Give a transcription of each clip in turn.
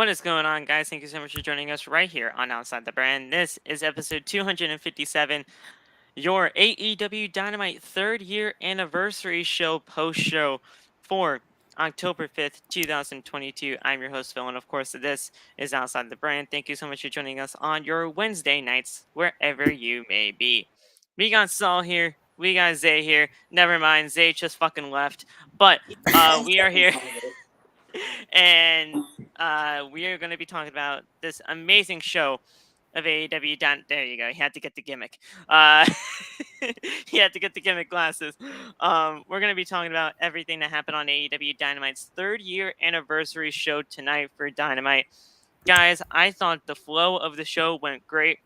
What is going on, guys? Thank you so much for joining us right here on Outside the Brand. This is episode 257, your AEW Dynamite third year anniversary show post show for October 5th, 2022. I'm your host, Phil, and of course, this is Outside the Brand. Thank you so much for joining us on your Wednesday nights, wherever you may be. We got Saul here. We got Zay here. Never mind, Zay just fucking left. But we are here. And we are going to be talking about this amazing show of AEW. There you go. He had to get the gimmick. He had to get the gimmick glasses. We're going to be talking about everything that happened on AEW Dynamite's third year anniversary show tonight for Dynamite. Guys, I thought the flow of the show went great.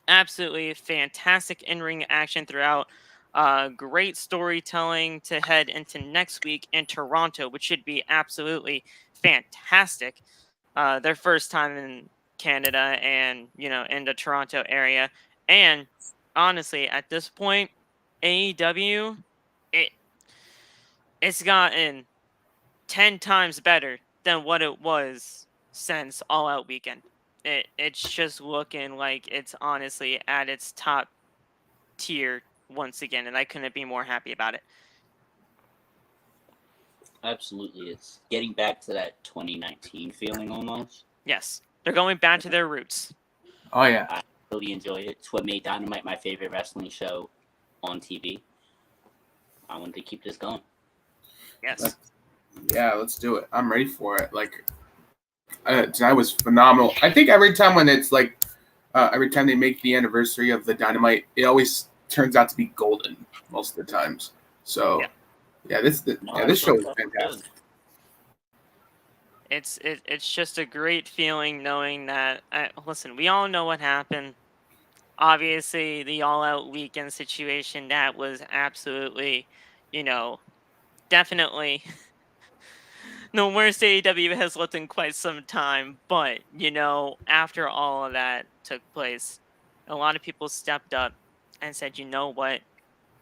Absolutely fantastic in-ring action throughout. Great storytelling to head into next week in Toronto, which should be absolutely fantastic. Their first time in Canada and, in the Toronto area. And honestly, at this point, AEW, it's gotten 10 times better than what it was since All Out Weekend. It's just looking like it's honestly at its top tier once again, and I couldn't be more happy about it. Absolutely. It's getting back to that 2019 feeling almost. Yes. They're going back to their roots. Oh, yeah. I really enjoyed it. It's what made Dynamite my favorite wrestling show on TV. I wanted to keep this going. Yes. Yeah, let's do it. I'm ready for it. Tonight was phenomenal. I think every time when it's every time they make the anniversary of the Dynamite, it always turns out to be golden most of the times. So, this show is fantastic. It's just a great feeling knowing that. Listen, we all know what happened. Obviously, the all-out weekend situation, that was absolutely, definitely the worst AEW has looked in quite some time. But, after all of that took place, a lot of people stepped up and said, you know what?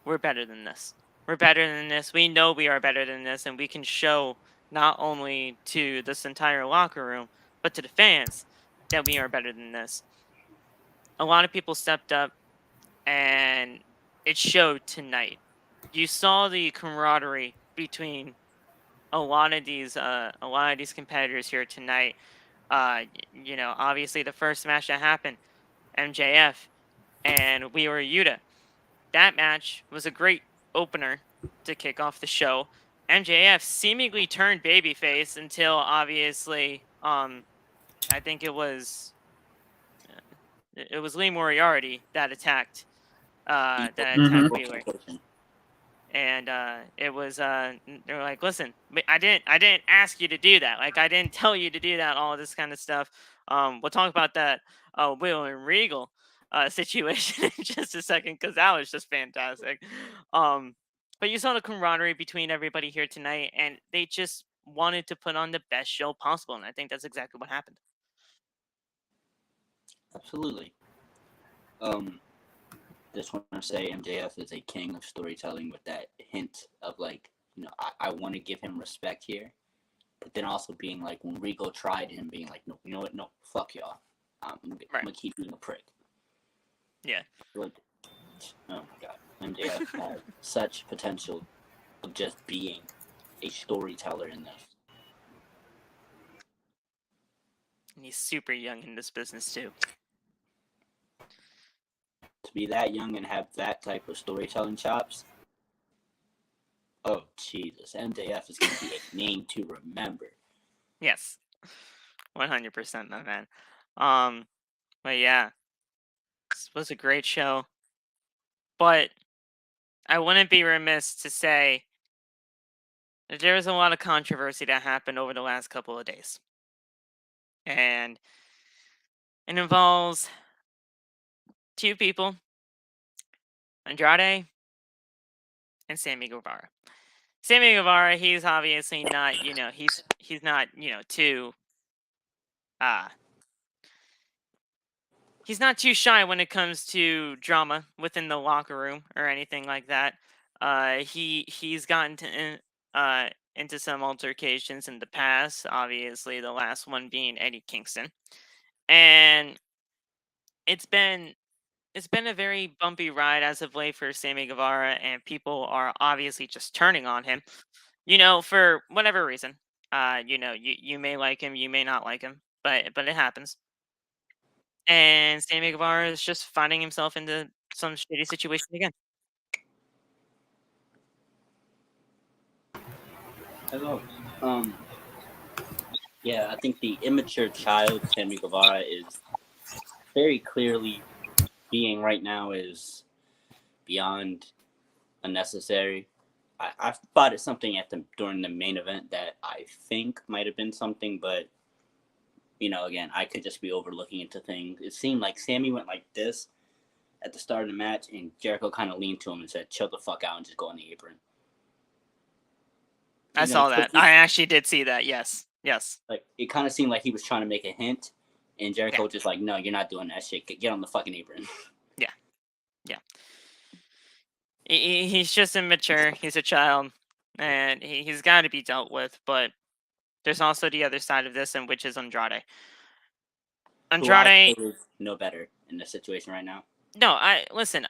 We're better than this. We're better than this. We know we are better than this, and we can show not only to this entire locker room, but to the fans that we are better than this. A lot of people stepped up, and it showed tonight. You saw the camaraderie between a lot of these competitors here tonight. Obviously the first match that happened, MJF and we were Yuta. That match was a great opener to kick off the show. MJF seemingly turned babyface until obviously, I think it was Lee Moriarty that attacked Wheeler. And it was they were like, listen, I didn't ask you to do that. Like, I didn't tell you to do that. All this kind of stuff. We'll talk about that Willow and Regal situation in just a second, because that was just fantastic. But you saw the camaraderie between everybody here tonight, and they just wanted to put on the best show possible, and I think that's exactly what happened. Absolutely. Just want to say MJF is a king of storytelling with that hint of I want to give him respect here, but then also being like, when Regal tried him, being like, no, you know what, no, fuck y'all, I'm gonna keep being a prick. Yeah. Oh my god, MJF has such potential of just being a storyteller in this. And he's super young in this business too. To be that young and have that type of storytelling chops, oh Jesus, MJF is going to be a name to remember. Yes, 100%, my man. But yeah, this was a great show. But I wouldn't be remiss to say that there was a lot of controversy that happened over the last couple of days. And it involves two people, Andrade and Sammy Guevara. Sammy Guevara, he's obviously not, he's not, too, he's not too shy when it comes to drama within the locker room or anything like that. He's gotten into some altercations in the past. Obviously, the last one being Eddie Kingston, and it's been a very bumpy ride as of late for Sammy Guevara, and people are obviously just turning on him. For whatever reason. You may like him, you may not like him, but it happens. And Sammy Guevara is just finding himself into some shitty situation again. As always. Yeah, I think the immature child Sammy Guevara is very clearly being right now is beyond unnecessary. I spotted something during the main event that I think might have been something, but again, I could just be overlooking into things. It seemed like Sammy went like this at the start of the match, and Jericho kind of leaned to him and said, "Chill the fuck out and just go on the apron." I saw that. I actually did see that. Yes. Like it kind of seemed like he was trying to make a hint, and Jericho just like, "No, you're not doing that shit. Get on the fucking apron." Yeah. He's just immature. He's a child, and he's got to be dealt with. But there's also the other side of this, and which is Andrade. Who I feel is no better in this situation right now. No, listen.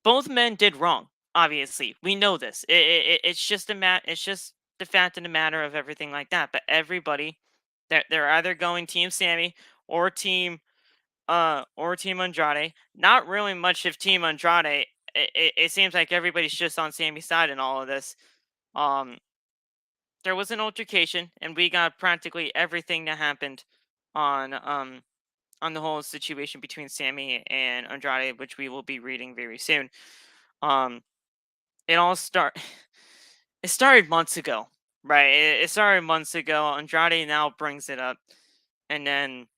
Both men did wrong. Obviously, we know this. It's just it's just the fact of the matter of everything like that. But everybody, they're either going Team Sammy or Team Andrade. Not really much of Team Andrade. It seems like everybody's just on Sammy's side in all of this. There was an altercation, and we got practically everything that happened on the whole situation between Sammy and Andrade, which we will be reading very soon. It all it started months ago, right? It started months ago. Andrade now brings it up, and then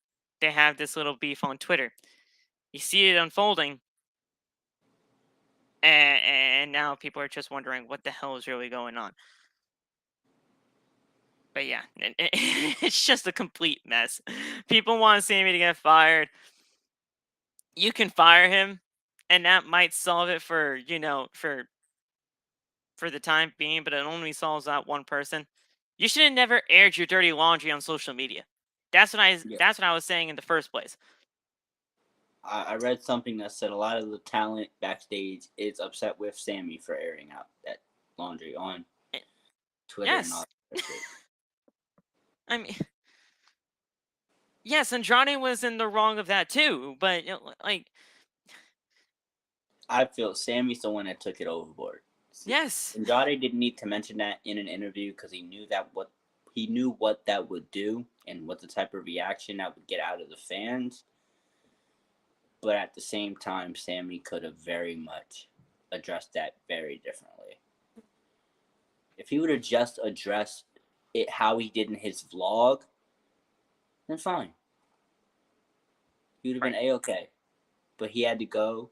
they have this little beef on Twitter. You see it unfolding, and now people are just wondering what the hell is really going on. But yeah, it's just a complete mess. People want Sammy to get fired. You can fire him, and that might solve it for for the time being, but it only solves that one person. You should have never aired your dirty laundry on social media. That's what I was saying in the first place. I read something that said a lot of the talent backstage is upset with Sammy for airing out that laundry on Twitter and all that shit. I mean, yes, Andrade was in the wrong of that too, but I feel Sammy's the one that took it overboard. Yes. Andrade didn't need to mention that in an interview because he knew what that would do and what the type of reaction that would get out of the fans. But at the same time, Sammy could have very much addressed that very differently. If he would have just addressed it how he did in his vlog, then fine. He would have been A-okay. But he had to go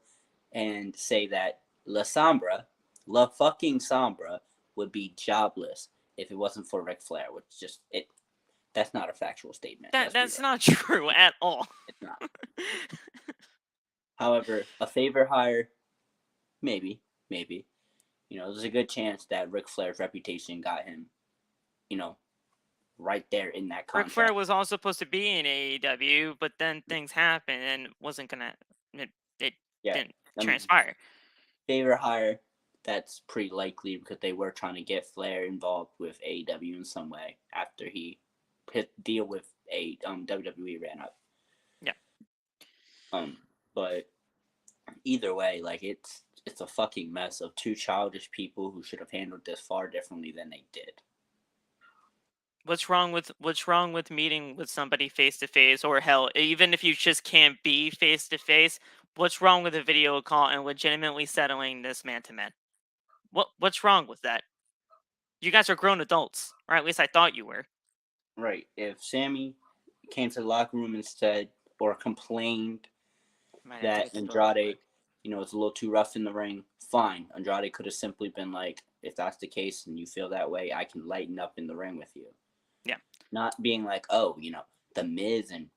and say that La fucking Sombra, would be jobless if it wasn't for Ric Flair, which just that's not a factual statement. That's not true at all. It's not. However, a favor hire, maybe. There's a good chance that Ric Flair's reputation got him, right there in that contract. Ric Flair was all supposed to be in AEW, but then things happened and wasn't gonna. It didn't transpire. Favor hire, that's pretty likely because they were trying to get Flair involved with AEW in some way after he hit the deal with WWE ran up. Yeah. But either way, like it's a fucking mess of two childish people who should have handled this far differently than they did. What's wrong with meeting with somebody face to face, or hell, even if you just can't be face to face? What's wrong with a video call and legitimately settling this man to man? What's wrong with that? You guys are grown adults, or at least I thought you were. Right. If Sammy came to the locker room instead, or complained that Andrade, is a little too rough in the ring, fine. Andrade could have simply been like, if that's the case and you feel that way, I can lighten up in the ring with you. Yeah. Not being like, oh, The Miz and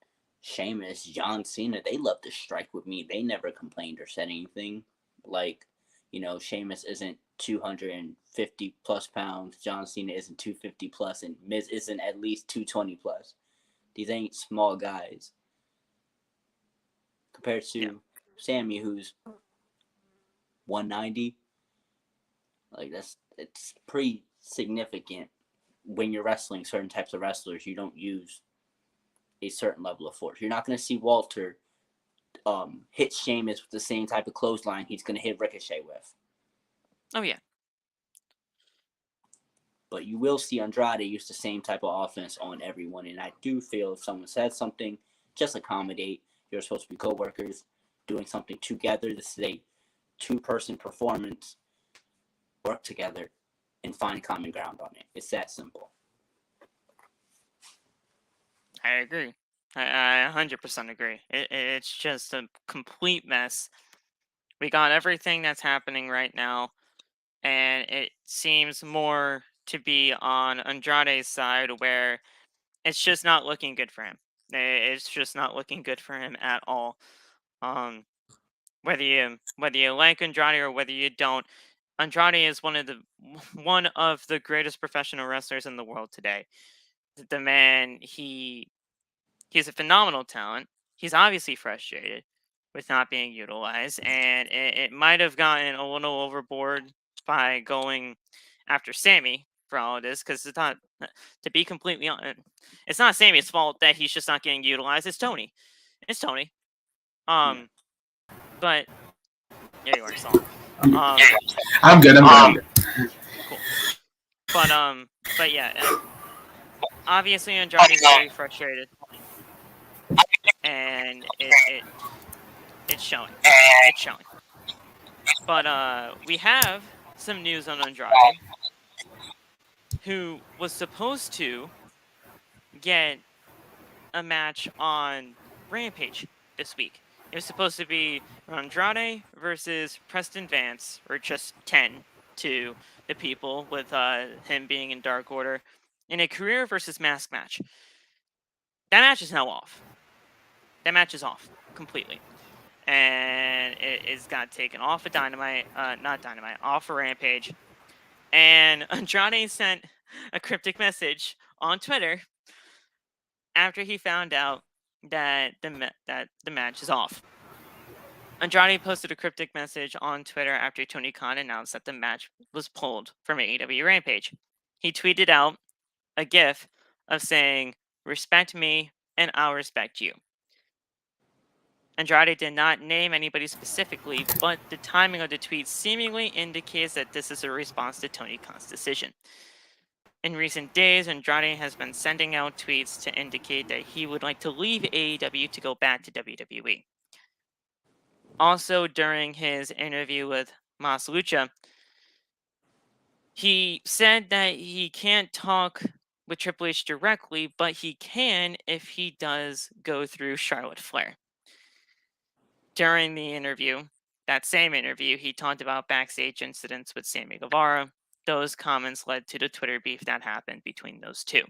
Sheamus, John Cena, they love to strike with me. They never complained or said anything. Like, Sheamus isn't 250 plus pounds. John Cena isn't 250 plus, and Miz isn't at least 220 plus. These ain't small guys compared to Sammy, who's 190. Like it's pretty significant. When you're wrestling certain types of wrestlers, you don't use a certain level of force. You're not going to see Walter hit Sheamus with the same type of clothesline he's going to hit Ricochet with. Oh, yeah. But you will see Andrade use the same type of offense on everyone. And I do feel if someone says something, just accommodate. You're supposed to be co-workers doing something together. This is a two-person performance. Work together and find common ground on it. It's that simple. I agree. I 100% agree. It's just a complete mess. We got everything that's happening right now, and it seems more to be on Andrade's side, where it's just not looking good for him. It's just not looking good for him at all. Whether you like Andrade or whether you don't, Andrade is one of the greatest professional wrestlers in the world today. The man, he's a phenomenal talent. He's obviously frustrated with not being utilized, and it might have gotten a little overboard by going after Sammy for all of this, because it's not, to be completely honest, it's not Sammy's fault that he's just not getting utilized. It's Toni. But there you are, Saul. I'm good. Cool. But yeah, obviously Andrade's very frustrated, and it's showing. It's showing. But we have some news on Andrade, who was supposed to get a match on Rampage this week. It was supposed to be Andrade versus Preston Vance, or just 10 to the people, with him being in Dark Order, in a career versus mask match. That match is now off. That match is off completely. And it's got taken off of Dynamite, off of Rampage. And Andrade sent a cryptic message on Twitter after he found out that the match is off. Andrade posted a cryptic message on Twitter after Tony Khan announced that the match was pulled from AEW Rampage. He tweeted out a GIF of saying, "Respect me, and I'll respect you." Andrade did not name anybody specifically, but the timing of the tweet seemingly indicates that this is a response to Tony Khan's decision. In recent days, Andrade has been sending out tweets to indicate that he would like to leave AEW to go back to WWE. Also, during his interview with Mas Lucha, he said that he can't talk with Triple H directly, but he can if he does go through Charlotte Flair. During the interview, that same interview, he talked about backstage incidents with Sammy Guevara. Those comments led to the Twitter beef that happened between those two.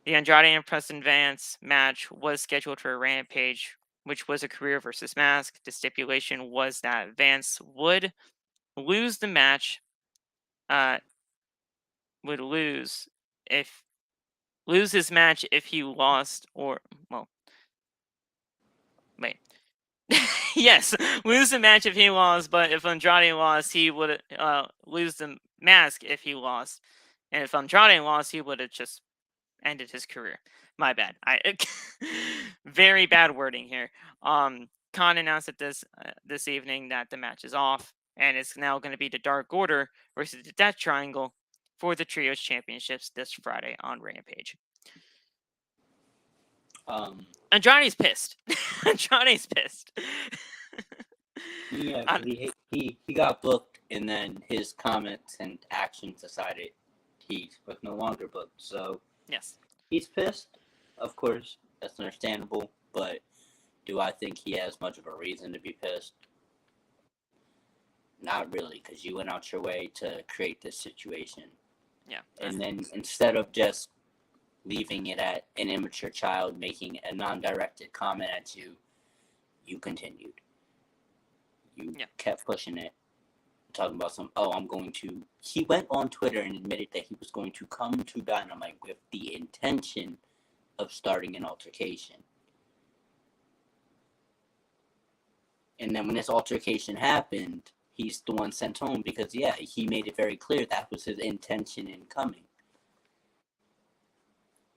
The Andrade and Preston Vance match was scheduled for a Rampage, which was a career versus mask. The stipulation was that Vance would lose the match, would lose his match if he lost, or, well, wait. Yes, lose the match if he lost, but if Andrade lost, he would lose the mask if he lost. And if Andrade lost, he would have just ended his career. My bad. Very bad wording here. Khan announced that this evening that the match is off, and it's now going to be the Dark Order versus the Death Triangle for the Trios Championships this Friday on Rampage. Andrade's pissed. Andrade's pissed. Yeah, he got booked, and then his comments and actions decided he was no longer booked. So yes, he's pissed. Of course, that's understandable. But do I think he has much of a reason to be pissed? Not really, because you went out your way to create this situation. Yeah. And then instead of just leaving it at an immature child making a non-directed comment at you, you continued. You kept pushing it talking about he went on Twitter and admitted that he was going to come to Dynamite with the intention of starting an altercation. And then when this altercation happened, he's the one sent home because, he made it very clear that was his intention in coming.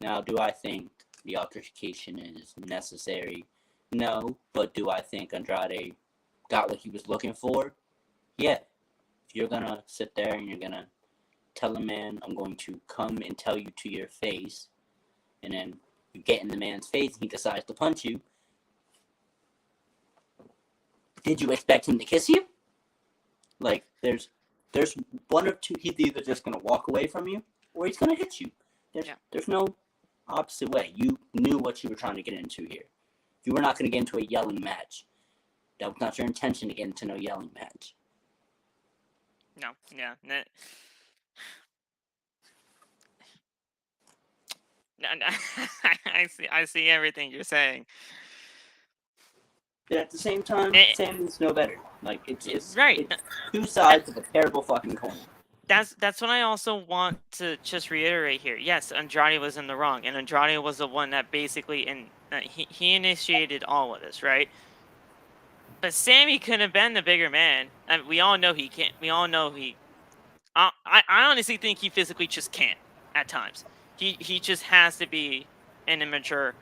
Now, do I think the altercation is necessary? No, but do I think Andrade got what he was looking for? Yeah. If you're going to sit there and you're going to tell a man, I'm going to come and tell you to your face, and then you get in the man's face and he decides to punch you, did you expect him to kiss you? Like, there's one or two. He's either just going to walk away from you or he's going to hit you. There's no opposite way. You knew what you were trying to get into here. You were not going to get into a yelling match. That was not your intention to get into no yelling match. No, yeah. No, I see everything you're saying. But at the same time, Sammy's no better. Like, it's right. It's two sides of a terrible fucking coin. That's what I also want to just reiterate here. Yes, Andrade was in the wrong, and Andrade was the one that basically he initiated all of this, right? But Sammy could have been the bigger man. I mean, we all know he can't. We all know he. I honestly think he physically just can't at times. He just has to be an immature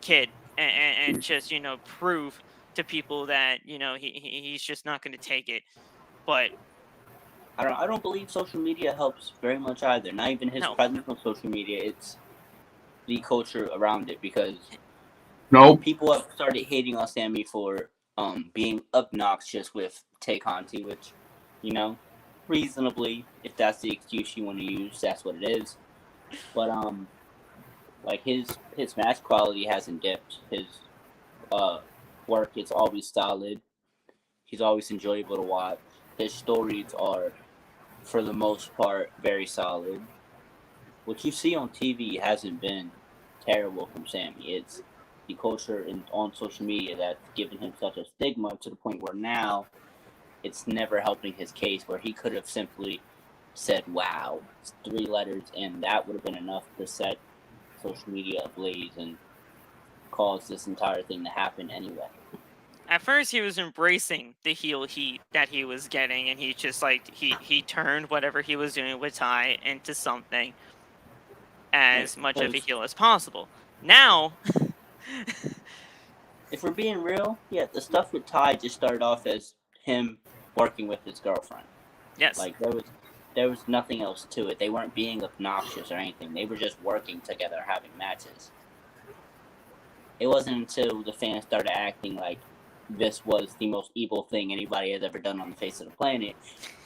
kid and just prove to people that he's just not going to take it. But I don't believe social media helps very much either. Not even his presence on social media. It's the culture around it, because people have started hating on Sammy for being obnoxious with Tay Conti, which, reasonably, if that's the excuse you want to use, that's what it is. But like his match quality hasn't dipped. His work is always solid. He's always enjoyable to watch. His stories are, for the most part, very solid. What you see on TV hasn't been terrible from Sammy. It's the culture on social media that's given him such a stigma to the point where now it's never helping his case, where he could have simply said, wow, it's 3 letters, and that would have been enough to set social media ablaze and cause this entire thing to happen anyway. At first, he was embracing the heel heat that he was getting, and he just he turned whatever he was doing with Ty into something as much of a heel as possible. Now, if we're being real, the stuff with Ty just started off as him working with his girlfriend. Yes. Like, there was nothing else to it. They weren't being obnoxious or anything. They were just working together, having matches. It wasn't until the fans started acting like this was the most evil thing anybody has ever done on the face of the planet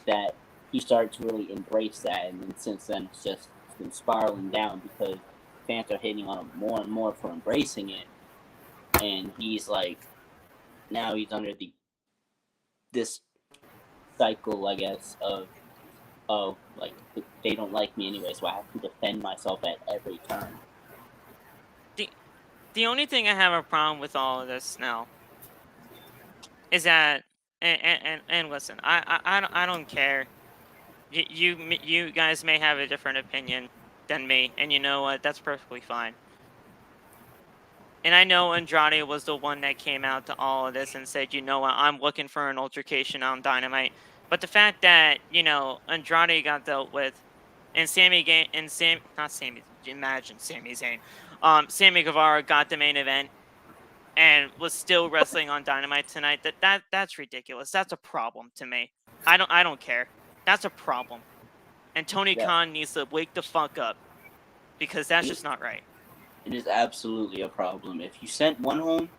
that he started to really embrace that. And then since then, it's been spiraling down because fans are hating on him more and more for embracing it. And he's like, now he's under this cycle, I guess, of like, they don't like me anyway, so I have to defend myself at every turn. The only thing I have a problem with all of this now is that, and listen, I don't care. You guys may have a different opinion than me, and you know what? That's perfectly fine. And I know Andrade was the one that came out to all of this and said, you know what, I'm looking for an altercation on Dynamite. But the fact that, Andrade got dealt with, and Sammy Zayn, Sammy Guevara got the main event and was still wrestling on Dynamite tonight, that's ridiculous. That's a problem to me. I don't care. That's a problem. And Tony Khan needs to wake the fuck up, because that's just not right. It is absolutely a problem. If you sent one home,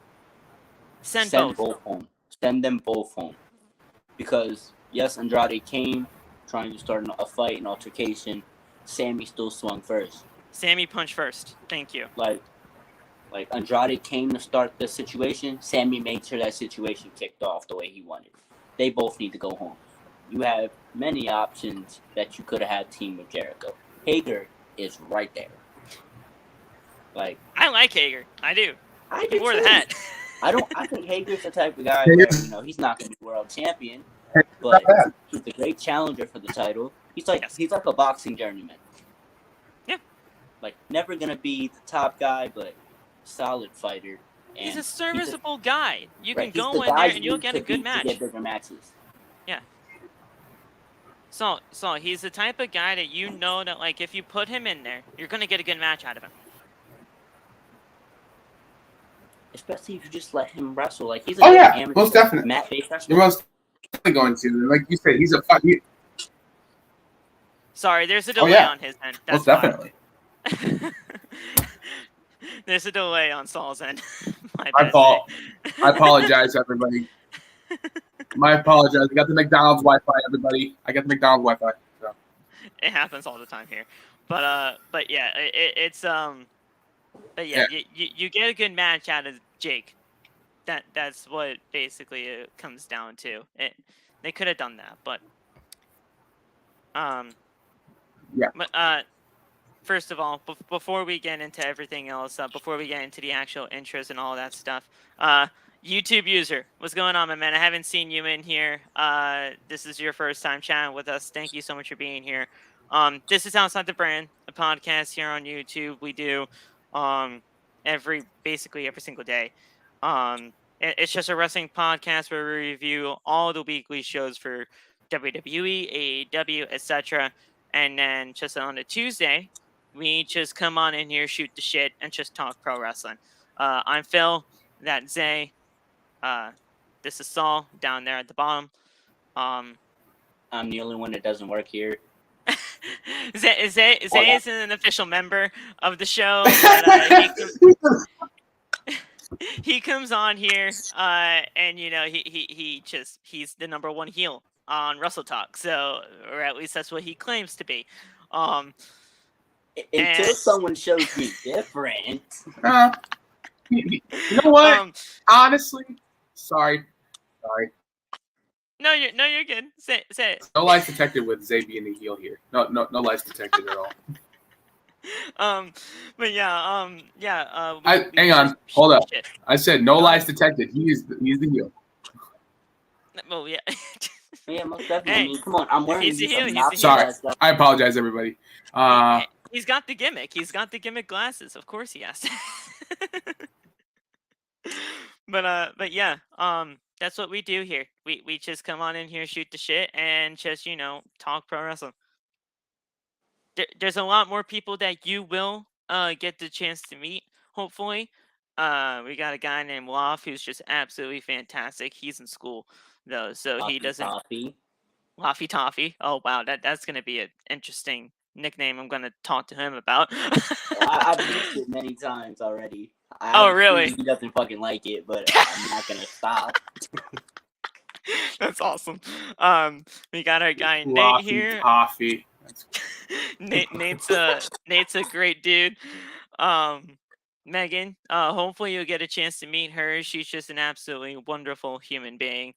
send both home. Send them both home. Because, yes, Andrade came trying to start a fight, an altercation. Sammy still swung first. Sammy punched first. Thank you. Like Andrade came to start the situation. Sammy made sure that situation kicked off the way he wanted. They both need to go home. You have many options that you could have had team with Jericho. Hayter is right there. Like, I like Hager. I do. I do more too. than that. I think Hager's the type of guy where, he's not going to be world champion, but bad. he's a great challenger for the title. He's like Yes. he's like a boxing journeyman. Yeah. Like never gonna be the top guy, but solid fighter. And He's a serviceable guy. You can he's go the in guy there and you'll get a good to match. get bigger matches. Yeah. So he's the type of guy that you know that, like, if you put him in there, you're gonna get a good match out of him. Especially if you just let him wrestle. Like he's Oh, a yeah, amateur most definitely. mat-based wrestler. You're most definitely going to. Like you said, he's a Sorry, there's a Oh, delay yeah. on his end. That's most definitely. why. There's a delay on Saul's end. My My bad, fault. Zay. I apologize, everybody. My apologize. I got the McDonald's Wi-Fi, everybody. I got the McDonald's Wi-Fi. So. It happens all the time here, but yeah, it's but yeah, you get a good match out of Jake. That's what basically it comes down to. They could have done that, but Yeah. But first of all, before we get into everything else, before we get into the actual intros and all that stuff, YouTube user, what's going on, my man? I haven't seen you in here. This is your first time chatting with us. Thank you so much for being here. This is Outside the Brand, a podcast here on YouTube. We do basically every single day. It's just a wrestling podcast where we review all the weekly shows for WWE, AEW, etc. And then just on a Tuesday, we just come on in here, shoot the shit, and just talk pro wrestling. I'm Phil. That's Zay. This is Saul down there at the bottom. I'm the only one that doesn't work here. Zay is an official member of the show. But, he comes on here, and he's the number one heel on Wrestle Talk. So, or at least that's what he claims to be. Until someone shows me different. You know what? Honestly, sorry. No, you're good. Say it. No lies detected with Zay being the heel here. No lies detected at all. But yeah, hang on, hold up. I said no lies detected. He's the heel. Well, yeah. Yeah, most definitely. Hey, I mean, come on, I'm wearing he's a heel. Sorry, I apologize, everybody. He's got the gimmick. He's got the gimmick glasses. Of course, he has. But yeah, that's what we do here. We just come on in here, shoot the shit, and just talk pro wrestling. There's a lot more people that you will get the chance to meet. Hopefully, we got a guy named Loff who's just absolutely fantastic. He's in school though, so he doesn't. Laffy Toffee. Oh wow, that's gonna be an interesting nickname. I'm gonna talk to him about. I've used it many times already. Oh really? He doesn't fucking like it, but I'm not gonna stop. That's awesome. We got our guy Nate Laffy here. Toffee. Nate's a great dude. Megan, hopefully you'll get a chance to meet her. She's just an absolutely wonderful human being.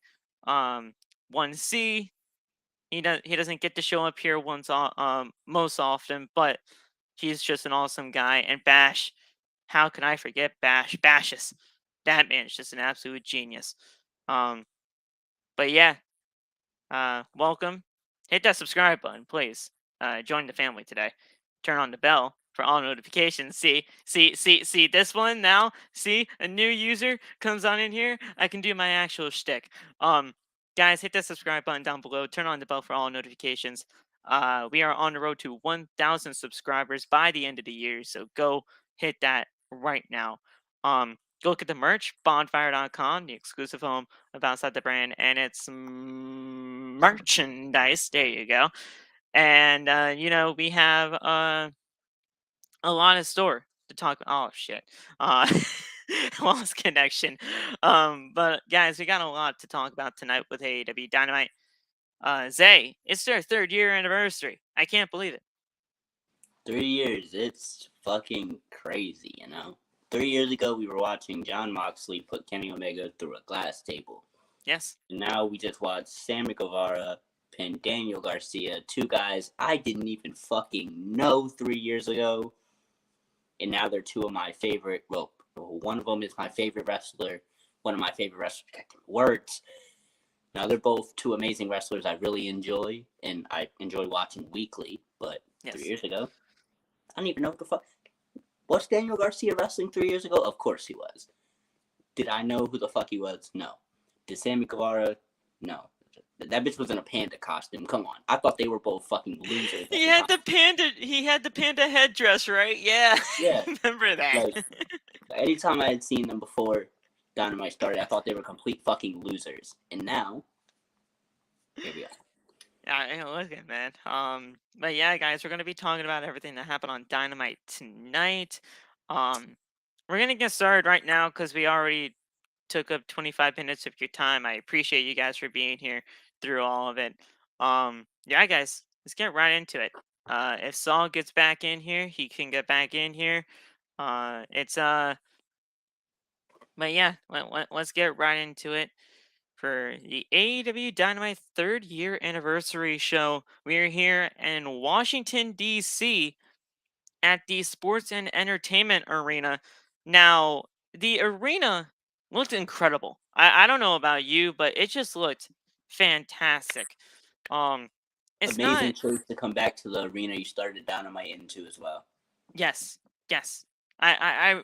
1C, he doesn't get to show up here most often, but he's just an awesome guy. And Bash, how can I forget Bash? Bashus, that man's just an absolute genius. But yeah, welcome. Hit that subscribe button, please. Join the family today. Turn on the bell for all notifications. See this one now. See, a new user comes on in here. I can do my actual shtick. Guys, hit that subscribe button down below. Turn on the bell for all notifications. We are on the road to 1,000 subscribers by the end of the year, so go hit that right now. Go look at the merch, bonfire.com, the exclusive home of Outside the Brand, and it's merchandise. There you go. And we have a lot of store to talk. Oh shit, lost connection. But guys, we got a lot to talk about tonight with AEW Dynamite. Zay, it's their 3rd year anniversary. I can't believe it. 3 years. It's fucking crazy, 3 years ago, we were watching Jon Moxley put Kenny Omega through a glass table. Yes. And now we just watched Sammy Guevara pin Daniel Garcia, 2 guys I didn't even fucking know 3 years ago. And now they're 2 of my favorite. Well, one of them is my favorite wrestler. One of my favorite wrestlers. Words. Now, they're both two amazing wrestlers I really enjoy, and I enjoy watching weekly, but 3 years ago, I don't even know what the fuck. Was Daniel Garcia wrestling 3 years ago? Of course he was. Did I know who the fuck he was? No. Did Sammy Guevara? No. That bitch was in a panda costume. Come on. I thought they were both fucking losers. He had the panda headdress, right? Yeah. Yeah. Remember that. Like, anytime I had seen them before Dynamite started, I thought they were complete fucking losers. And now, here we are. Yeah, look at man. But yeah, guys, we're gonna be talking about everything that happened on Dynamite tonight. We're gonna get started right now because we already took up 25 minutes of your time. I appreciate you guys for being here through all of it. Yeah, guys, let's get right into it. If Saul gets back in here, he can get back in here. But yeah, let's get right into it. For the AEW Dynamite 3rd year anniversary show, we are here in Washington, D.C. at the Sports and Entertainment Arena. Now, the arena looked incredible. I don't know about you, but it just looked fantastic. It's Amazing not. choice to come back to the arena you started Dynamite into as well. Yes. When I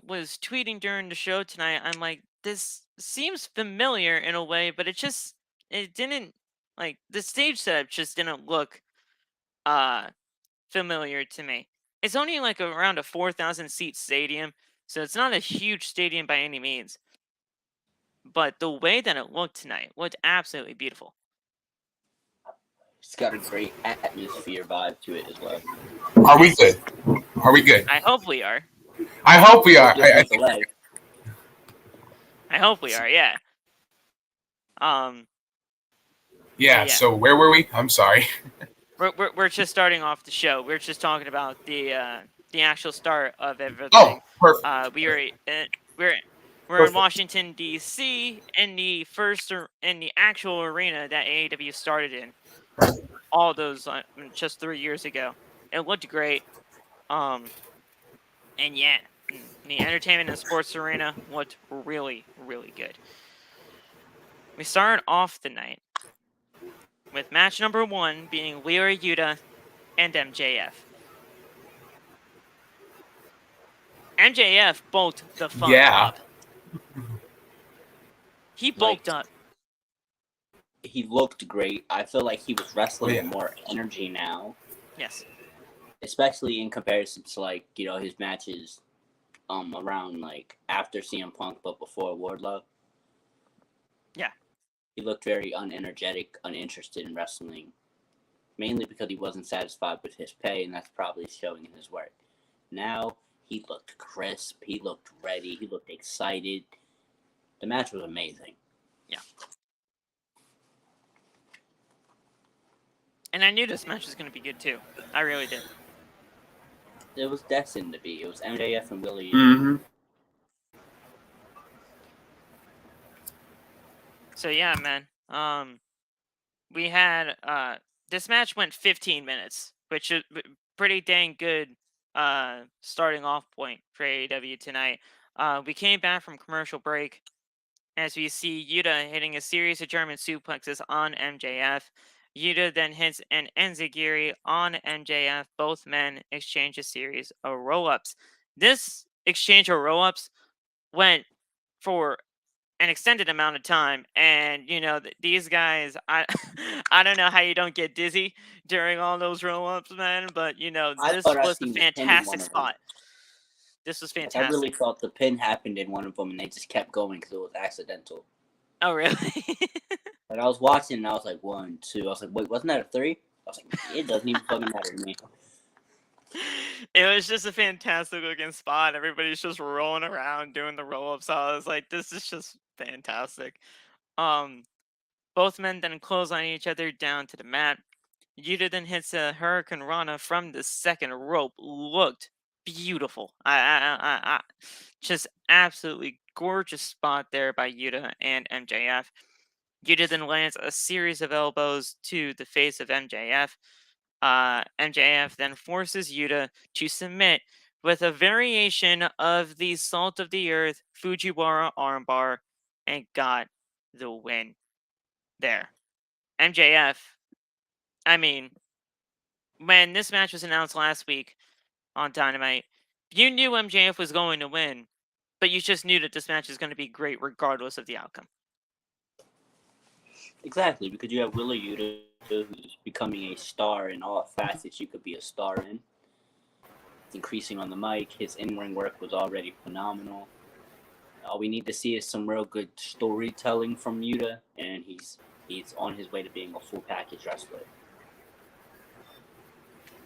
was tweeting during the show tonight, I'm like, this seems familiar in a way, but it didn't, like, the stage setup just didn't look familiar to me. It's only like around a 4,000 seat stadium, so it's not a huge stadium by any means. But the way that it looked tonight looked absolutely beautiful. It's got a great atmosphere vibe to it as well. Are we good? Are we good? I hope we are. I hope we are. I hope we are. Yeah. Yeah. So where were we? I'm sorry. We're just starting off the show. We're just talking about the actual start of everything. Oh, perfect. We're in Washington D.C. in the actual arena that AEW started in. All those just 3 years ago. It looked great. And yeah, the entertainment and sports arena looked really, really good. We started off the night with match number 1 being Yuta and MJF. MJF bulked the fuck up. He bulked up. He looked great. I feel like he was wrestling with more energy now. Yes. Especially in comparison to his matches around after CM Punk but before Wardlow. Yeah. He looked very unenergetic, uninterested in wrestling. Mainly because he wasn't satisfied with his pay, and that's probably showing in his work. Now, he looked crisp. He looked ready. He looked excited. The match was amazing. Yeah. And I knew this match was going to be good, too. I really did. It was destined to be. It was MJF and Willow. Mm-hmm. So, yeah, man. We had... this match went 15 minutes, which is pretty dang good starting off point for AEW tonight. We came back from commercial break as we see Yuta hitting a series of German suplexes on MJF. Yuta then hits an enziguri on MJF. Both men exchange a series of roll-ups. This exchange of roll-ups went for an extended amount of time, and these guys, I don't know how you don't get dizzy during all those roll-ups, man, but this was a fantastic spot. This was fantastic. I really thought the pin happened in one of them, and they just kept going because it was accidental. Oh, really? Like, I was watching, and I was like, 1, 2. I was like, wait, wasn't that a 3? I was like, it doesn't even fucking matter to me. It was just a fantastic looking spot. Everybody's just rolling around doing the roll-ups. I was like, this is just fantastic. Both men then close on each other down to the mat. Yuta then hits a Hurricane Rana from the second rope. Looked beautiful. I just absolutely gorgeous spot there by Yuta and MJF. Yuta then lands a series of elbows to the face of MJF. MJF then forces Yuta to submit with a variation of the Salt of the Earth Fujiwara armbar and got the win there. MJF, I mean, when this match was announced last week on Dynamite, you knew MJF was going to win, but you just knew that this match is going to be great regardless of the outcome. Exactly, because you have Willow Yuta, who's becoming a star in all facets you could be a star in. It's increasing on the mic. His in-ring work was already phenomenal. All we need to see is some real good storytelling from Yuta, and he's on his way to being a full package wrestler.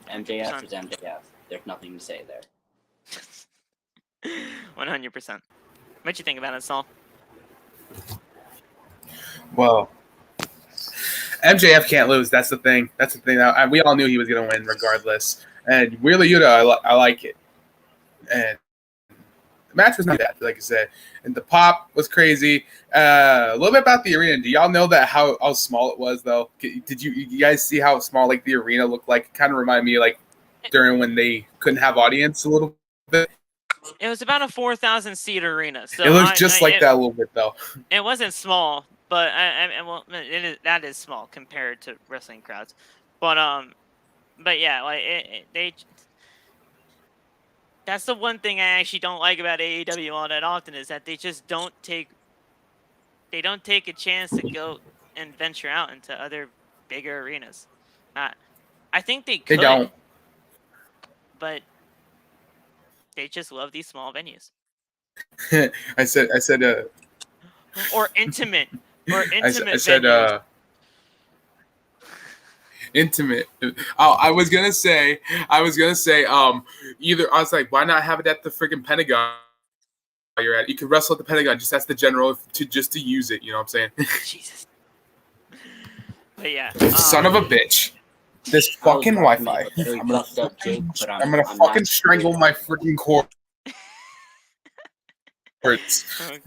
MJF is MJF. There's nothing to say there. 100%. What you think about it, Saul? Well, MJF can't lose. That's the thing. We all knew he was going to win regardless. And Wheeler Yuta, I like it. And the match was not bad, like I said. And the pop was crazy. A little bit about the arena. Do y'all know that how small it was, though? Did you guys see how small like the arena looked like? It kind of reminded me like during when they couldn't have audience a little bit. It was about a 4,000 seat arena. So it looked just like that a little bit, though. It wasn't small, but that is small compared to wrestling crowds. But yeah, like they. That's the one thing I actually don't like about AEW all that often is that they just don't take a chance to go and venture out into other bigger arenas. I think they could. They don't. But they just love these small venues. I said or intimate I venues. said intimate. I was gonna say either I was like, why not have it at the freaking Pentagon you're at? You could wrestle at the Pentagon, just ask the general to use it, you know what I'm saying? Jesus. But yeah. Son of a bitch. This fucking Wi-Fi. I'm gonna fucking strangle my freaking cord. Oh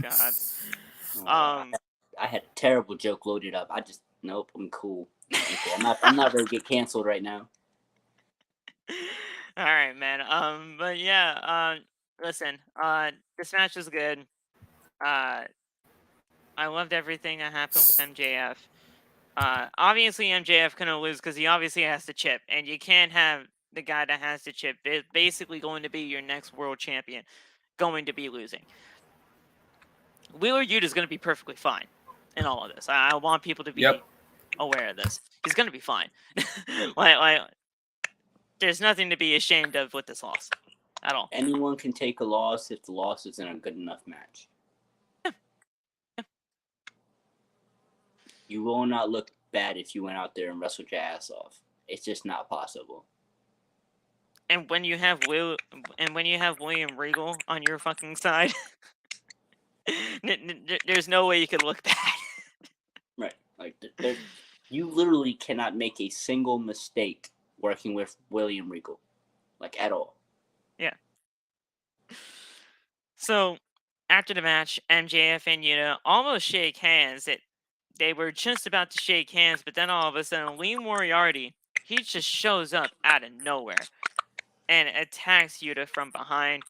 God. I had a terrible joke loaded up. Nope, I'm cool. I'm not ready to get canceled right now. All right, man. But yeah. Listen. This match was good. I loved everything that happened with MJF. Obviously MJF couldn't lose because he obviously has to chip, and you can't have the guy that has to chip basically going to be your next world champion going to be losing. Wheeler Yuta is going to be perfectly fine in all of this. I want people to be aware of this. He's going to be fine. like, there's nothing to be ashamed of with this loss at all. Anyone can take a loss if the loss isn't a good enough match. You will not look bad if you went out there and wrestled your ass off. It's just not possible. And when you have William Regal on your fucking side, there's no way you could look bad. Right. Like you literally cannot make a single mistake working with William Regal, like at all. Yeah. So after the match, MJF and Yuta almost shake hands. They were just about to shake hands, but then all of a sudden, Lee Moriarty, he just shows up out of nowhere and attacks Yuta from behind.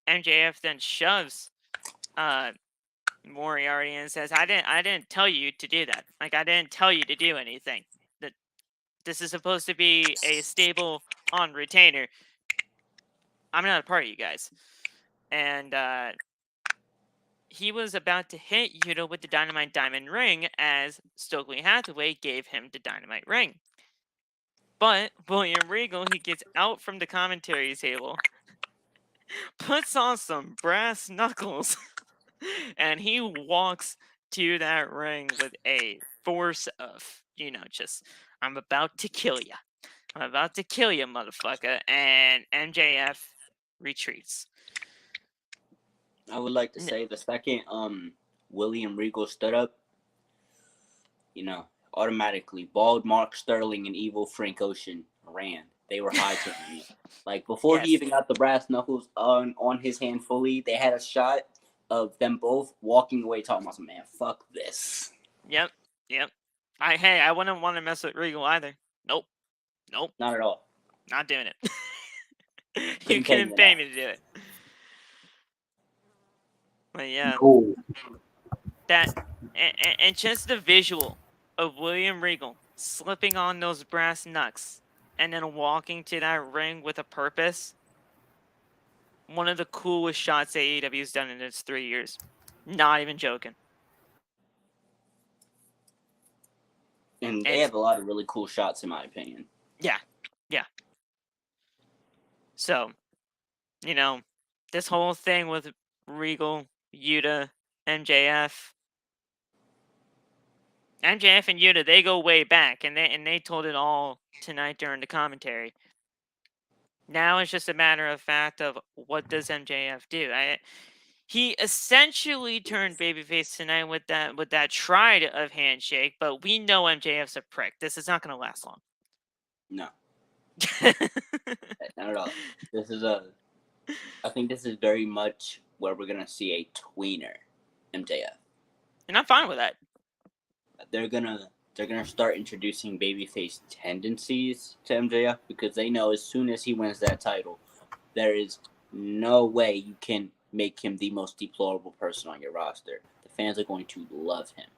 MJF then shoves Moriarty and says, I didn't tell you to do that. Like, I didn't tell you to do anything. That this is supposed to be a stable on retainer. I'm not a part of you guys. And he was about to hit Yuta with the Dynamite Diamond Ring as Stokely Hathaway gave him the Dynamite Ring. But William Regal, he gets out from the commentary table, puts on some brass knuckles, and he walks to that ring with a force of, just, I'm about to kill you. I'm about to kill you, motherfucker. And MJF retreats. I would like to say the second William Regal stood up, automatically Bald Mark Sterling and Evil Frank Ocean ran. They were high-tailing me. Like, before he even got the brass knuckles on his hand fully, they had a shot of them both walking away talking about, man, fuck this. Yep. I wouldn't want to mess with Regal either. Nope. Not at all. Not doing it. You couldn't pay me to do it. But yeah. Cool. that, and just the visual of William Regal slipping on those brass knucks and then walking to that ring with a purpose. One of the coolest shots AEW's done in its 3 years. Not even joking. And they have a lot of really cool shots, in my opinion. Yeah. So, this whole thing with Regal, Yuta, MJF. MJF and Yuta, they go way back, and they told it all tonight during the commentary. Now it's just a matter of fact of what does MJF do. He essentially turned babyface tonight with that try of handshake, but we know MJF's a prick. This is not going to last long. No. Not at all. I think this is very much where we're gonna see a tweener MJF. And I'm fine with that. They're gonna start introducing babyface tendencies to MJF because they know as soon as he wins that title, there is no way you can make him the most deplorable person on your roster. The fans are going to love him.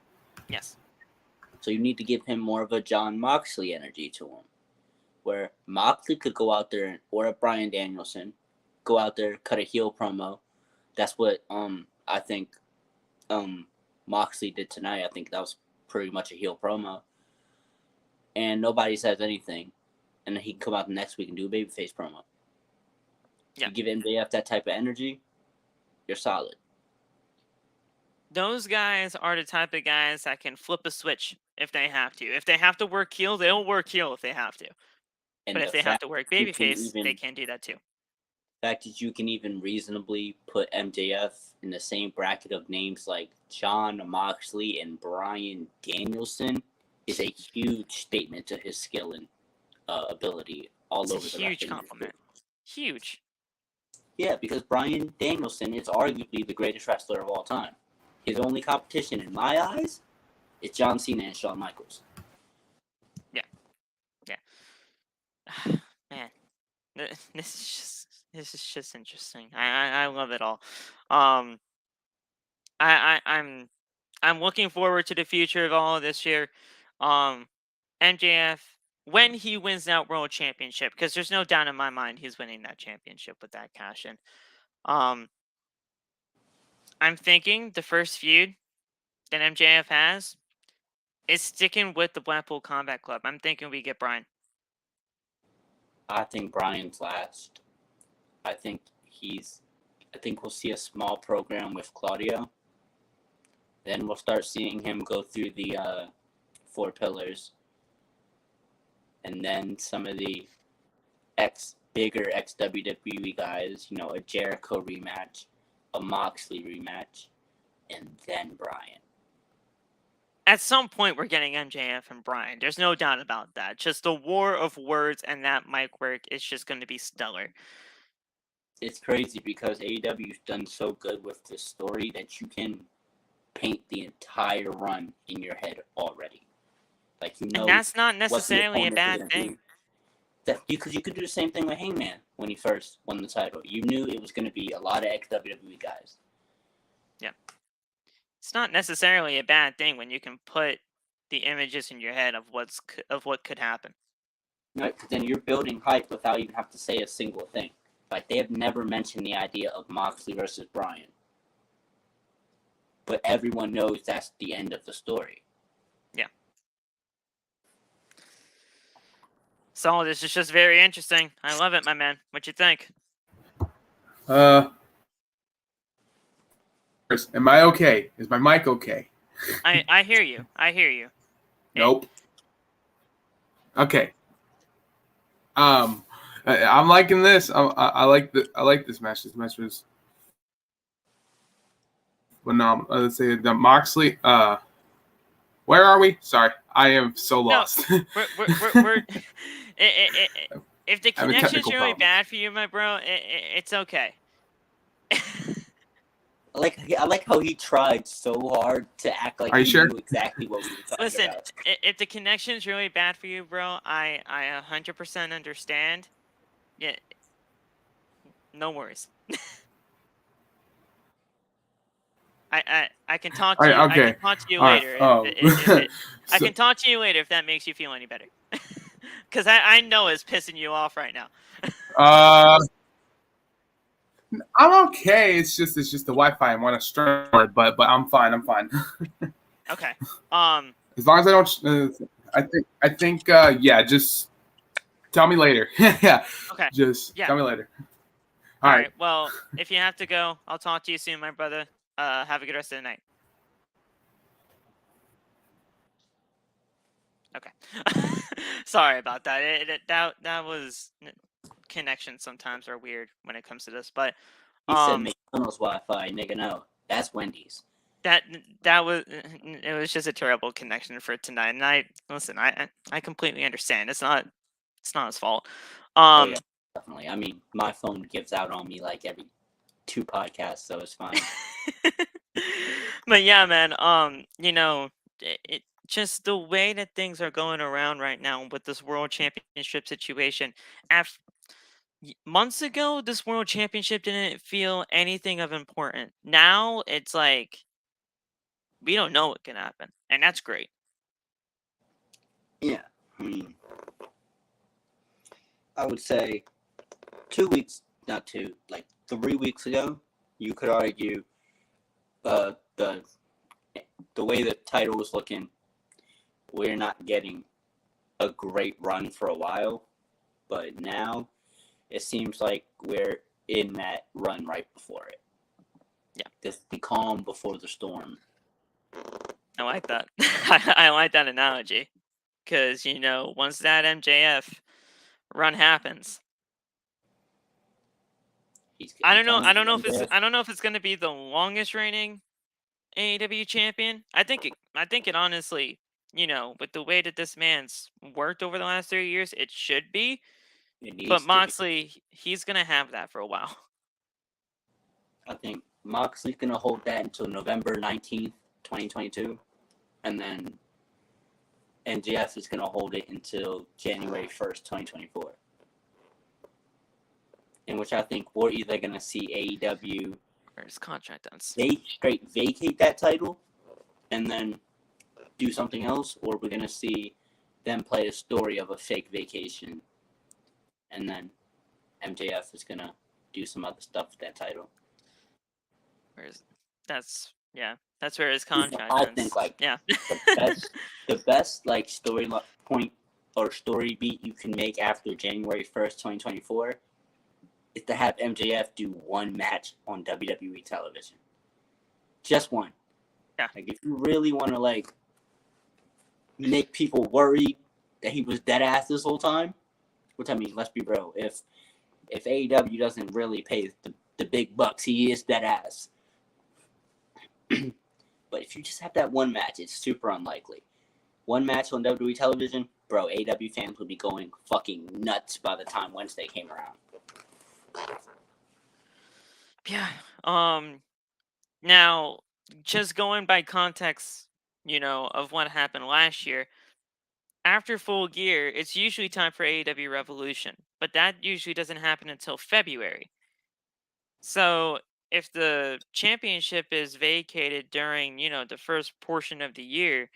Yes. So you need to give him more of a Jon Moxley energy to him, where Moxley could go out there, or a Bryan Danielson, go out there, cut a heel promo. That's what I think Moxley did tonight. I think that was pretty much a heel promo. And nobody says anything. And then he can come out the next week and do a babyface promo. Yeah. You give MJF that type of energy, you're solid. Those guys are the type of guys that can flip a switch if they have to. If they have to work heel, they'll work heel if they have to. And But if they have to work babyface, they can do that too. The fact that you can even reasonably put MJF in the same bracket of names like Jon Moxley and Bryan Danielson is a huge statement to his skill and ability all over the It's a huge compliment. Huge. Yeah, because Bryan Danielson is arguably the greatest wrestler of all time. His only competition, in my eyes, is John Cena and Shawn Michaels. Yeah. Man, this is just interesting. I love it all. I'm looking forward to the future of all of this year. MJF, when he wins that world championship, because there's no doubt in my mind he's winning that championship with that cash in. I'm thinking the first feud that MJF has is sticking with the Blackpool Combat Club. I'm thinking we get Bryan. I think Bryan's last. I think we'll see a small program with Claudio. Then we'll start seeing him go through the 4 pillars. And then some of the bigger ex-WWE guys, a Jericho rematch, a Moxley rematch, and then Bryan. At some point, we're getting MJF and Bryan. There's no doubt about that. Just the war of words and that mic work is just going to be stellar. It's crazy because AEW's done so good with this story that you can paint the entire run in your head already. Like, and that's not necessarily a bad thing. Because you could do the same thing with Hangman when he first won the title. You knew it was going to be a lot of ex-WWE guys. Yeah. It's not necessarily a bad thing when you can put the images in your head of what could happen. Right, because then you're building hype without even have to say a single thing. Like, they have never mentioned the idea of Moxley versus Bryan. But everyone knows that's the end of the story. Yeah. So this is just very interesting. I love it, my man. What you think? Am I okay? Is my mic okay? I hear you. I hear you. Nope. Okay. I'm liking this. I like this match. This match was phenomenal. Let's say the Moxley. Where are we? Sorry, I am so lost. No, we're if the connection's really bad for you, my bro, it's okay. I like how he tried so hard to act like he knew exactly what we were talking Listen, about. If the connection's really bad for you, bro, I 100% understand. Yeah, no worries. I I can talk All to right, you. I okay. can talk to you All right. later. I So, can talk to you later if that makes you feel any better. Because I know it's pissing you off right now. I'm okay. It's just the Wi-Fi. I want to struggle it, but I'm fine. I'm fine. Okay. As long as I don't. I think. Yeah. Just tell me later. Yeah. Okay. Just Yeah. tell me later. All right. Well, if you have to go, I'll talk to you soon, my brother. Have a good rest of the night. Okay. Sorry about that. That was connections sometimes are weird when it comes to this, but He said McDonald's Wi-Fi, nigga. No, that's Wendy's. that was it was just a terrible connection for tonight. And I completely understand. It's not his fault. Oh yeah, definitely. I mean, my phone gives out on me like every 2 podcasts, so it's fine. But yeah, man. It just the way that things are going around right now with this world championship situation. Months ago, this world championship didn't feel anything of important. Now it's like we don't know what can happen, and that's great. Yeah, I mean, I would say 2 weeks, not 2, like 3 weeks ago, you could argue the way the title was looking, we're not getting a great run for a while, but now it seems like we're in that run right before it. Yeah, just the calm before the storm. I like that. I like that analogy because once that MJF run happens, I don't know. I don't know if it's going to be the longest reigning AEW champion. I think it honestly, with the way that this man's worked over the last 3 years, it should be. But Moxley, he's gonna have that for a while. I think Moxley's gonna hold that until November 19th, 2022, and then MJF is gonna hold it until January 1st, 2024. In which I think we're either gonna see AEW or his contract ends. They straight vacate that title and then do something else, or we're gonna see them play a story of a fake vacation, and then MJF is gonna do some other stuff with that title. That's where his contract I ends. think like yeah, the best like story point or story beat you can make after January 1st, 2024 is to have MJF do one match on WWE television. Just one. Yeah. Like if you really want to like make people worried that he was dead ass this whole time, which I mean, let's be real. If AEW doesn't really pay the big bucks, he is dead ass. But if you just have that one match, it's super unlikely. One match on WWE television, bro, AEW fans would be going fucking nuts by the time Wednesday came around. Yeah. Now, just going by context, of what happened last year, after Full Gear, it's usually time for AEW Revolution, but that usually doesn't happen until February. So, if the championship is vacated during, the first portion of the year,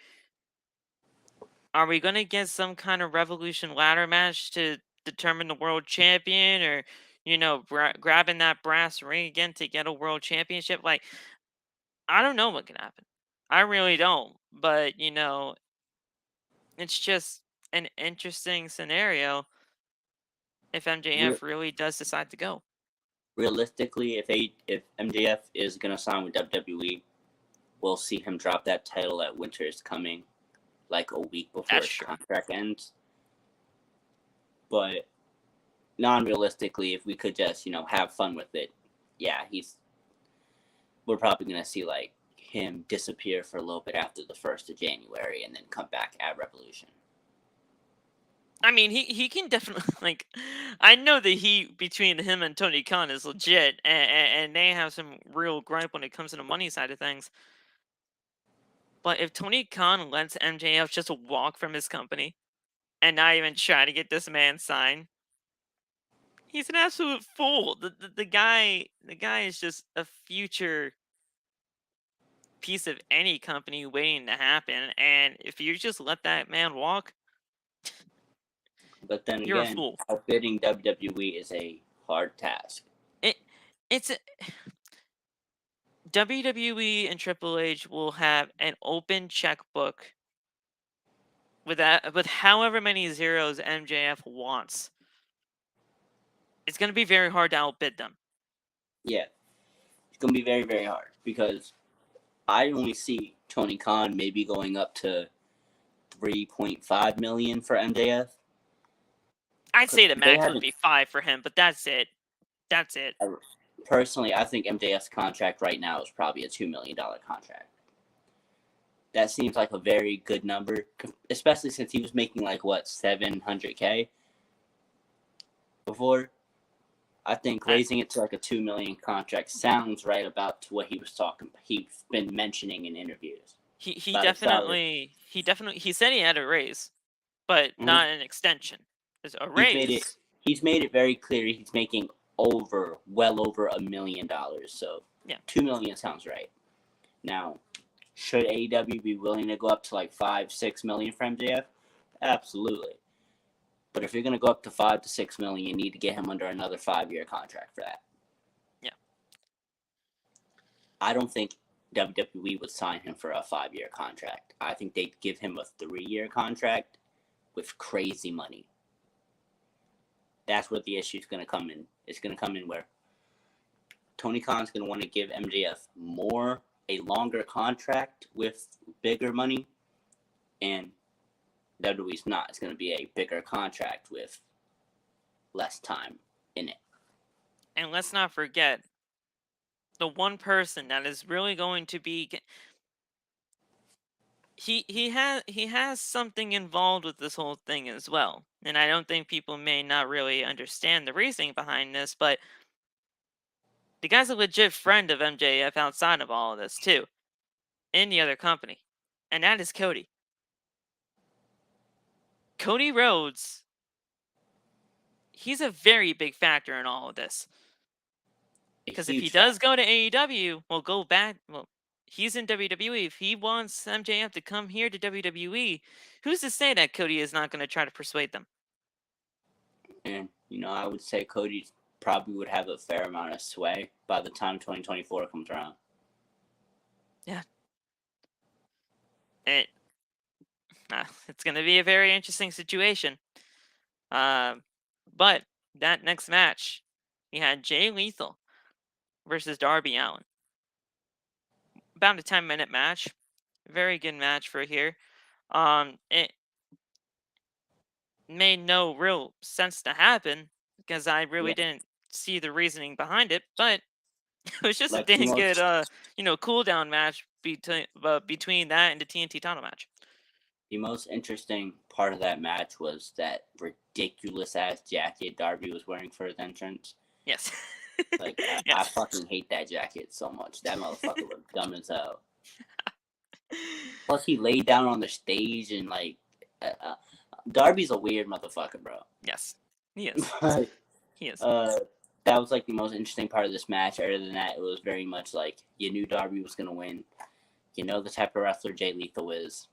are we going to get some kind of Revolution ladder match to determine the world champion, or grabbing that brass ring again to get a world championship? Like, I don't know what can happen. I really don't. But it's just an interesting scenario if MJF really does decide to go. Realistically, if MJF is gonna sign with WWE, we'll see him drop that title at Winter is Coming, like a week before his contract ends. But non-realistically, if we could just have fun with it, yeah, we're probably gonna see like him disappear for a little bit after the 1st of January and then come back at Revolution. I mean, he can definitely like. I know the heat between him and Tony Khan is legit, and they have some real gripe when it comes to the money side of things. But if Tony Khan lets MJF just walk from his company and not even try to get this man signed, he's an absolute fool. The guy is just a future piece of any company waiting to happen. And if you just let that man walk, But then you're a again, fool. outbidding WWE is a hard task. It's WWE and Triple H will have an open checkbook with however many zeros MJF wants. It's going to be very hard to outbid them. Yeah, it's gonna be very, very hard because I only see Tony Khan maybe going up to 3.5 million for MJF. I'd say the They max would haven't- be 5 for him, but that's it. That's it. Personally, I think MJF's contract right now is probably a $2 million contract. That seems like a very good number, especially since he was making like what, $700K before. I think raising it to like a $2 million contract sounds right about to what he was talking. He's been mentioning in interviews. He About his salary. definitely he said he had a raise, but Mhm. not an extension. There's a raise. He's made it very clear he's making well over $1 million. So Yeah. $2 million sounds right. Now, should AEW be willing to go up to like $5-6 million for MJF? Absolutely. But if you're gonna go up to $5 to $6 million, you need to get him under another 5-year contract for that. Yeah. I don't think WWE would sign him for a 5-year contract. I think they'd give him a 3-year contract with crazy money. That's where the issue is going to come in. It's going to come in where Tony Khan's going to want to give MJF a longer contract with bigger money, and WWE's not. It's going to be a bigger contract with less time in it. And let's not forget, the one person that is really going to be he has something involved with this whole thing as well. And I don't think people may not really understand the reasoning behind this, but the guy's a legit friend of MJF outside of all of this too, in the other company. And that is Cody. Cody Rhodes, he's a very big factor in all of this. Because if he does go to AEW, he's in WWE. If he wants MJF to come here to WWE, who's to say that Cody is not going to try to persuade them? And, I would say Cody probably would have a fair amount of sway by the time 2024 comes around. Yeah. It's going to be a very interesting situation. But that next match, we had Jay Lethal versus Darby Allin. About a 10-minute match. Very good match for here. It made no real sense to happen because I really didn't see the reasoning behind it, but it was just a damn good cool down match between that and the TNT title match. The most interesting part of that match was that ridiculous ass jacket Darby was wearing for his entrance. Yes. I fucking hate that jacket so much. That motherfucker looked dumb as hell. Plus, he laid down on the stage and Darby's a weird motherfucker, bro. Yes, he is. He is. That was the most interesting part of this match. Other than that, it was very much you knew Darby was gonna win. You know the type of wrestler Jay Lethal is.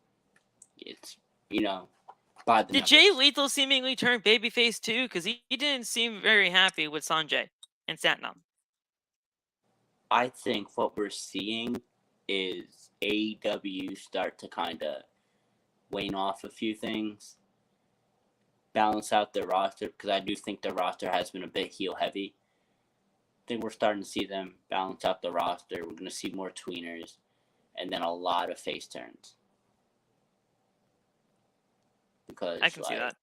It's by the Did Jay Lethal seemingly turn babyface too? Because he didn't seem very happy with Sanjay and Satnam. I think what we're seeing is AEW start to kind of wane off a few things, balance out their roster, because I do think their roster has been a bit heel heavy. I think we're starting to see them balance out the roster. We're going to see more tweeners and then a lot of face turns. Because I can see that.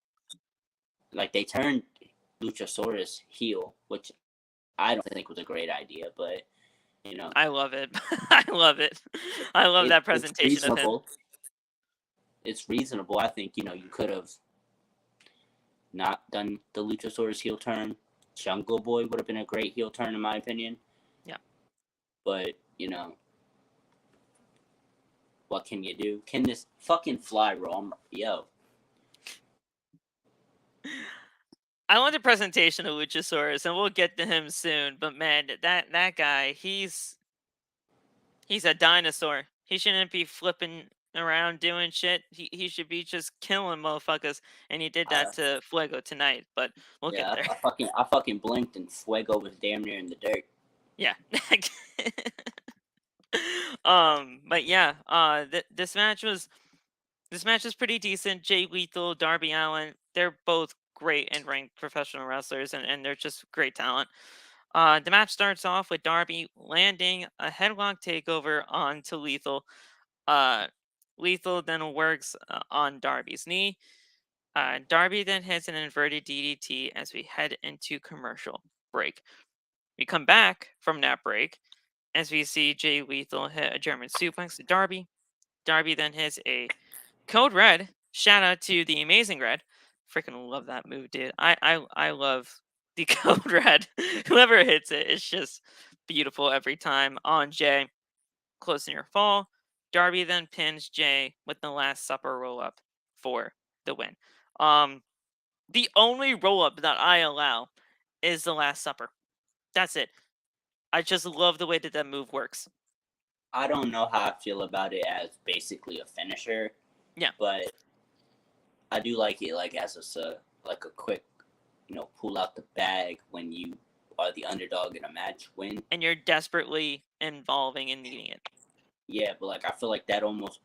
They turned Luchasaurus heel, which I don't think was a great idea, but I love it. I love it. I love that presentation of him. It's reasonable. I think you could have not done the Luchasaurus heel turn. Jungle Boy would have been a great heel turn in my opinion. Yeah. But what can you do? Can this fucking fly roll? I want the presentation of Luchasaurus, and we'll get to him soon. But man, that guy, he's a dinosaur. He shouldn't be flipping around doing shit. He should be just killing motherfuckers, and he did that to Fuego tonight. But we'll get there. I fucking blinked and Fuego was damn near in the dirt. Yeah. But yeah. This match was pretty decent. Jay Lethal, Darby Allin, they're both great in ring professional wrestlers, and they're just great talent. The match starts off with Darby landing a headlock takeover onto Lethal. Lethal then works on Darby's knee. Darby then hits an inverted DDT as we head into commercial break. We come back from that break as we see Jay Lethal hit a German suplex to Darby. Darby then hits a Code Red. Shout out to the Amazing Red. Freaking love that move, dude. I love the Code Red. Whoever hits it, it's just beautiful every time on Jay. Close near fall. Darby then pins Jay with the Last Supper roll up for the win. The only roll up that I allow is the Last Supper. That's it. I just love the way that move works. I don't know how I feel about it as basically a finisher. Yeah. But I do like it like as a quick, pull out the bag when you are the underdog in a match win. And you're desperately involving and needing it. Yeah, but like I feel like that almost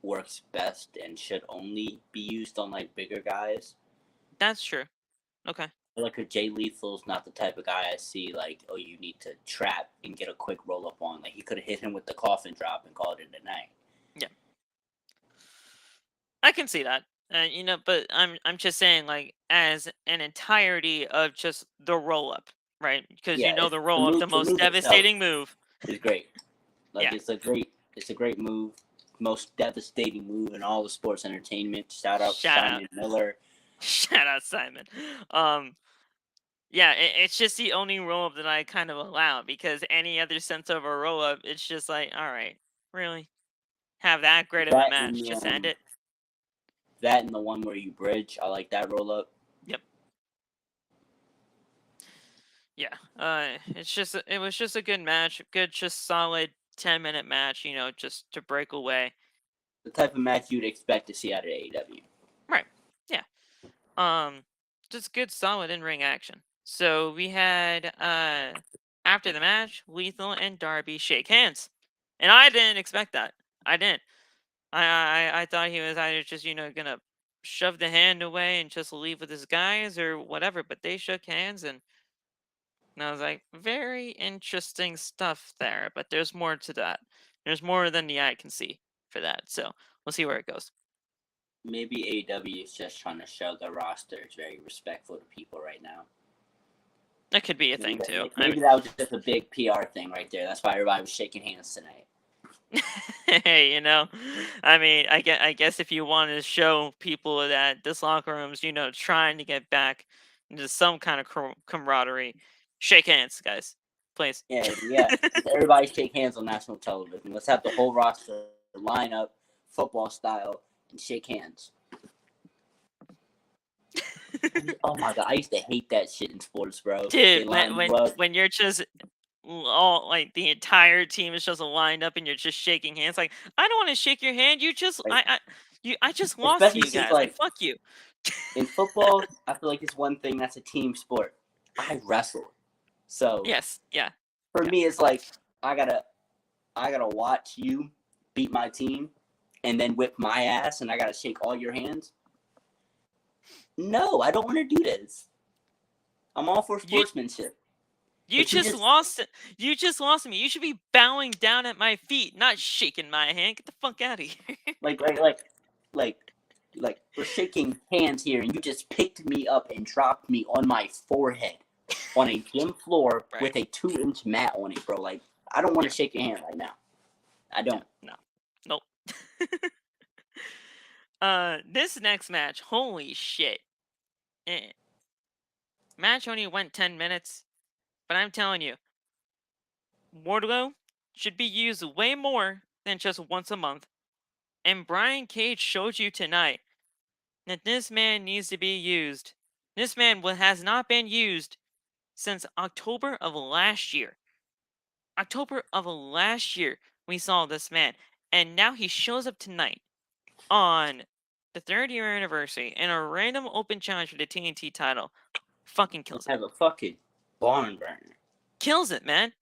works best and should only be used on like bigger guys. That's true. Okay. Like a Jay Lethal's not the type of guy I see like, oh, you need to trap and get a quick roll up on. Like he could have hit him with the coffin drop and called it a night. Yeah. I can see that. But I'm just saying, like, as an entirety of just the roll up, right? Because the roll up, the most devastating move, is great. Like it's a great move, most devastating move in all the sports entertainment. Shout out Simon Miller. Shout out Simon. Yeah, it's just the only roll up that I kind of allow, because any other sense of a roll up, it's just like, all right, really, have that great of a match, just end it. That and the one where you bridge, I like that roll up. Yep. Yeah. It was just a good match, good, just solid 10-minute match. Just to break away. The type of match you'd expect to see out of AEW. Right. Yeah. Just good, solid in-ring action. So we had after the match, Lethal and Darby shake hands, and I didn't expect that. I didn't. I thought he was either just gonna shove the hand away and just leave with his guys or whatever, but they shook hands, and I was like, very interesting stuff there. But there's more to that. There's more than the eye can see for that. So we'll see where it goes. Maybe AEW is just trying to show their roster is very respectful to people right now. That could be a thing too. Maybe that was just a big PR thing right there. That's why everybody was shaking hands tonight. Hey, I guess if you want to show people that this locker room's, trying to get back into some kind of camaraderie, shake hands, guys, please. Yeah. Everybody shake hands on national television. Let's have the whole roster line up, football style, and shake hands. Oh my god, I used to hate that shit in sports, bro. Dude, when you're just all like the entire team is just lined up and you're just shaking hands, like, I don't want to shake your hand. You just I just lost to you guys. Like, fuck you. In football, I feel like it's one thing that's a team sport. I wrestle, so yes, yeah. For me, it's like I gotta watch you beat my team, and then whip my ass, and I gotta shake all your hands. No, I don't want to do this. I'm all for sportsmanship. You just lost it. You just lost me. You should be bowing down at my feet, not shaking my hand. Get the fuck out of here. Like we're shaking hands here, and you just picked me up and dropped me on my forehead on a gym floor with a 2-inch mat on it, bro. Like, I don't want to shake your hand right now. I don't. No. Nope. This next match, holy shit. Match only went 10 minutes, but I'm telling you, Wardlow should be used way more than just once a month. And Brian Cage showed you tonight that this man needs to be used. This man has not been used since October of last year. October of last year we saw this man. And now he shows up tonight on the 3rd-year anniversary in a random open challenge for the TNT title. Fucking kills it. Have a fucking barn burner. Kills it, man.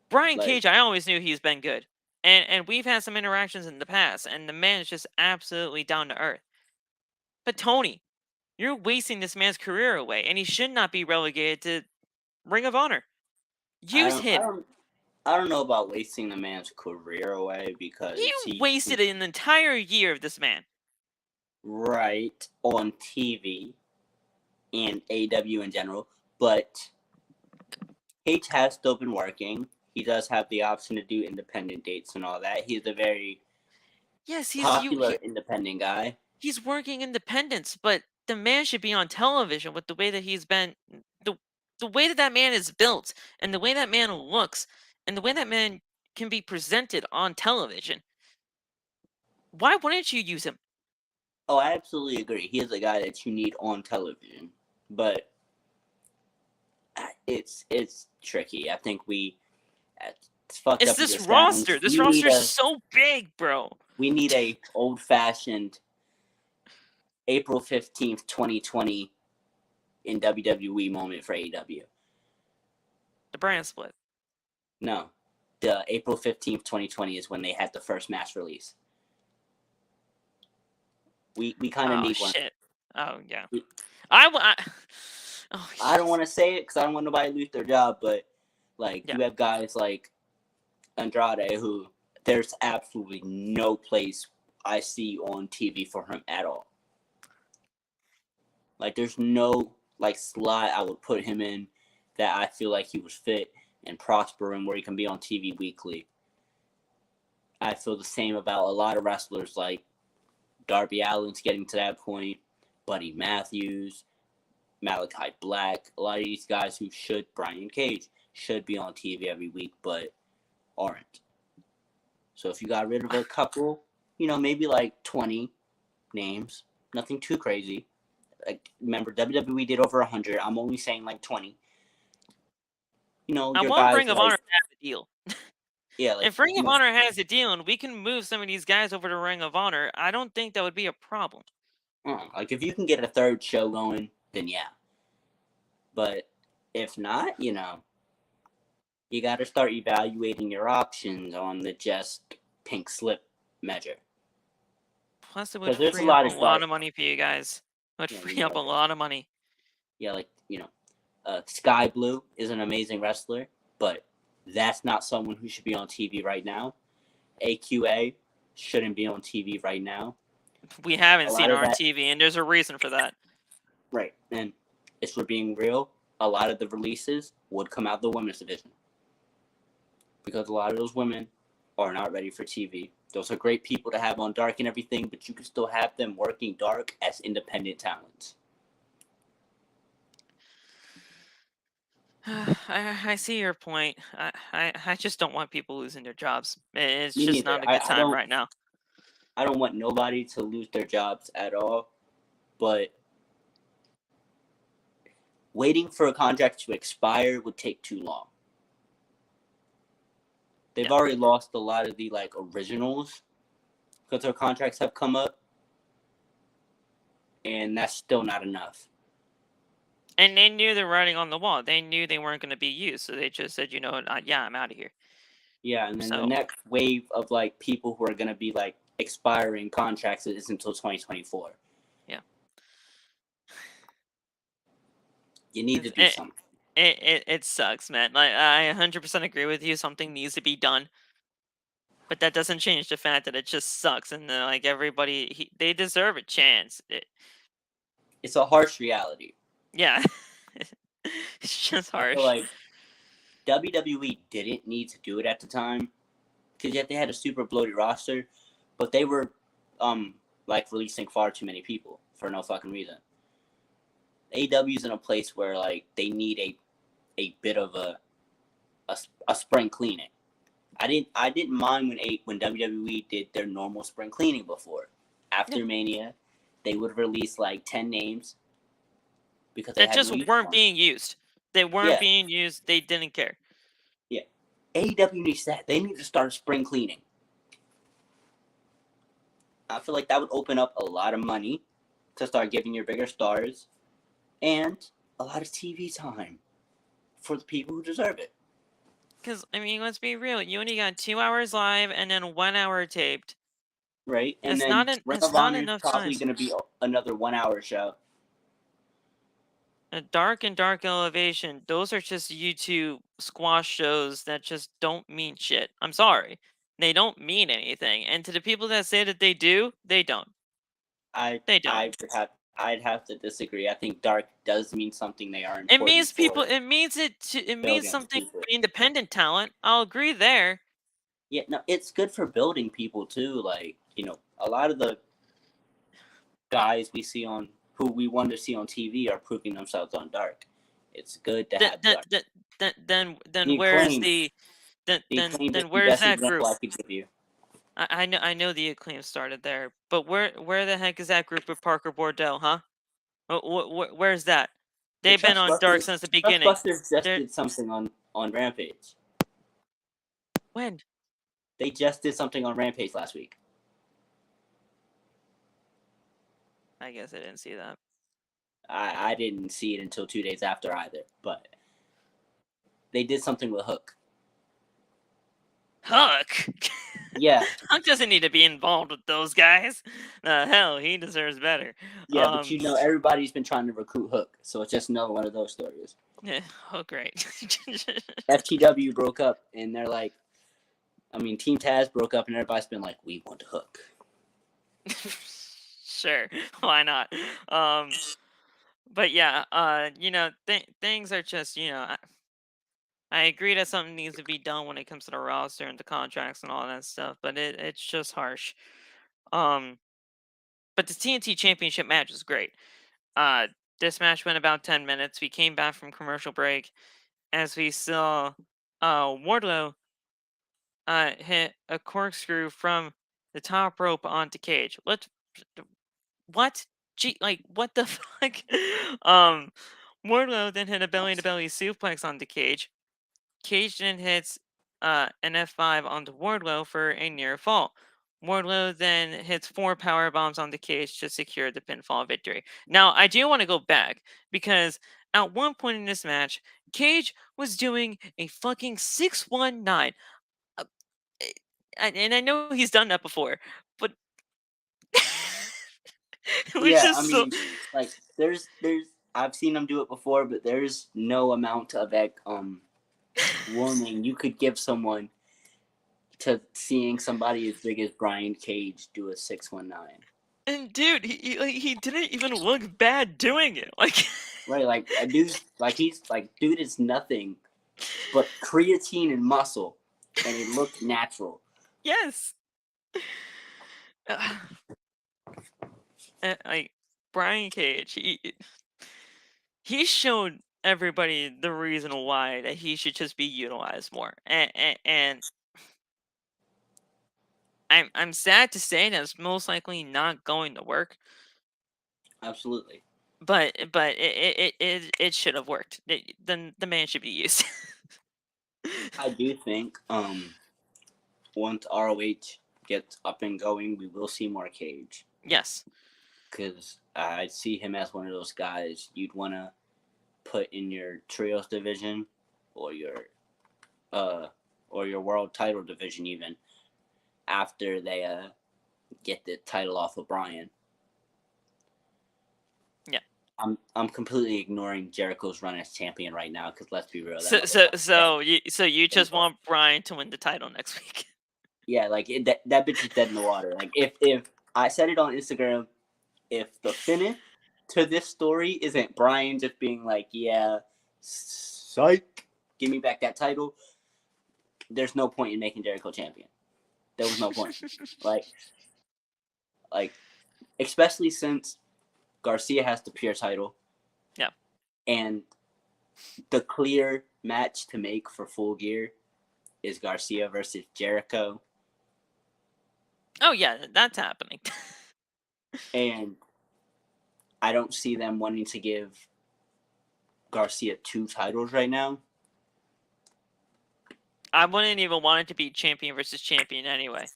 Brian Like- Cage, I always knew he's been good. And we've had some interactions in the past, and the man is just absolutely down to earth. But Toni, you're wasting this man's career away, and he should not be relegated to Ring of Honor. Use him. I don't know about wasting the man's career away because You wasted an entire year of this man. Right, on TV and AEW in general, but H has still been working. He does have the option to do independent dates and all that. He's a very popular independent guy. He's working independence, but the man should be on television with the way that he's been, the way that man is built, and the way that man looks, and the way that man can be presented on television. Why wouldn't you use him? Oh, I absolutely agree. He is a guy that you need on television, but it's tricky. I think it's fucked up. It's this roster. This roster is so big, bro. We need a old-fashioned April 15th, 2020 in WWE moment for AEW. The brand split. No. The April 15th, 2020 is when they had the first mass release. We kind of need one. Shit. Oh, yeah. I don't want to say it because I don't want nobody to lose their job, but you have guys like Andrade who there's absolutely no place I see on TV for him at all. Like, there's no slot I would put him in that I feel like he was fit and prosper and where he can be on TV weekly. I feel the same about a lot of wrestlers like Darby Allin's getting to that point, Buddy Matthews, Malachi Black, a lot of these guys who Brian Cage, should be on TV every week, but aren't. So if you got rid of a couple, maybe 20 names, nothing too crazy. Remember, WWE did over 100. I'm only saying 20. I want Ring of Honor to have a deal. Yeah, if Ring of Honor has a deal and we can move some of these guys over to Ring of Honor, I don't think that would be a problem. If you can get a third show going, then yeah. But if not, you got to start evaluating your options on the just pink slip measure. Plus, it would free up a lot of money for you guys. It would free up a lot of money. Yeah, Sky Blue is an amazing wrestler, but that's not someone who should be on TV right now. AQA shouldn't be on TV right now. We haven't seen her on TV, and there's a reason for that. Right, and if we're being real, a lot of the releases would come out the women's division. Because a lot of those women are not ready for TV. Those are great people to have on Dark and everything, but you can still have them working Dark as independent talents. I see your point. I just don't want people losing their jobs. It's just not a good time right now. I don't want nobody to lose their jobs at all, but waiting for a contract to expire would take too long. They've already lost a lot of the originals because their contracts have come up, and that's still not enough. And they knew the writing on the wall. They knew they weren't going to be used, so they just said, I'm out of here. Yeah, and then the next wave of people who are going to be expiring contracts is until 2024. Yeah. You need to do something. It sucks, man. I 100% agree with you. Something needs to be done. But that doesn't change the fact that it just sucks. And everybody, they deserve a chance. It's a harsh reality. Yeah. It's just harsh. I feel WWE didn't need to do it at the time. Because yet they had a super bloated roster. But they were releasing far too many people for no fucking reason. AEW's in a place where they need a bit of a spring cleaning. I didn't mind when WWE did their normal spring cleaning before. After Mania, they would release 10 names because they just weren't being used. They weren't being used. They didn't care. Yeah, AEW needs that. They need to start spring cleaning. I feel like that would open up a lot of money to start giving your bigger stars and a lot of TV time for the people who deserve it. Because, I mean, let's be real. You only got 2 hours live and then 1 hour taped. Right? And It's then Ring it's of not Honor is enough probably time. going to be another 1 hour show. Dark and Dark Elevation, those are just YouTube squash shows that just don't mean shit. I'm sorry. They don't mean anything. And to the people that say that they do, they don't. They don't. I'd have to disagree. I think Dark does mean something. They are It important means people. for It means it means building something people. for independent talent. I'll agree there. Yeah, no, it's good for building people too. Like, a lot of the guys we see on who we want to see on TV are proving themselves on Dark. It's good to have Dark. Then The where's Acclaimed, the Acclaimed is then the where's best that example group? I could give you. I know the Acclaim started there, but where the heck is that group with Parker Bordell, huh? Where's that? They've been on Dark since the beginning. Trustbusters just They're, did something on Rampage. when? They just did something on Rampage last week. I guess I didn't see that. I didn't see it until 2 days after either, but they did something with Hook. Hook? Yeah. Hook doesn't need to be involved with those guys. Hell, he deserves better. Yeah, but everybody's been trying to recruit Hook, so it's just another one of those stories. Yeah, Hook, right. FTW broke up, and they're like, Team Taz broke up, and everybody's been like, we want Hook. Sure, why not? But yeah, things are just, I agree that something needs to be done when it comes to the roster and the contracts and all that stuff, but it's just harsh. But the TNT Championship match is great. This match went about 10 minutes. We came back from commercial break as we saw Wardlow hit a corkscrew from the top rope onto Cage. What? Gee, like, what the fuck? Wardlow then hit a belly-to-belly suplex onto Cage. Cage then hits an F5 onto Wardlow for a near fall. Wardlow then hits 4 power bombs on the Cage to secure the pinfall victory. Now, I do want to go back because at one point in this match, Cage was doing a fucking 619. And I know he's done that before, but it was Yeah, just so. there's I've seen him do it before, but there's no amount of warning you could give someone to seeing somebody as big as Brian Cage do a 619. And dude, he didn't even look bad doing it. Like, right, dude is nothing but creatine and muscle, and he looked natural. Yes. Like Brian Cage, he showed everybody the reason why that he should just be utilized more, and I'm sad to say that it's most likely not going to work. Absolutely. But it should have worked. Then the man should be used. I do think once ROH gets up and going, we will see more Cage. Yes. Because I see him as one of those guys you'd want to put in your trios division or your world title division even after they get the title off of Bryan. Yeah. I'm completely ignoring Jericho's run as champion right now because let's be real. So you just want Bryan to win the title next week? Yeah, that bitch is dead in the water. Like if I said it on Instagram, if the finish to this story isn't Bryan just being like, yeah, psych, give me back that title, there's no point in making Jericho champion. There was no point. like, especially since Garcia has the pure title. Yeah. And the clear match to make for Full Gear is Garcia versus Jericho. Oh yeah, that's happening. And I don't see them wanting to give Garcia 2 titles right now. I wouldn't even want it to be champion versus champion anyway.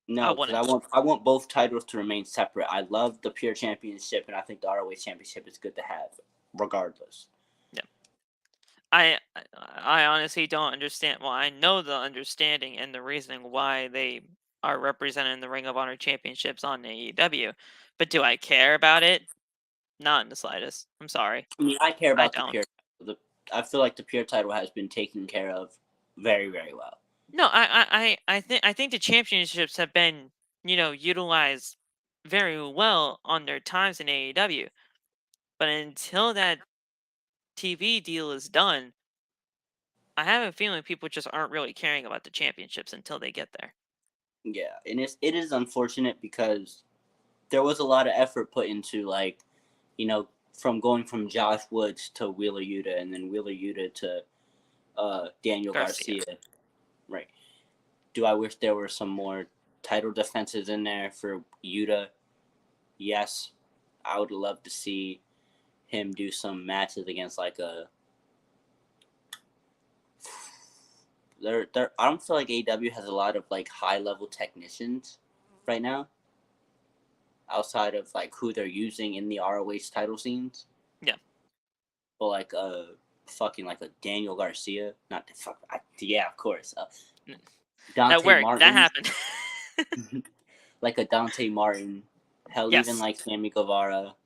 No, because I want both titles to remain separate. I love the pure championship, and I think the ROH championship is good to have, regardless. Yeah. I honestly don't understand. Well, I know the understanding and the reasoning why they are representing the Ring of Honor championships on AEW, but do I care about it? Not in the slightest. I'm sorry. I mean, I care about I the pure. I feel like the pure title has been taken care of very, very well. No, I think the championships have been, utilized very well on their times in AEW. But until that TV deal is done, I have a feeling people just aren't really caring about the championships until they get there. Yeah, and it is unfortunate because there was a lot of effort put into, like, from going from Josh Woods to Wheeler Yuta, and then Wheeler Yuta to Daniel Garcia. Right. Do I wish there were some more title defenses in there for Yuta? Yes. I would love to see him do some matches against like a. I don't feel like AEW has a lot of like high level technicians right now. Outside of like who they're using in the ROH title scenes. Yeah. But like fucking like a Daniel Garcia. Not the fuck. Yeah, of course. That worked. Martin, that happened. like a Dante Martin. Hell, yes. Even like Sammy Guevara.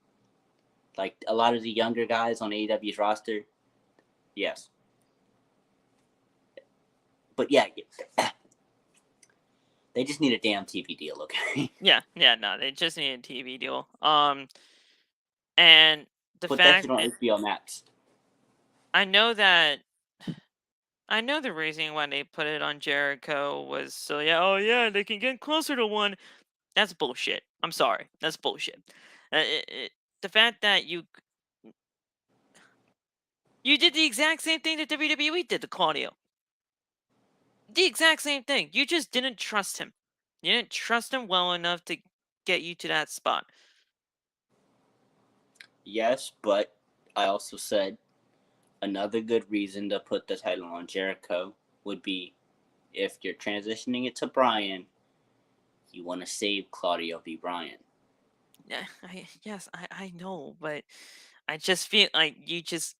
Like a lot of the younger guys on AEW's roster. Yes. But yeah. They just need a damn TV deal, okay? Yeah, no, they just need a TV deal. And the Put fact that shit on HBO Max. I know the reason why they put it on Jericho was so they can get closer to one. That's bullshit. I'm sorry, that's bullshit. The fact that you did the exact same thing that WWE did to Claudio. The exact same thing. You just didn't trust him. You didn't trust him well enough to get you to that spot. Yes, but I also said another good reason to put the title on Jericho would be if you're transitioning it to Bryan, you want to save Claudio v. Bryan. Yeah, I know, but I just feel like you just.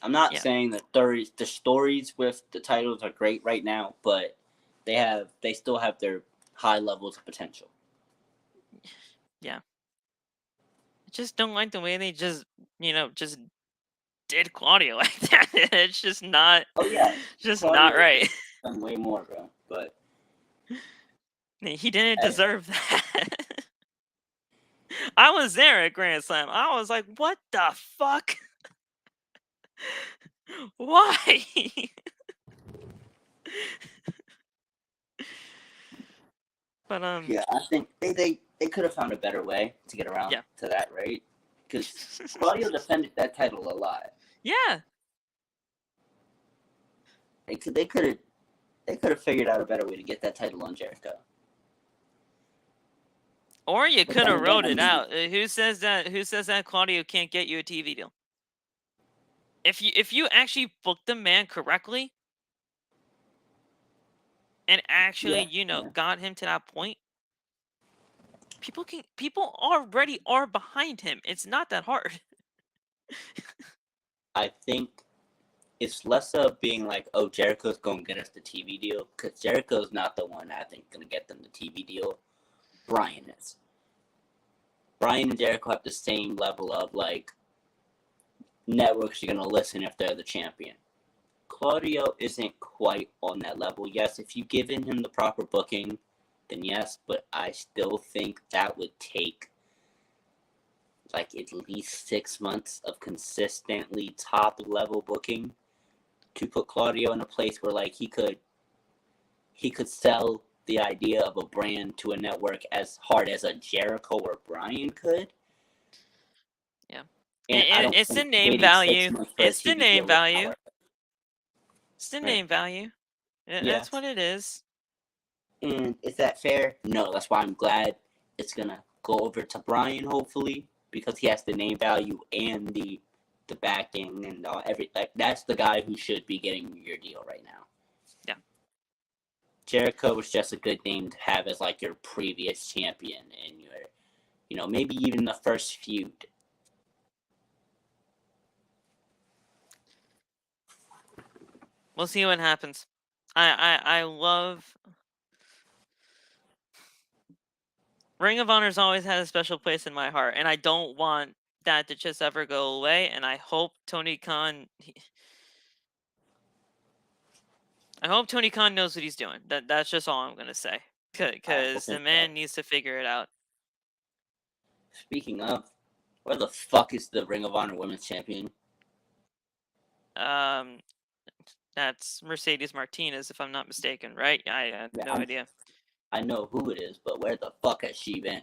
I'm not saying that the stories with the titles are great right now, but they still have their high levels of potential. Yeah. I just don't like the way they just did Claudio like that. It's just not. Oh yeah, just Claudio not right. Done way more, bro. But he didn't deserve that. I was there at Grand Slam. I was like, what the fuck? Why? But yeah, I think they could have found a better way to get around to that, right? Because Claudio defended that title a lot. Yeah. They could have figured out a better way to get that title on Jericho. Or you could have wrote it out. Who says that Claudio can't get you a TV deal? If you actually book the man correctly and actually, got him to that point, people already are behind him. It's not that hard. I think it's less of being like, oh, Jericho's going to get us the TV deal, because Jericho's not the one I think going to get them the TV deal. Bryan is. Bryan and Jericho have the same level of, like, networks are going to listen if they're the champion. Claudio isn't quite on that level. Yes, if you've given him the proper booking, then yes, but I still think that would take like at least 6 months of consistently top level booking to put Claudio in a place where like he could sell the idea of a brand to a network as hard as a Jericho or Bryan could. Yeah. And it's the name value. It's the name value. It's the name value. That's what it is. And is that fair? No, that's why I'm glad it's going to go over to Bryan, hopefully, because he has the name value and the the backing and that's the guy who should be getting your deal right now. Yeah. Jericho was just a good name to have as like your previous champion and your, maybe even the first feud. We'll see what happens. I love Ring of Honor's always had a special place in my heart, and I don't want that to just ever go away. And I hope Tony Khan. I hope Tony Khan knows what he's doing. That's just all I'm gonna say. Because the man needs to figure it out. Speaking of, where the fuck is the Ring of Honor Women's Champion? That's Mercedes Martinez, if I'm not mistaken, right? I have no idea. I know who it is, but where the fuck has she been?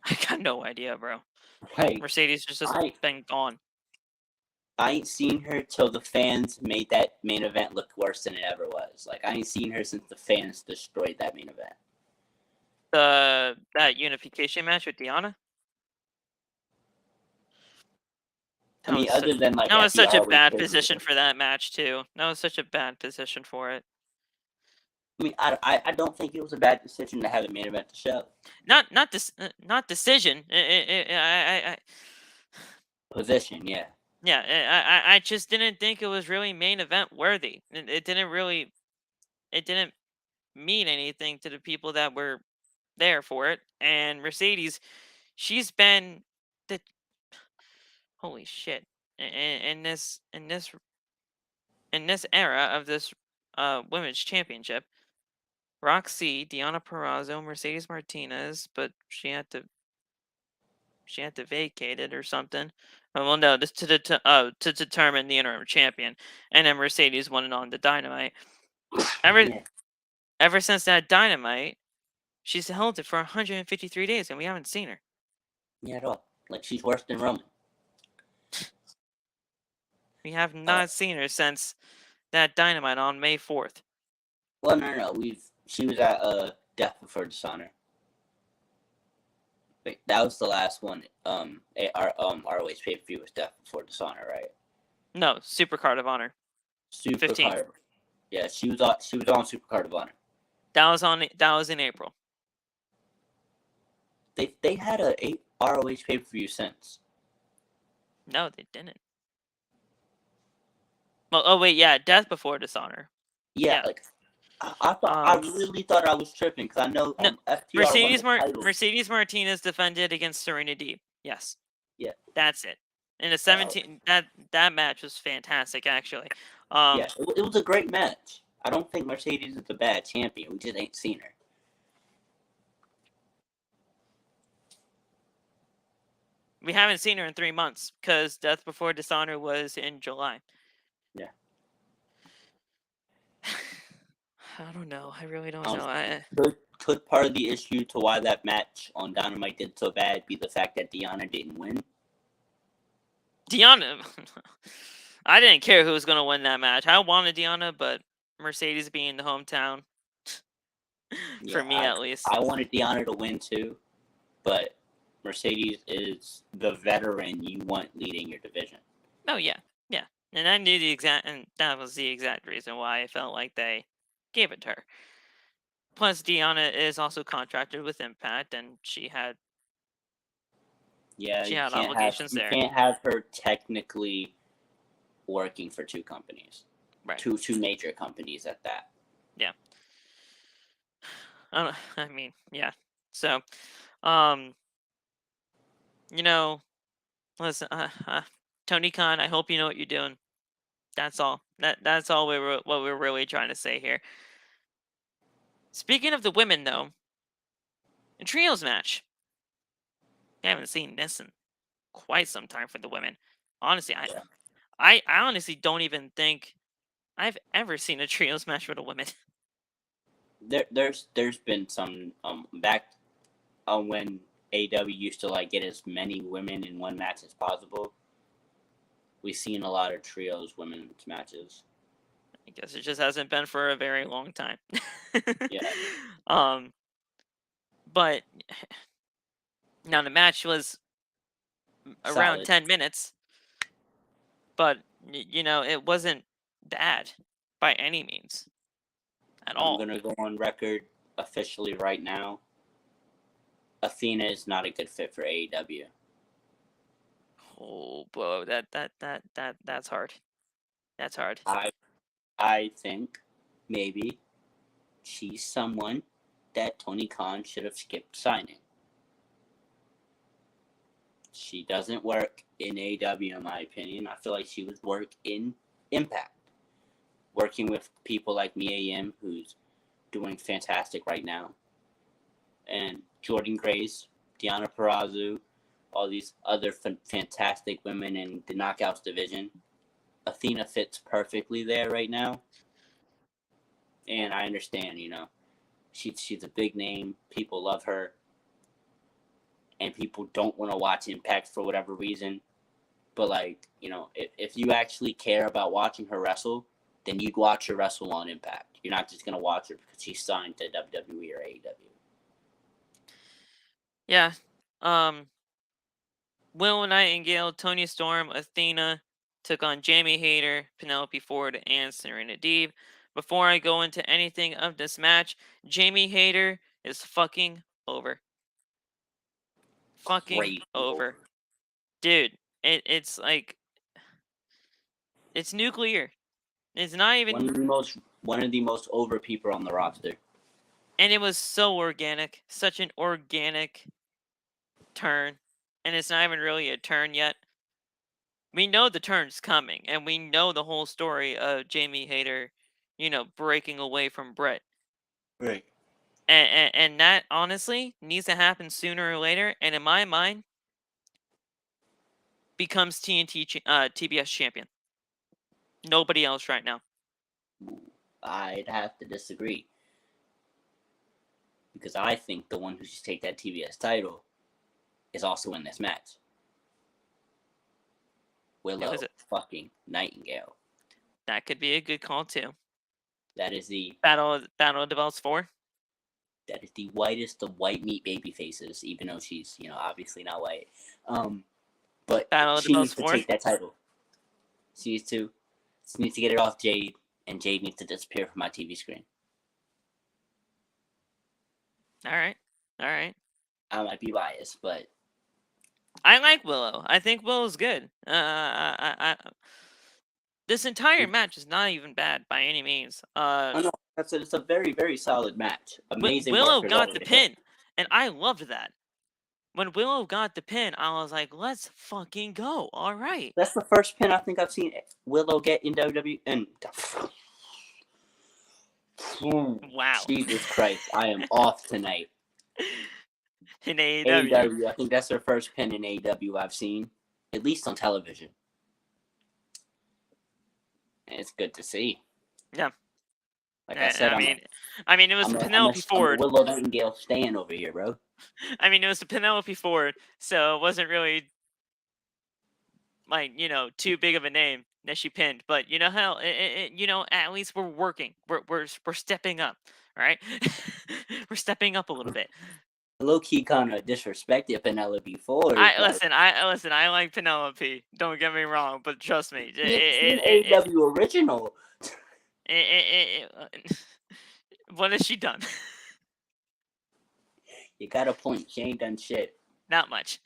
I got no idea, bro. Like, Mercedes just been gone. I ain't seen her till the fans made that main event look worse than it ever was. Like, I ain't seen her since the fans destroyed that main event. That unification match with Deanna? I mean, other than like that was such a bad position for that match too. That was such a bad position for it. I mean, I don't think it was a bad decision to have a main event to show. Not decision. Position, yeah. Yeah, I just didn't think it was really main event worthy. It didn't mean anything to the people that were there for it. And Mercedes, she's been the holy shit in this era of this women's championship. Roxy, Deonna Purrazzo, Mercedes Martinez, but she had to vacate it or something. Well, no, this to determine the interim champion, and then Mercedes won it on the Dynamite. Ever since that Dynamite, she's held it for 153 days, and we haven't seen her. Yeah, at all. Like, she's worse than Roman. We have not seen her since that Dynamite on May 4th. Well, no. She was at Death Before Dishonor. Wait, that was the last one. Our ROH pay-per-view was Death Before Dishonor, right? No, Supercard of Honor. 15. Yeah, she was on Supercard of Honor. That was in April. They had a ROH pay-per-view since. No, they didn't. Well, oh wait, yeah, Death Before Dishonor. Yeah. Like I really thought I was tripping because I know Mercedes Martinez defended against Serena Deeb. Yes. Yeah. That's it. In the 17 that match was fantastic actually. Yeah, it was a great match. I don't think Mercedes is a bad champion. We just ain't seen her. We haven't seen her in 3 months because Death Before Dishonor was in July. Yeah. I don't know. I really don't know. Could part of the issue to why that match on Dynamite did so bad be the fact that Deanna didn't win? Deanna, I didn't care who was going to win that match. I wanted Deanna, but Mercedes being the hometown, for me at least. I wanted Deanna to win too, but Mercedes is the veteran you want leading your division. Oh yeah. And I knew and that was the exact reason why I felt like they gave it to her. Plus, Deanna is also contracted with Impact, and she had obligations there. You can't have her technically working for two companies, right? Two major companies at that. Yeah. I mean, yeah. So, listen, Tony Khan, I hope you know what you're doing. That's all. That's all what we're really trying to say here. Speaking of the women, though, a trios match. I haven't seen this in quite some time for the women. Honestly, I honestly don't even think I've ever seen a trios match with a woman. There's been some back when AEW used to like get as many women in one match as possible. We've seen a lot of trios women's matches. I guess it just hasn't been for a very long time. Yeah. But now the match was around 10 minutes. but it wasn't bad by any means at I'm all. gonna go on record officially right now. Athena is not a good fit for AEW. Oh, bro, that's hard. That's hard. I think maybe she's someone that Tony Khan should have skipped signing. She doesn't work in AEW, in my opinion. I feel like she would work in Impact. Working with people like Mia Yim, who's doing fantastic right now, and Jordan Grace, Deanna Purrazzo, all these other fantastic women in the Knockouts division. Athena fits perfectly there right now. And I understand, she's a big name. People love her. And people don't want to watch Impact for whatever reason. But, if you actually care about watching her wrestle, then you'd watch her wrestle on Impact. You're not just going to watch her because she's signed to WWE or AEW. Yeah. Willow Nightingale, Toni Storm, Athena took on Jamie Hayter, Penelope Ford, and Serena Deeb. Before I go into anything of this match, Jamie Hayter is fucking over. Fucking Great over. Dude, it's like, it's nuclear. It's not even. One of the most over people on the roster. And it was so organic. Such an organic turn. And it's not even really a turn yet. We know the turn's coming, and we know the whole story of Jamie Hayter, breaking away from Britt. Right. And that, honestly, needs to happen sooner or later, and in my mind, becomes TBS champion. Nobody else right now. I'd have to disagree. Because I think the one who should take that TBS title is also in this match. Willow fucking Nightingale. That could be a good call, too. That is the Battle of the Belts 4. That is the whitest of white meat baby faces, even though she's, obviously not white. But she needs to take that title. She needs to get it off Jade, and Jade needs to disappear from my TV screen. All right. I might be biased, but I like Willow. I think Willow's good. This entire match is not even bad by any means. no, it's a very, very solid match. Amazing. Willow got the pin, and I loved that. When Willow got the pin, I was like, "Let's fucking go!" All right. That's the first pin I think I've seen Willow get in WWE. And wow, Jesus Christ, I am off tonight. In AEW, I think that's her first pin in AEW I've seen, at least on television. And it's good to see. Yeah. Like I said, I mean, it was Penelope Ford. Willow Nightingale stand over here, bro. I mean, it was the Penelope Ford, so it wasn't really too big of a name that she pinned. But hell, at least we're working. We're stepping up, right? We're stepping up a little bit. Low key kind of disrespected Penelope Ford. Listen. I like Penelope. Don't get me wrong, but trust me, AEW original. What has she done? You got a point. She ain't done shit. Not much.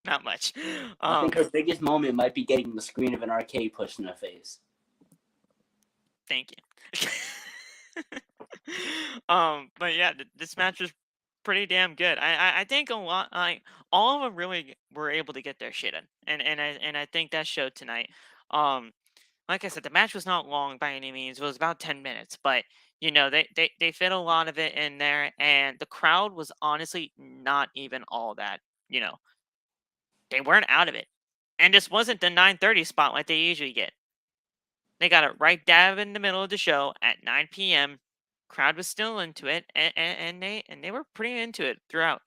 Not much. I think her biggest moment might be getting the screen of an arcade pushed in her face. Thank you. But yeah, this match was pretty damn good. I think a lot, all of them really were able to get their shit in, and I think that showed tonight. Like I said, the match was not long by any means. It was about 10 minutes, but they fit a lot of it in there, and the crowd was honestly not even all that. They weren't out of it, and this wasn't the 9:30 spot like they usually get. They got it right dab in the middle of the show at 9 p.m. Crowd was still into it, and they were pretty into it throughout.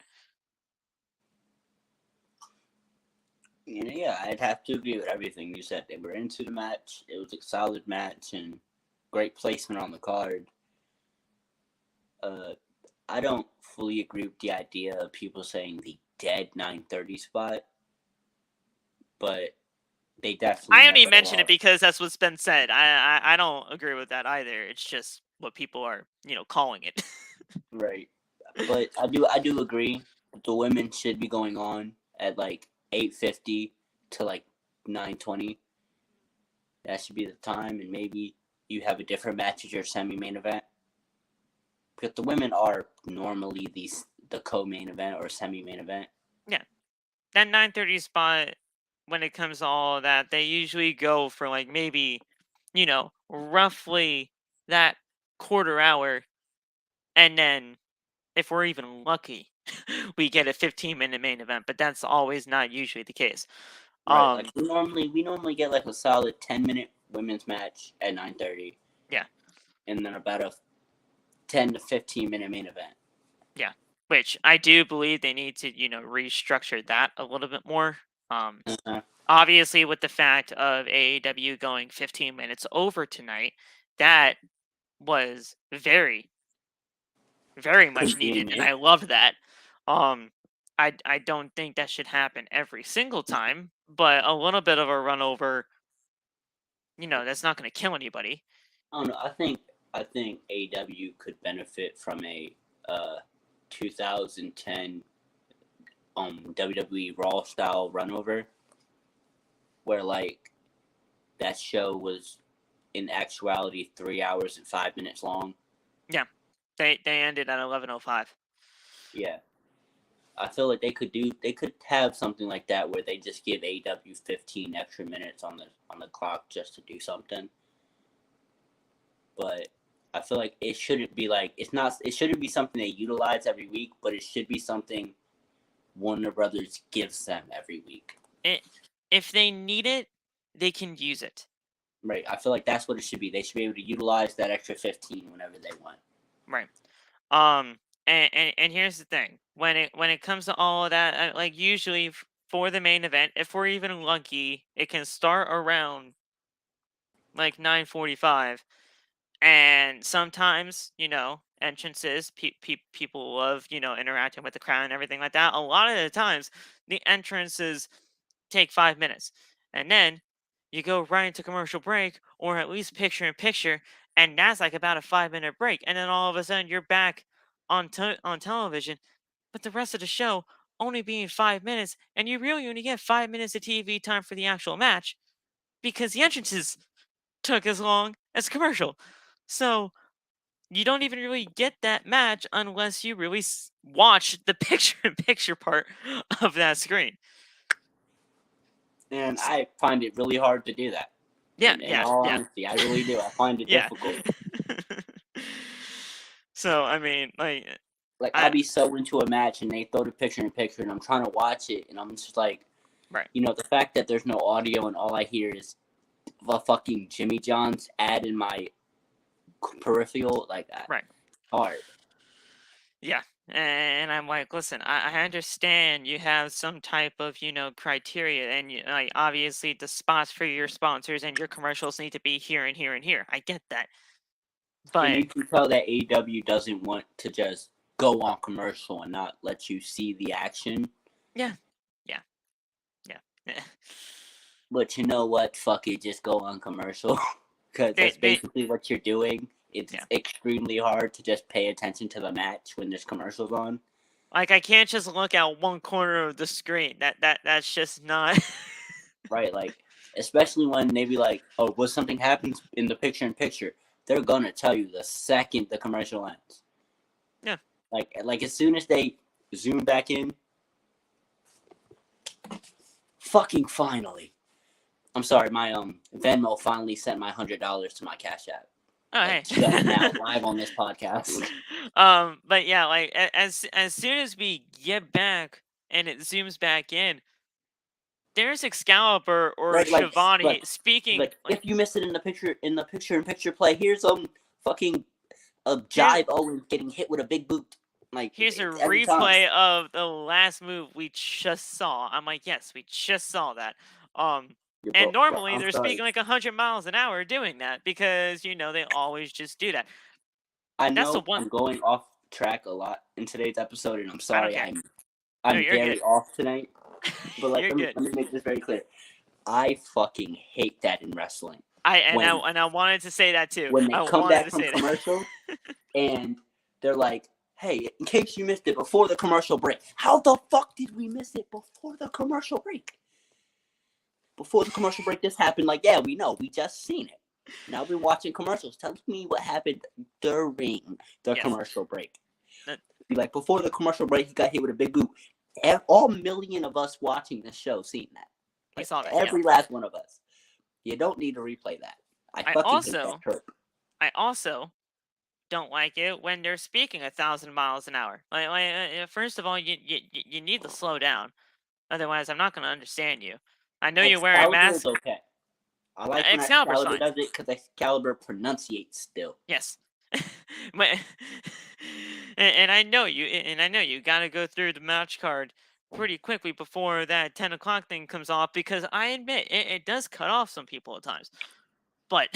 Yeah, I'd have to agree with everything you said. They were into the match. It was a solid match and great placement on the card. I don't fully agree with the idea of people saying the dead 9:30 spot, but they definitely. I only never mention it lost. because that's what's been said. I don't agree with that either. It's just what people are calling it. Right, but I do agree the women should be going on at like 8:50 to like 9:20. That should be the time, and maybe you have a different match as your semi-main event. Because the women are normally the co-main event or semi-main event. That 9:30 spot, when it comes to all of that, they usually go for like maybe, roughly that quarter hour, and then if we're even lucky, we get a 15-minute main event. But that's always not usually the case. Right, like we normally get like a solid 10-minute women's match at 9:30. Yeah. And then about a 10 to 15-minute main event. Which I do believe they need to, restructure that a little bit more. Uh-huh. Obviously, with the fact of AEW going 15 minutes over tonight, that was very, very much needed, and I love that. I don't think that should happen every single time, but a little bit of a run over, that's not going to kill anybody. I don't know. I think AEW could benefit from a 2010 WWE Raw style run over, where like that show was in actuality 3 hours and 5 minutes long. They ended at 11:05. Yeah. I feel like they could have something like that where they just give AEW 15 extra minutes on the clock just to do something. But I feel like it shouldn't be like it shouldn't be something they utilize every week, but it should be something Warner Brothers gives them every week. If they need it, they can use it. Right. I feel like that's what it should be. They should be able to utilize that extra 15 whenever they want. Right. And here's the thing. When it comes to all of that, like usually for the main event, if we're even lucky, it can start around like 9:45, and sometimes entrances, people love interacting with the crowd and everything like that. A lot of the times, the entrances take 5 minutes, and then you go right into commercial break, or at least picture in picture, and that's like about a 5-minute break, and then all of a sudden you're back on television, but the rest of the show only being 5 minutes, and you really only get 5 minutes of TV time for the actual match because the entrances took as long as commercial. So you don't even really get that match unless you really watch the picture-in-picture part of that screen. And I find it really hard to do that. Yeah, in all honesty, I really do. I find it difficult. So I mean, like I'll be so into a match and they throw the picture-in-picture and I'm trying to watch it and I'm just like, right. The fact that there's no audio and all I hear is the fucking Jimmy John's ad in my peripheral, like that. Right. Hard. Yeah. And I'm like, listen, I understand you have some type of, criteria, and like obviously the spots for your sponsors and your commercials need to be here and here and here. I get that. But and you can tell that AEW doesn't want to just go on commercial and not let you see the action. Yeah. But you know what? Fuck it, just go on commercial. Because that's basically what you're doing. It's extremely hard to just pay attention to the match when there's commercials on. Like, I can't just look at one corner of the screen. That's just not... Right, like, especially when they be like, oh, what something happens in the picture-in-picture, they're gonna tell you the second the commercial ends. Yeah. Like as soon as they zoom back in, fucking finally. I'm sorry, my Venmo finally sent my $100 to my Cash App. Oh, hey. Now live on this podcast. But yeah, like as soon as we get back and it zooms back in, there's Excalibur or Shivani speaking. Like, if you miss it in the picture-in-picture play, here's fucking a Jive Owens getting hit with a big boot. Like, here's a replay of the last move we just saw. I'm like, yes, we just saw that. And normally they're speaking like 100 miles an hour doing that because they always just do that. I know I'm going off track a lot in today's episode, and I'm sorry. I'm very off tonight. But let me make this very clear. I fucking hate that in wrestling. I wanted to say that too. When they I come wanted back to from say commercial and they're like, hey, in case you missed it before the commercial break. How the fuck did we miss it before the commercial break? Before the commercial break, this happened. Like, yeah, we know. We just seen it. Now we're watching commercials. Tell me what happened during the commercial break. Be like, before the commercial break, he got hit with a big boot. All million of us watching this show seen that. We saw that. Every last one of us. You don't need to replay that. I fucking hate that trope. I also don't like it when they're speaking 1,000 miles an hour. First of all, you need to slow down. Otherwise, I'm not going to understand you. I know you're wearing a mask. Okay. I like when Excalibur's Excalibur fine. does it because Excalibur pronunciates still. Yes. and I know you. And I know you got to go through the match card pretty quickly before that 10 o'clock thing comes off, because I admit it does cut off some people at times. But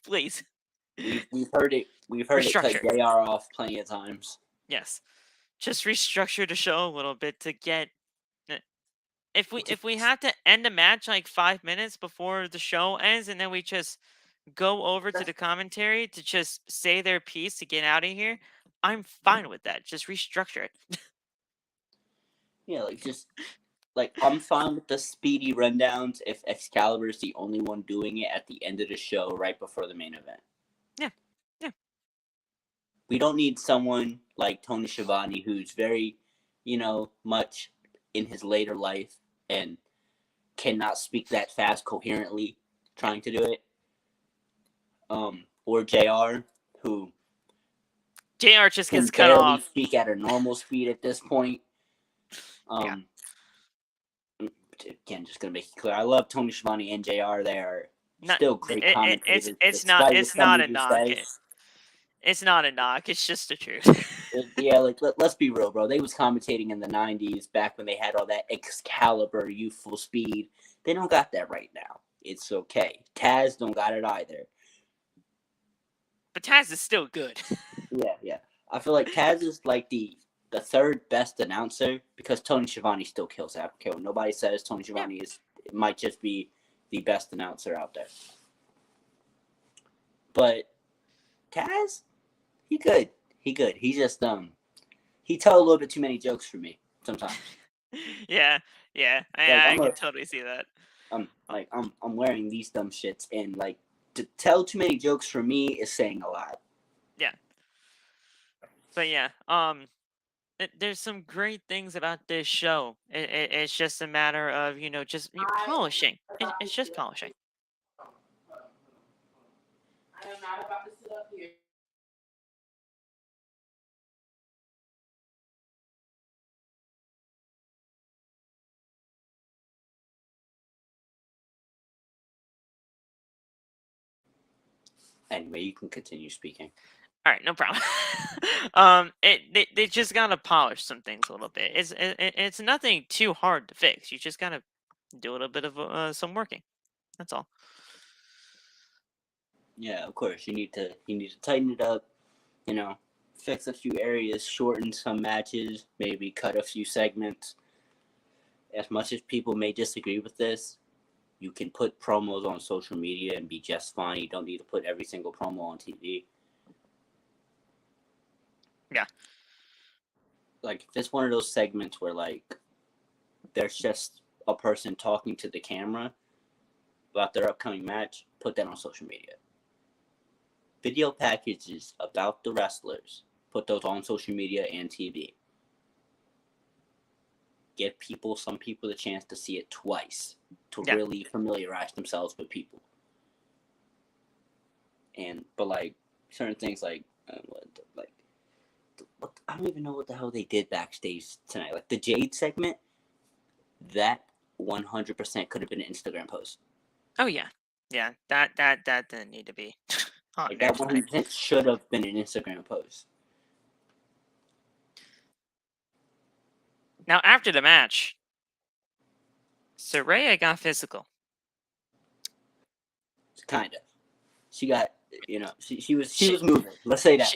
please. We've heard it. We've heard it cut JR off plenty of times. Yes. Just restructure the show a little bit to get. If we have to end the match like 5 minutes before the show ends, and then we just go over to the commentary to just say their piece to get out of here, I'm fine with that. Just restructure it. Yeah, I'm fine with the speedy rundowns if Excalibur is the only one doing it at the end of the show right before the main event. Yeah. We don't need someone like Tony Schiavone, who's very, much in his later life and cannot speak that fast coherently trying to do it. Or JR, who JR just gets cut barely off. Speak at a normal speed at this point. Again, just gonna make it clear, I love Tony Schiavone and JR. They are still great commentators. It's not a knock. It's not a knock. It's just the truth. Let's be real, bro. They was commentating in the 90s back when they had all that Excalibur youthful speed. They don't got that right now. It's okay. Taz don't got it either. But Taz is still good. Yeah. I feel like Taz is like the third best announcer because Tony Schiavone still kills that. Okay, when nobody says Tony Schiavone it might just be the best announcer out there. But Taz, he good. He just he tell a little bit too many jokes for me sometimes. Yeah. I can totally see that. I'm wearing these dumb shits, and to tell too many jokes for me is saying a lot. Yeah. But yeah, there's some great things about this show. It's just a matter of just polishing. It's just polishing. I am not about to sit up here. Anyway, you can continue speaking. All right, no problem. They just gotta polish some things a little bit. It's nothing too hard to fix. You just gotta do a little bit of some working. That's all. Yeah, of course. You need to tighten it up. Fix a few areas, shorten some matches, maybe cut a few segments. As much as people may disagree with this, you can put promos on social media and be just fine. You don't need to put every single promo on TV. Yeah. If it's one of those segments where there's just a person talking to the camera about their upcoming match, put that on social media. Video packages about the wrestlers, put those on social media and TV. Give some people the chance to see it twice to really familiarize themselves with people. But certain things I don't even know what the hell they did backstage tonight. The Jade segment, that 100% could have been an Instagram post. Oh yeah. That didn't need to be. That 100% should have been an Instagram post. Now, after the match, Saraya got physical. Kind of. She got, she was moving. Let's say that.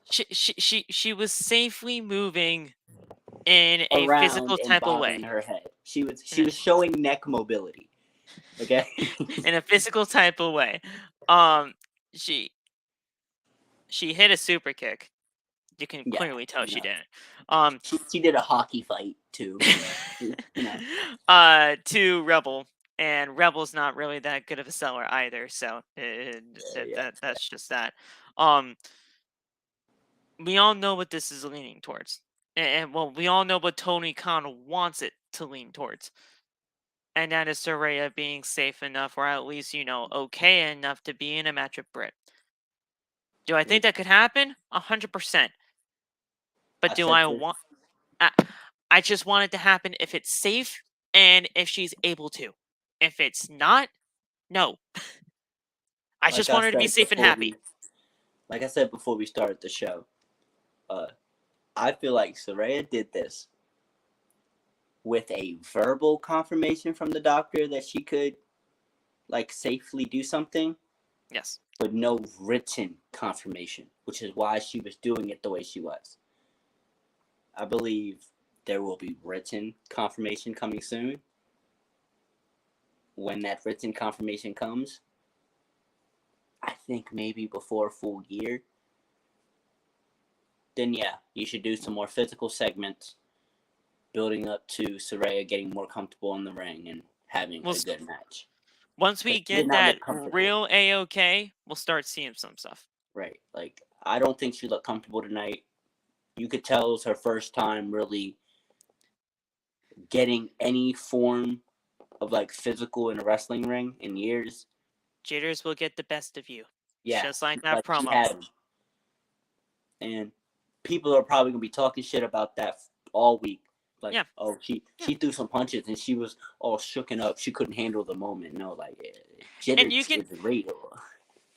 She was safely moving in a around physical type of way. In her head. She was showing neck mobility. Okay. In a physical type of way. She hit a super kick. You can Yeah, clearly tell you she know. didn't. She did a hockey fight too. You know. To Rebel, and Rebel's not really that good of a seller either. So Yeah. that's just that. Um, we all know what this is leaning towards, and well, we all know what Tony kind of wants it to lean towards, and that is Saraya being safe enough, or at least okay enough to be in a match with Britt. Do I think that could happen? 100%. But I've do said I this. want? I just want it to happen if it's safe and if she's able to. If it's not, no. I Like just I want her to be said safe and before happy. like I said before we started the show, I feel like Saraya did this with a verbal confirmation from the doctor that she could like safely do something, Yes. but no written confirmation, which is why she was doing it the way she was. I believe there will be written confirmation coming soon. When that written confirmation comes, I think maybe before a full year, then yeah, you should do some more physical segments building up to Saraya getting more comfortable in the ring and having a good match. Once we She did get not that look comfortable. real A-OK, we'll start seeing some stuff. Right. Like, I don't think she looked comfortable tonight. You could tell it was her first time really getting any form of like physical in a wrestling ring in years. Jitters will get the best of you. Yeah. Just like that She promo. had 'em. And people are probably gonna be talking shit about that all week. Like, Yeah. oh, she threw some punches and she was all shooken up. She couldn't handle the moment. No, like, jitters is real.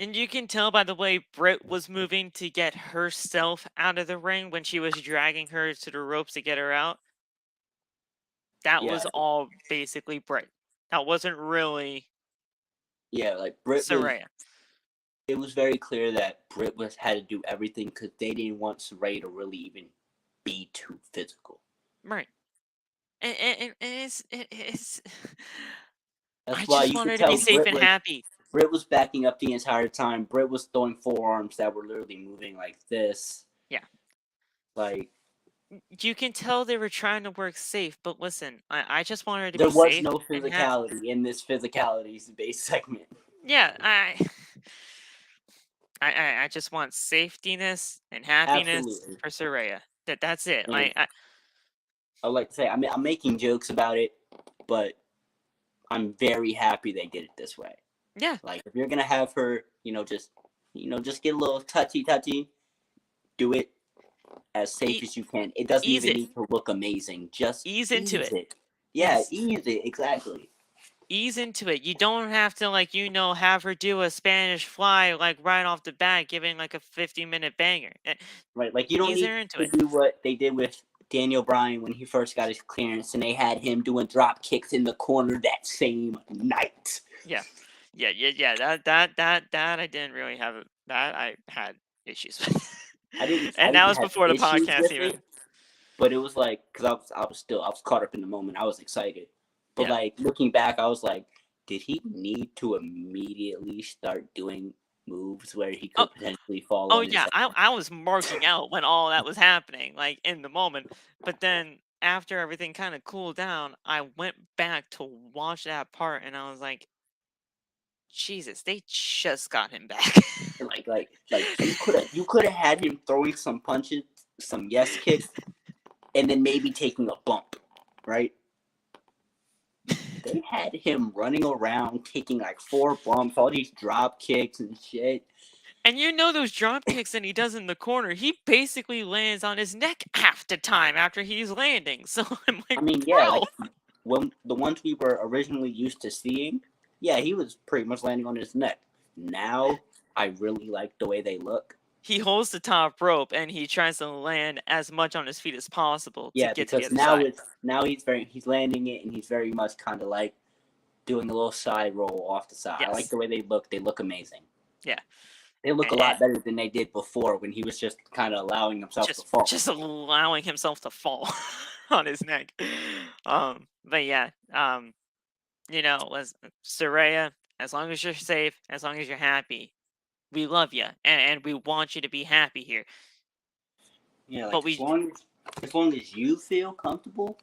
And you can tell by the way Britt was moving to get herself out of the ring when she was dragging her to the ropes to get her out. That was all basically Britt. That wasn't really like Britt was. Saraya. It was very clear that Britt had to do everything because they didn't want Saraya to really even be too physical. Right. And it's That's I why just you want could her to be tell safe and happy. Britt was backing up the entire time. Britt was throwing forearms that were literally moving like this. Yeah. Like, you can tell they were trying to work safe, but listen, I just want her to there be was safe. no physicality in this physicality-based segment. Yeah, I just want safetyness and happiness Absolutely. for Saraya. That's it. And Like I would like to say, I'm making jokes about it, but I'm very happy they did it this way. Yeah. Like, if you're gonna have her, just get a little touchy, do it as safe as you can. It doesn't even need to look amazing. Just ease into it. Yeah, yes. Ease it, exactly. Ease into it. You don't have to, have her do a Spanish fly, like, right off the bat, giving, like, a 50-minute banger. Right, like, you don't need to do what they did with Daniel Bryan when he first got his clearance, and they had him doing drop kicks in the corner that same night. Yeah. That I didn't really have that. I had issues with. And that was before the podcast even. But it was like, because I was caught up in the moment. I was excited. But like, looking back, I was like, did he need to immediately start doing moves where he could potentially fall on his head? I was marking out when all that was happening, like, in the moment. But then after everything kind of cooled down, I went back to watch that part, and I was like, Jesus, they just got him back. like you could have had him throwing some punches, some yes kicks, and then maybe taking a bump, right? They had him running around, taking like 4 bumps, all these drop kicks and shit. And those drop kicks that he does in the corner, he basically lands on his neck half the time after he's landing. So I'm like, I mean, yeah, like, when the ones we were originally used to seeing, yeah, he was pretty much landing on his neck. Now, I really like the way they look. He holds the top rope and he tries to land as much on his feet as possible to get to the other side. Now he's landing it, and he's very much kind of like doing a little side roll off the side. Yes. I like the way they look. They look amazing. Yeah. They look a lot better than they did before when he was just kind of allowing himself to fall. Just allowing himself to fall on his neck. But yeah. Saraya, as long as you're safe, as long as you're happy, we love you, and we want you to be happy here. Yeah, like But we as long as you feel comfortable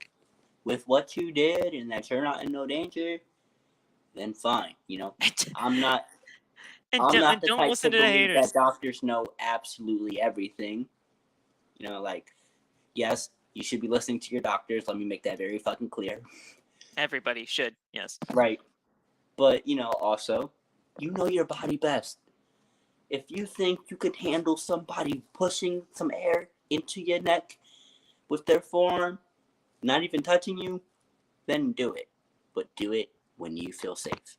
with what you did and that you're not in no danger, then fine. I'm not and I'm don't, not and the don't type to listen to the believe that haters. doctors know absolutely everything. Yes, you should be listening to your doctors. Let me make that very fucking clear. Everybody should, yes. Right. But, also, you know your body best. If you think you could handle somebody pushing some air into your neck with their forearm, not even touching you, then do it. But do it when you feel safe.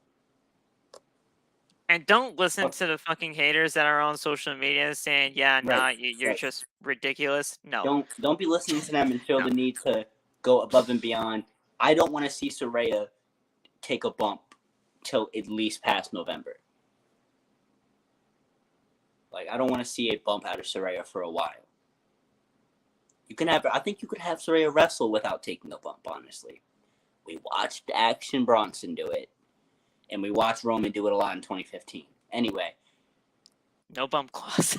And don't listen to the fucking haters that are on social media saying, "Yeah, nah, Right, you're right. just ridiculous." No, Don't be listening to them and feel No. the need to go above and beyond. I don't want to see Saraya take a bump till at least past November. Like, I don't want to see a bump out of Saraya for a while. I think you could have Saraya wrestle without taking a bump, honestly. We watched Action Bronson do it, and we watched Roman do it a lot in 2015. Anyway. No bump clause.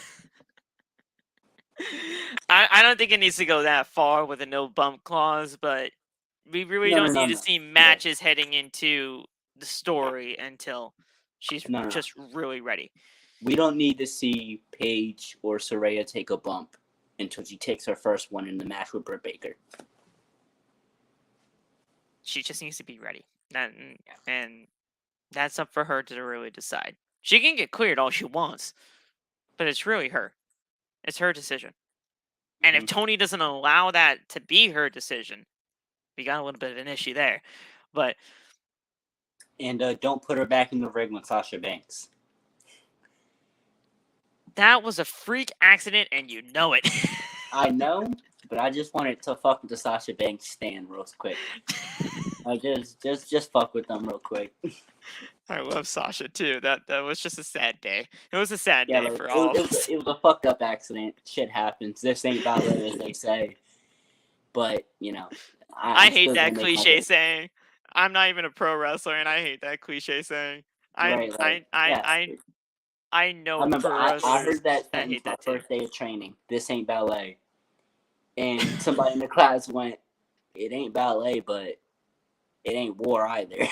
I don't think it needs to go that far with a no bump clause, but we really don't need to see matches heading into the story until she's just really ready. We don't need to see Paige or Saraya take a bump until she takes her first one in the match with Britt Baker. She just needs to be ready. And that's up for her to really decide. She can get cleared all she wants, but it's really her. It's her decision. And if Toni doesn't allow that to be her decision, we got a little bit of an issue there. And don't put her back in the ring with Sasha Banks. That was a freak accident, and you know it. I know, but I just wanted to fuck with the Sasha Banks stand real quick. Just fuck with them real quick. I love Sasha too. That was just a sad day. It was a sad day for all of us. It was a fucked up accident. Shit happens. This ain't ballet, as they say. But I hate that cliche saying. I'm not even a pro wrestler, and I hate that cliche saying. I know. I remember pro I heard that sentence my first day of training. This ain't ballet. And somebody in the class went, "It ain't ballet, but it ain't war either."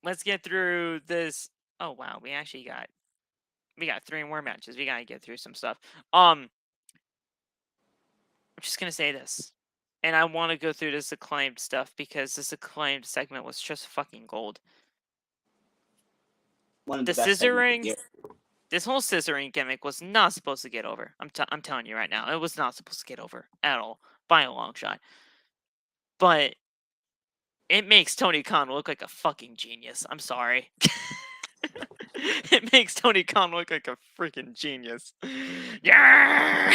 Let's get through this. Oh wow, we got 3 more matches. We gotta get through some stuff. I'm just gonna say this, and I want to go through this Acclaimed stuff because this Acclaimed segment was just fucking gold. The scissoring, this whole scissoring gimmick was not supposed to get over. I'm telling you right now, it was not supposed to get over at all by a long shot. But it makes Tony Khan look like a fucking genius. I'm sorry. It makes Tony Khan look like a freaking genius. Yeah.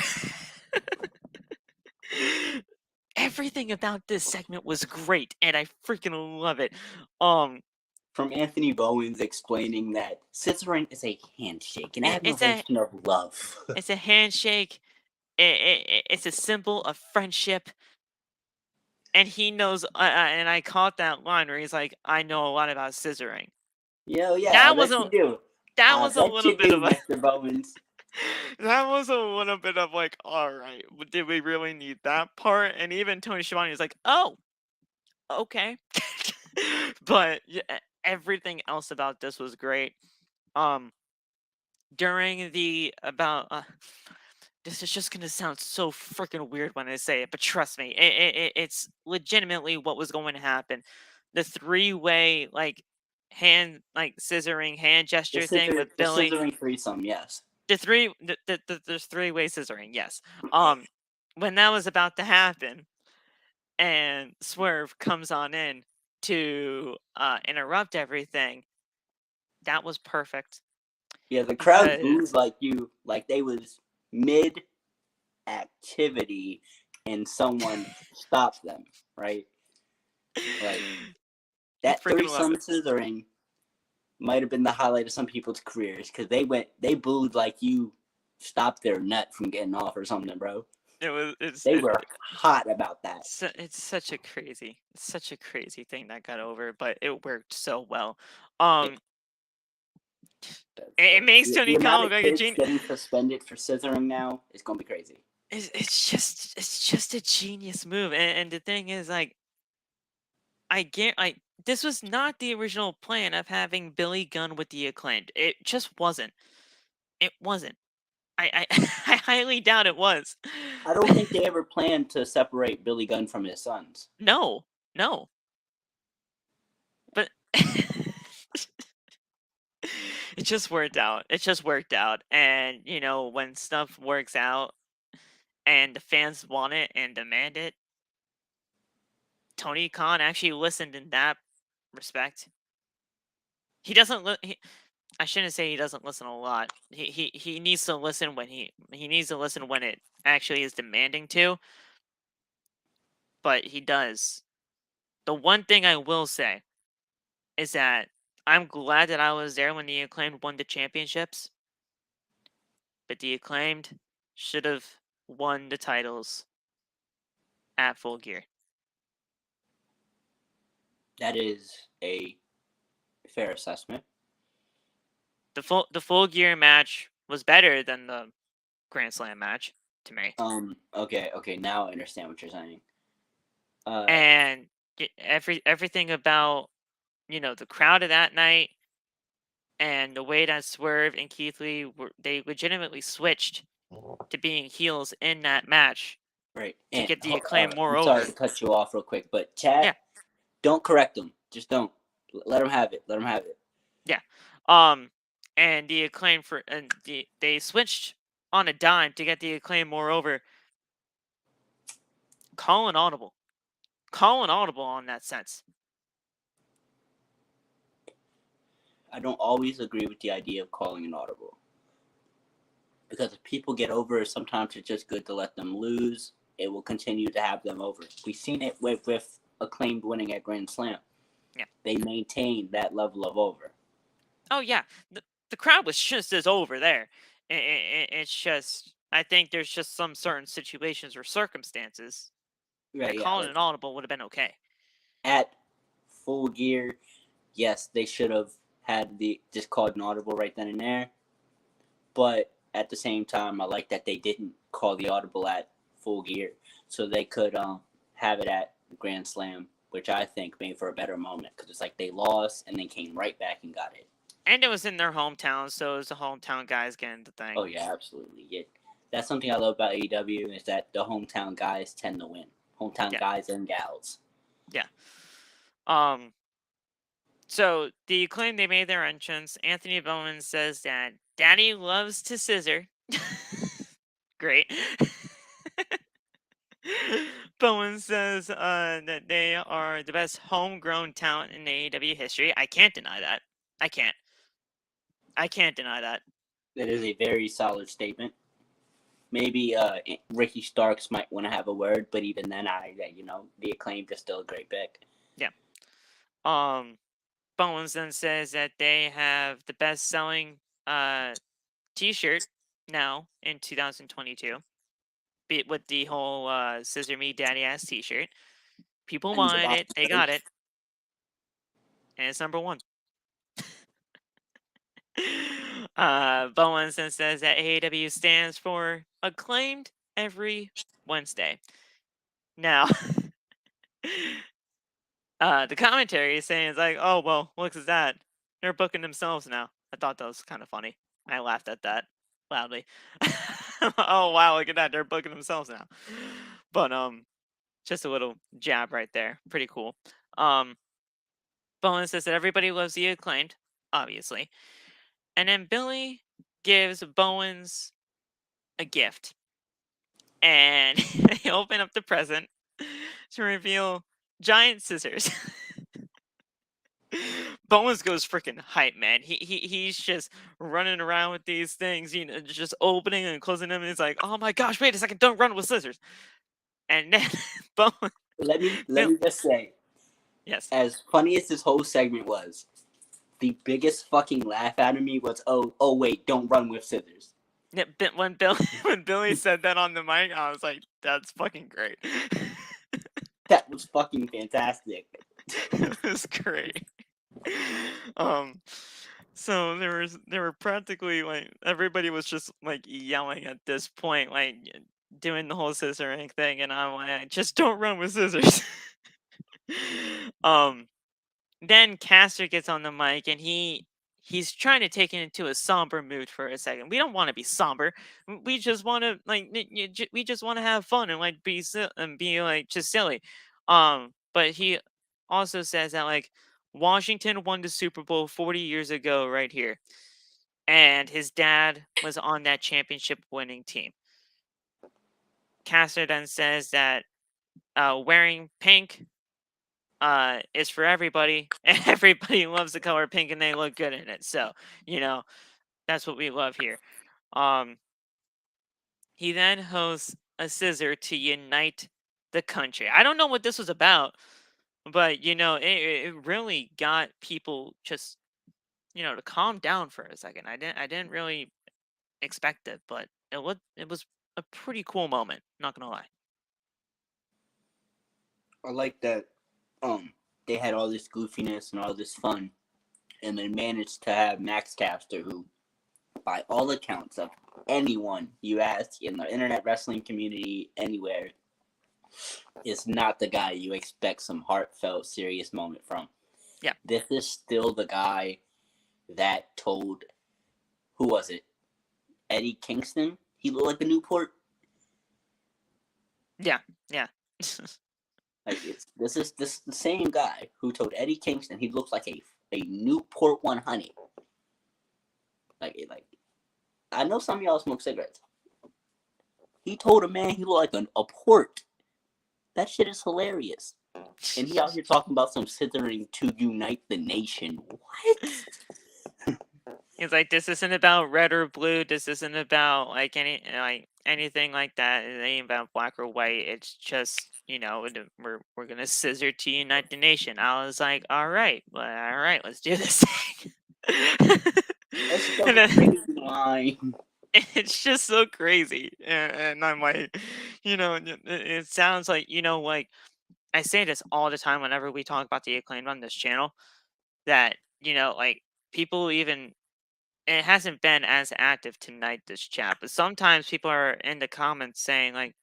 Everything about this segment was great, and I freaking love it. From Anthony Bowens explaining that scissoring is a handshake, an admiration of love. It's a handshake. It's a symbol of friendship. And he knows, and I caught that line where he's like, "I know a lot about scissoring." Yeah, that was a little bit of Mr. Bowens. That was a little bit of like, all right, did we really need that part? And even Tony Schiavone was like, "Oh, okay." But yeah, everything else about this was great. During the this is just gonna sound so freaking weird when I say it, but trust me, it's legitimately what was going to happen. The 3-way scissoring hand gesture thing with Billy. The scissoring threesome, yes. There's 3-way scissoring, yes. When that was about to happen, and Swerve comes on in to interrupt everything, that was perfect. Yeah, the crowd booed like they was mid activity and someone stopped them, right? Like that threesome scissoring might have been the highlight of some people's careers because they booed like you stopped their nut from getting off or something, bro. They were hot about that. It's such a crazy thing that got over, but it worked so well. It makes Tony Khan look like a genius. Getting suspended for scissoring now is gonna be crazy. It's just a genius move, and the thing is, like, this was not the original plan of having Billy Gunn with the Acclaimed. It just wasn't. It wasn't. I I highly doubt it was. I don't think they ever planned to separate Billy Gunn from his sons. No. But it just worked out. And, when stuff works out and the fans want it and demand it, Tony Khan actually listened in that respect. He doesn't I shouldn't say he doesn't listen a lot. He needs to listen when he needs to listen when it actually is demanding to. But he does. The one thing I will say is that I'm glad that I was there when the Acclaimed won the championships. But the Acclaimed should have won the titles at Full Gear. That is a fair assessment. The Full Gear match was better than the Grand Slam match to me. Okay. Now I understand what you're saying. And everything about the crowd of that night and the way that Swerve and Keith Lee they legitimately switched to being heels in that match, right? To get the Acclaim more over. Sorry to cut you off real quick, but Chad, don't correct them. Just don't. Let them have it. Yeah. And the Acclaim they switched on a dime to get the Acclaim more over. Call an audible on that sense. I don't always agree with the idea of calling an audible. Because if people get over, sometimes it's just good to let them lose. It will continue to have them over. We've seen it with Acclaimed winning at Grand Slam. Yeah. They maintained that level of over. Oh, yeah. The crowd was just as over there. It's just, I think there's just some certain situations or circumstances that calling an audible would have been okay. At Full Gear, yes, they should have had just called an audible right then and there. But at the same time, I like that they didn't call the audible at Full Gear, so they could have it at Grand Slam, which I think made for a better moment, because it's like they lost and then came right back and got it. And it was in their hometown, so it was the hometown guys getting the thing. Oh yeah, absolutely. Yeah. That's something I love about AEW, is that the hometown guys tend to win. Hometown guys and gals. Yeah. So the Acclaim, they made their entrance. Anthony Bowman says that Daddy loves to scissor. Great. Bowen says that they are the best homegrown talent in AEW history. I can't deny that. I can't deny that. That is a very solid statement. Maybe Ricky Starks might want to have a word, but even then, the Acclaimed is still a great pick. Yeah. Bowens then says that they have the best-selling T-shirt now in 2022. With the whole Scissor Me Daddy Ass T-shirt. People wanted it. They got it. And it's number 1. Bowens then says that AEW stands for Acclaimed every Wednesday. Now, the commentary is saying, it's like, oh, well, look at that. They're booking themselves now. I thought that was kind of funny. I laughed at that loudly. Oh, wow, look at that. They're booking themselves now. But, just a little jab right there. Pretty cool. Bowen says that everybody loves the Acclaimed, obviously. And then Billy gives Bowens a gift. And they open up the present to reveal giant scissors. Bowens goes freaking hype, man. He's just running around with these things, just opening and closing them. And he's like, oh my gosh, wait a second, don't run with scissors. And then Bowens. Let me just say, yes. As funny as this whole segment was, the biggest fucking laugh out of me was, oh wait, don't run with scissors. Yeah, when Billy said that on the mic, I was like, "That's fucking great." That was fucking fantastic. It was great. So there were practically like everybody was just like yelling at this point, like doing the whole scissoring thing, and I'm like, just don't run with scissors. um, then Caster gets on the mic and he's trying to take it into a somber mood for a second. We don't want to be somber. We just want to like we just want to have fun and like be like just silly. But he also says that like Washington won the Super Bowl 40 years ago right here, and his dad was on that championship winning team. Caster then says that wearing pink is for everybody, and everybody loves the color pink, and they look good in it. So, that's what we love here. He then hosts a scissor to unite the country. I don't know what this was about, but it really got people just to calm down for a second. I didn't really expect it, but it was a pretty cool moment. Not gonna lie. I like that. They had all this goofiness and all this fun, and they managed to have Max Caster, who, by all accounts of anyone you ask in the internet wrestling community anywhere, is not the guy you expect some heartfelt, serious moment from. Yeah. This is still the guy that told, who was it? Eddie Kingston? He looked like a Newport. Yeah. Like this is the same guy who told Eddie Kingston he looks like a Newport 100. Like I know some of y'all smoke cigarettes. He told a man he looked like a port. That shit is hilarious. And he out here talking about some scissoring to unite the nation. What? He's like, this isn't about red or blue. This isn't about like anything like that. It ain't about black or white. It's just we're gonna scissor to unite the nation. I was like, all right, let's do this thing. That's so And then- crazy line. it's just so crazy, and I'm like, it sounds like like I say this all the time whenever we talk about the Acclaimed on this channel, that like people even. And it hasn't been as active tonight, this chat, but sometimes people are in the comments saying like,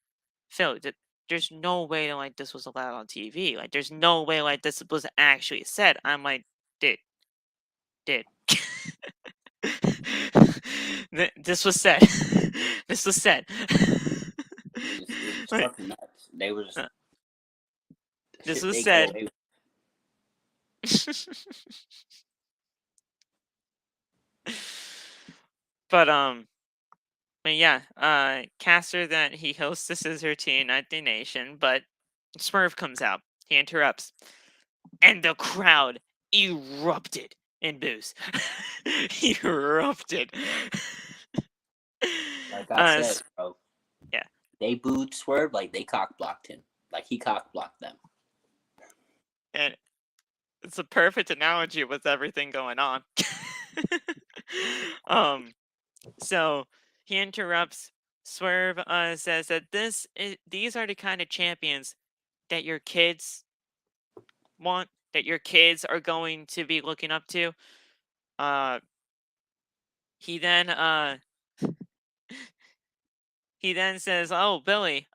Phil, there's no way like this was allowed on TV. Like, there's no way like this was actually said. I'm like, dude. This was said. This was said. It's Like, fucking nuts. They was. this shit was they said. go away But yeah, Caster that he hosts the Scissor Team at the Nation, but Swerve comes out. He interrupts. And the crowd erupted in boos. Erupted. Like I Uh, said, bro. yeah. They booed Swerve like they cock blocked him. Like he cock blocked them. And it's a perfect analogy with everything going on. So he interrupts. Swerve says that these are the kind of champions that your kids want, that your kids are going to be looking up to. He then he then says, "Oh, Billy,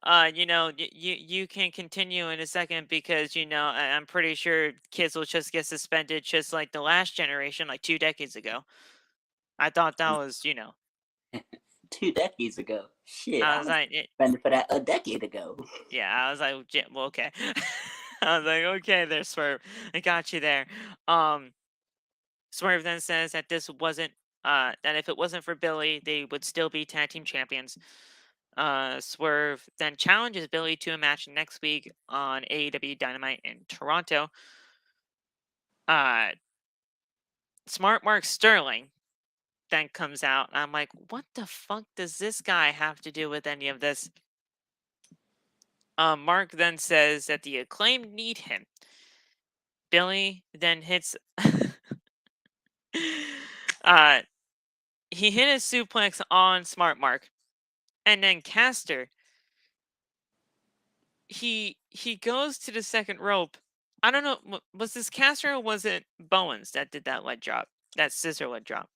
you can continue in a second because I'm pretty sure kids will just get suspended just like the last generation, like 2 decades ago." I thought that was, 2 decades ago. Shit, I I was was like, spending for that a decade ago. yeah, I was like, well, okay. I was like, okay, there, Swerve, I got you there. Swerve then says that this wasn't, that if it wasn't for Billy, they would still be tag team champions. Swerve then challenges Billy to a match next week on AEW Dynamite in Toronto. Smart Mark Sterling then comes out. I'm like, what the fuck does this guy have to do with any of this? Mark then says that the Acclaimed need him. Billy then hits he hit a suplex on Smart Mark, and then Caster. He goes to the second rope. I don't know. Was this Caster or was it Bowens that did that leg drop? That scissor leg drop.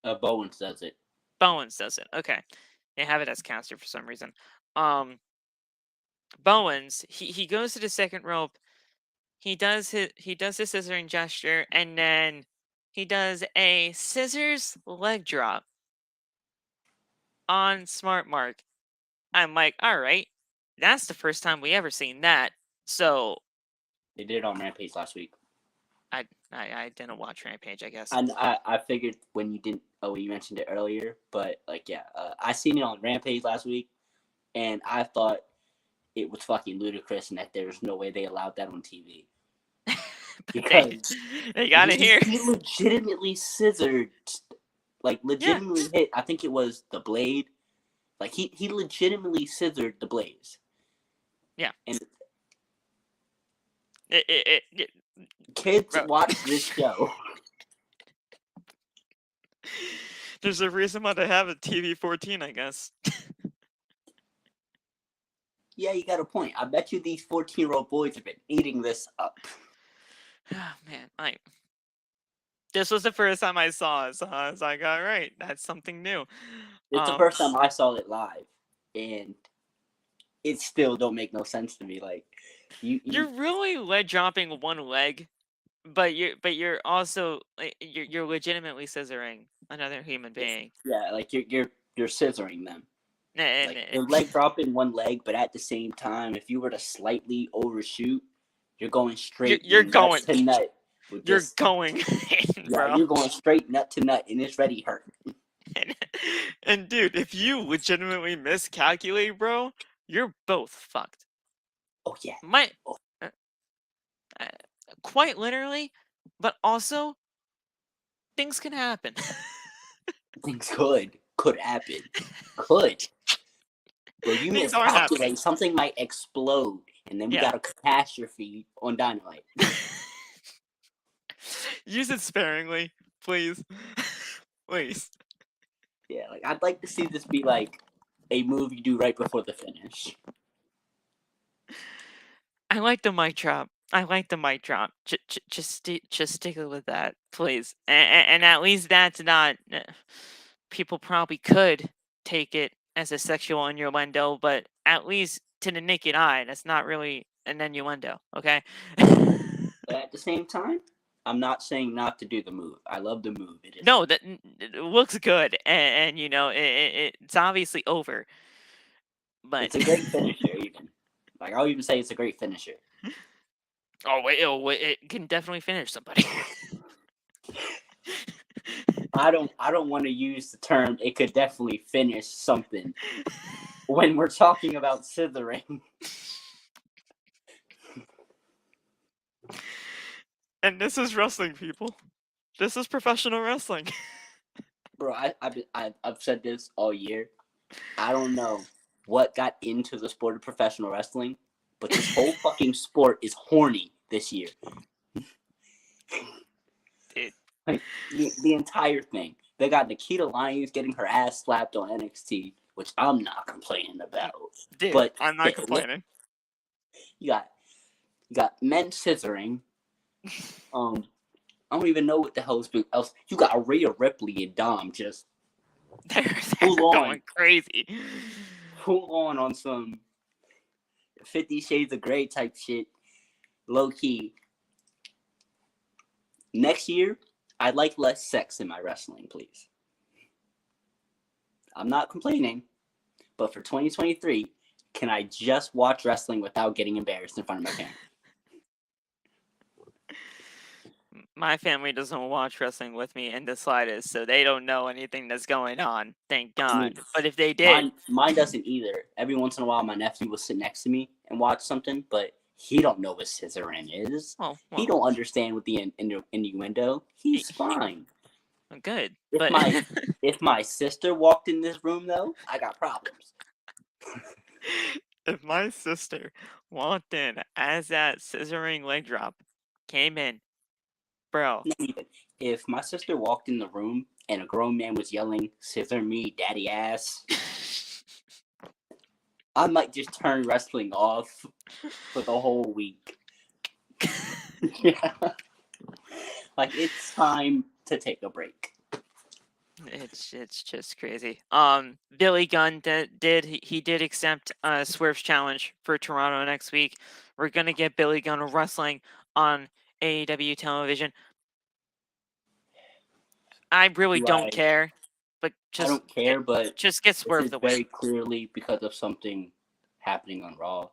Bowens does it. Bowens does it. Okay, they have it as Caster for some reason. Bowens. He goes to the second rope. He does his scissoring gesture, and then he does a scissors leg drop on Smart Mark. I'm like, all right, that's the first time we ever seen that. So They did it on Rampage last week. I didn't watch Rampage, I guess. And I figured when you didn't, you mentioned it earlier, but I seen it on Rampage last week, and I thought it was fucking ludicrous and that there's no way they allowed that on TV. Because they got it here. He legitimately scissored, legitimately hit. I think it was the blade. Like he legitimately scissored the blades. Yeah. And kids Bro. watch this show. There's a reason why they have a TV 14, I guess. Yeah, you got a point. I bet you these 14-year-old boys have been eating this up. Oh man, this was the first time I saw it, so I was like, all right, that's something new. It's the first time I saw it live, and it still don't make no sense to me. Like you're really leg dropping one leg, but you're also you're legitimately scissoring another human being. Yeah, like you're scissoring them. Like you're leg dropping one leg, but at the same time, if you were to slightly overshoot, you're going straight. You're going to nut. You're going. Bro. You're going straight nut to nut, and it's ready hurt. And dude, if you legitimately miscalculate, bro, you're both fucked. Oh yeah. Quite literally, but also things can happen. Things could happen. Could. Bro, you miscalculate, something might explode, and then we got a catastrophe on Dynamite. Use it sparingly, please. Please. Yeah, I'd like to see this be like a move you do right before the finish. I like the mic drop. Just stick with that, please. And at least that's not. People probably could take it as a sexual innuendo, but at least to the naked eye, that's not really an innuendo. Okay. But at the same time, I'm not saying not to do the move. I love the move. It looks good, and it's obviously over. But it's a great finisher, even. I'll even say it's a great finisher. Oh wait, it can definitely finish somebody. I don't want to use the term "it could definitely finish something" when we're talking about scissoring. And this is wrestling, people. This is professional wrestling. Bro, I've said this all year. I don't know what got into the sport of professional wrestling, but this whole fucking sport is horny this year. The entire thing. They got Nikita Lyons getting her ass slapped on NXT, which I'm not complaining about. Dude, but I'm not complaining. You got men scissoring. I don't even know what the hell else. You got Rhea Ripley and Dom just they're going crazy. Full on some 50 Shades of Grey type shit. Low key. Next year, I'd like less sex in my wrestling, please. I'm not complaining, but for 2023, can I just watch wrestling without getting embarrassed in front of my parents? My family doesn't watch wrestling with me in the slightest, so they don't know anything that's going on. Thank God. But if they did, mine doesn't either. Every once in a while, my nephew will sit next to me and watch something, but he don't know what scissoring is. Well, he don't understand what the innuendo. He's fine. Good. If my sister walked in this room, though, I got problems. If my sister walked in as that scissoring leg drop came in, bro. If my sister walked in the room and a grown man was yelling, "Scissor me, daddy ass," I might just turn wrestling off for the whole week. Yeah. Like, it's time to take a break. It's just crazy. Billy Gunn did accept Swerve's challenge for Toronto next week. We're gonna get Billy Gunn wrestling on AEW television. I really don't care, but I don't care, but just get Swerve this the is win. very clearly because of something happening on Raw.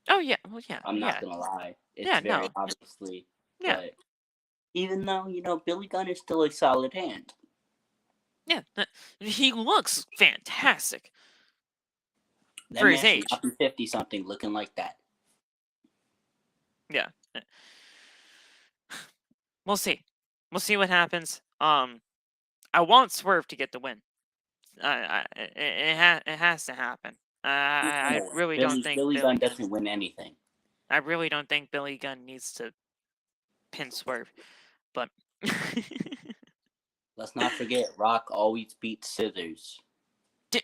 Oh yeah, well yeah. I'm not gonna lie. It's Yeah, very no. obviously. Yeah. But even though, Billy Gunn is still a solid hand. Yeah, he looks fantastic That for man his age. should not be 50-something looking like that. Yeah. We'll see. We'll see what happens. I want Swerve to get the win. It has to happen. I really don't think Billy Gunn doesn't win anything. I really don't think Billy Gunn needs to pin Swerve, but Let's not forget, Rock always beats Scissors.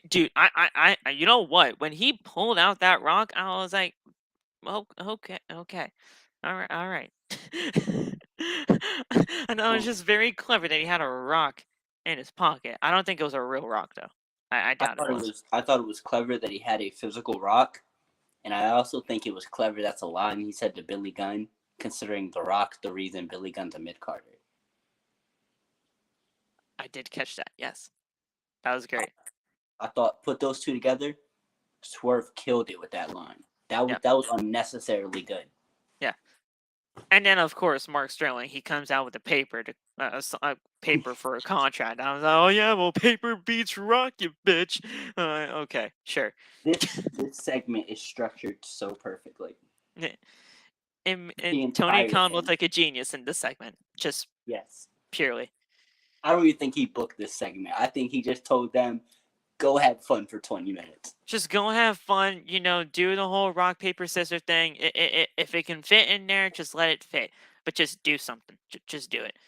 dude, I, you know what? When he pulled out that rock, I was like, oh, okay, all right. And it was just very clever that he had a rock in his pocket. I don't think it was a real rock though. I doubt it was. I thought it was clever that he had a physical rock, and I also think it was clever that's a line he said to Billy Gunn, considering the Rock the reason Billy Gunn's a mid-carder. I did catch that. Yes, that was great. I thought, put those two together, Swerve killed it with that line. That was unnecessarily good. Yeah. And then of course Mark Sterling, he comes out with a paper to a paper for a contract. I was like, oh yeah, well paper beats rock, you bitch. Okay, sure. This segment is structured so perfectly. And Tony Khan looked like a genius in this segment. Just purely. I don't even think he booked this segment. I think he just told them, go have fun for 20 minutes. Just go have fun, do the whole rock, paper, scissors thing. If it can fit in there, just let it fit. But just do something. Just do it.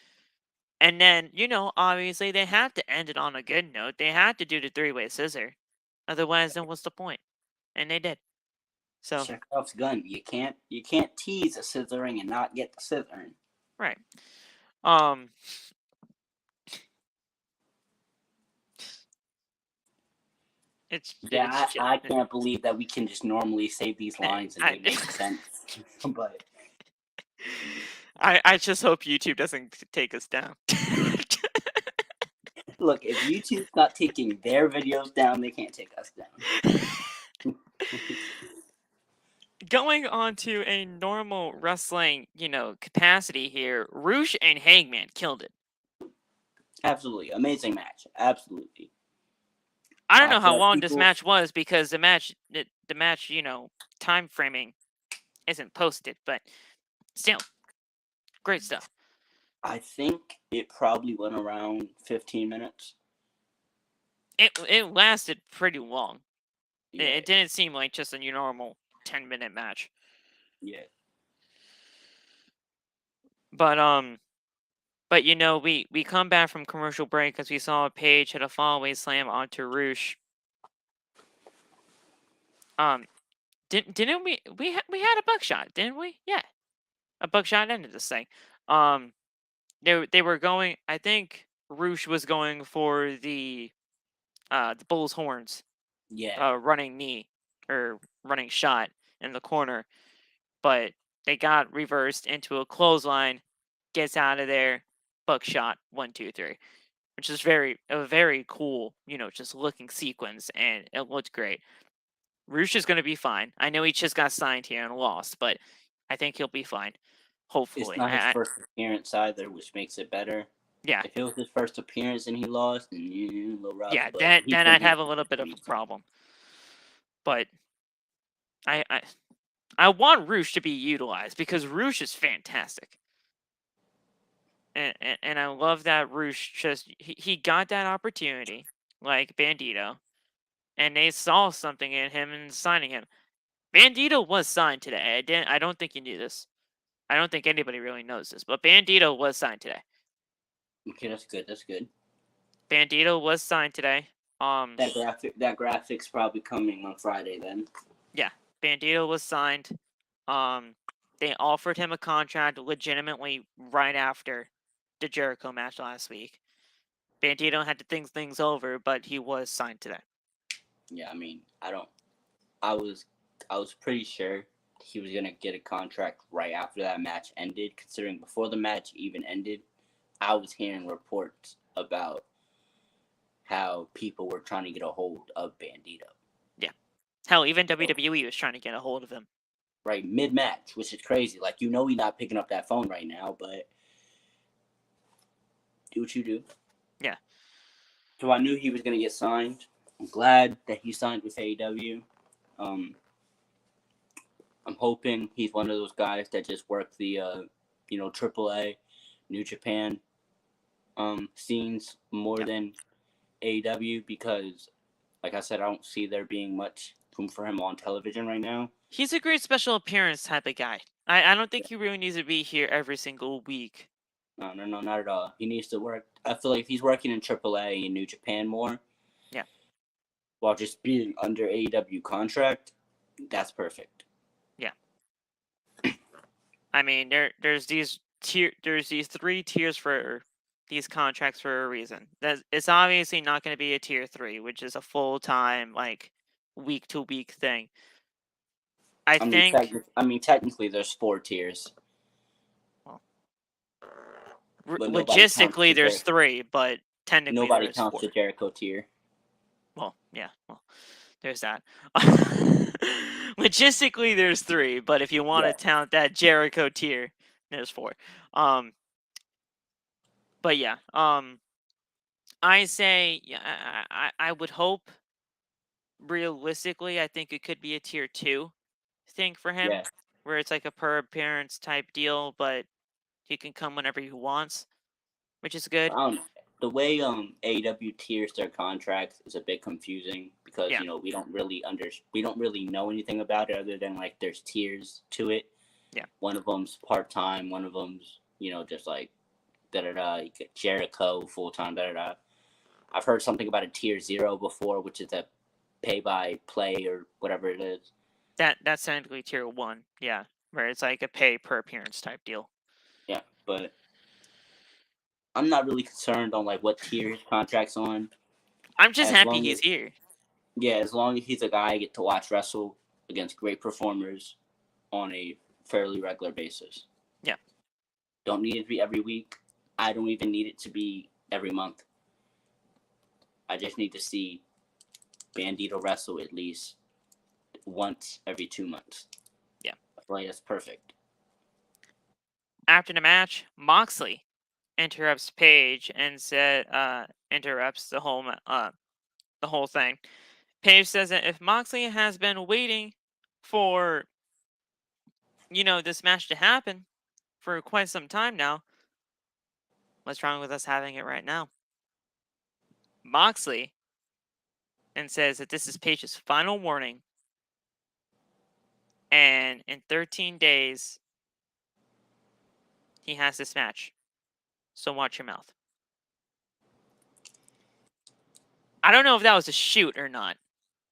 And then, obviously they had to end it on a good note. They had to do the three-way scissor. Otherwise, then what's the point? And they did. So Chekhov's gun. You can't tease a scissoring and not get the scissoring. Right. I can't believe that we can just normally say these lines and they make sense. But I just hope YouTube doesn't take us down. Look, if YouTube's not taking their videos down, they can't take us down. Going on to a normal wrestling, capacity here, Roosh and Hangman killed it. Absolutely. Amazing match. Absolutely. I don't know how long this match was because the match, time framing isn't posted, but still, great stuff. I think it probably went around 15 minutes. It lasted pretty long. Yeah. It didn't seem like just a normal 10-minute match. Yeah. But we come back from commercial break because we saw Paige hit a fallaway slam onto Roosh. Didn't we had a buckshot, didn't we? Yeah, a buckshot ended this thing. They were going. I think Roosh was going for the bull's horns. Yeah. Running knee or running shot in the corner, but they got reversed into a clothesline. Gets out of there. Buckshot 1, 2, 3, which is a very cool, just looking sequence, and it looked great. Roosh is going to be fine. I know he just got signed here and lost, but I think he'll be fine. Hopefully. It's not his first appearance either, which makes it better. Yeah. If it was his first appearance and he lost, then a little rough. Yeah, then I'd have a little bit of a problem. But I want Roosh to be utilized because Roosh is fantastic. And I love that Roosh he got that opportunity, like Bandito, and they saw something in him and signing him. Bandito was signed today. I don't think you knew this. I don't think anybody really knows this, but Bandito was signed today. Okay, that's good. That's good. Bandito was signed today. That graphic's probably coming on Friday then. Yeah, Bandito was signed. They offered him a contract legitimately right after the Jericho match last week. Bandito had to think things over, but he was signed today. Yeah, I mean, I was pretty sure he was gonna get a contract right after that match ended. Considering before the match even ended, I was hearing reports about how people were trying to get a hold of Bandito. Hell, even WWE was trying to get a hold of him. Right, mid-match, which is crazy. Like, you know he's not picking up that phone right now, but do what you do. Yeah. So I knew he was going to get signed. I'm glad that he signed with AEW. I'm hoping he's one of those guys that just work the, AAA, New Japan scenes more than AEW because, like I said, I don't see there being much room for him on television right now. He's a great special appearance type of guy. I don't think he really needs to be here every single week. No, not at all. He needs to work. I feel like if he's working in AAA and New Japan more, Yeah. while just being under AEW contract, that's perfect. Yeah. I mean, there's these three tiers for these contracts for a reason. It's obviously not going to be a tier 3, which is a full-time, like, week-to-week thing. I mean, technically, there's 4 tiers. But Logistically, there's 3, but technically nobody there's counts 4. the Jericho tier. Well, yeah. Well, there's that. Logistically, there's 3, but if you want to count that Jericho tier, there's 4. But yeah. I say, yeah, I would hope. Realistically, I think it could be a tier 2 thing for him, where it's like a per appearance type deal, but he can come whenever he wants, which is good. The way AEW tiers their contracts is a bit confusing because we don't really know anything about it other than like there's tiers to it. Yeah. One of them's part time, one of them's just like You get Jericho full time. I've heard something about a tier 0 before, which is a pay by play or whatever it is. That's technically tier 1, yeah, where it's like a pay per appearance type deal. Yeah, but I'm not really concerned on like what tier his contract's on. I'm just happy he's here. Yeah, as long as he's a guy I get to watch wrestle against great performers on a fairly regular basis. Yeah. Don't need it to be every week. I don't even need it to be every month. I just need to see Bandito wrestle at least once every 2 months. Yeah. I feel like that's perfect. After the match, Moxley interrupts Paige and interrupts the whole thing. Paige says that if Moxley has been waiting for this match to happen for quite some time now, what's wrong with us having it right now? Moxley and says that this is Paige's final warning, and in 13 days he has this match. So watch your mouth. I don't know if that was a shoot or not.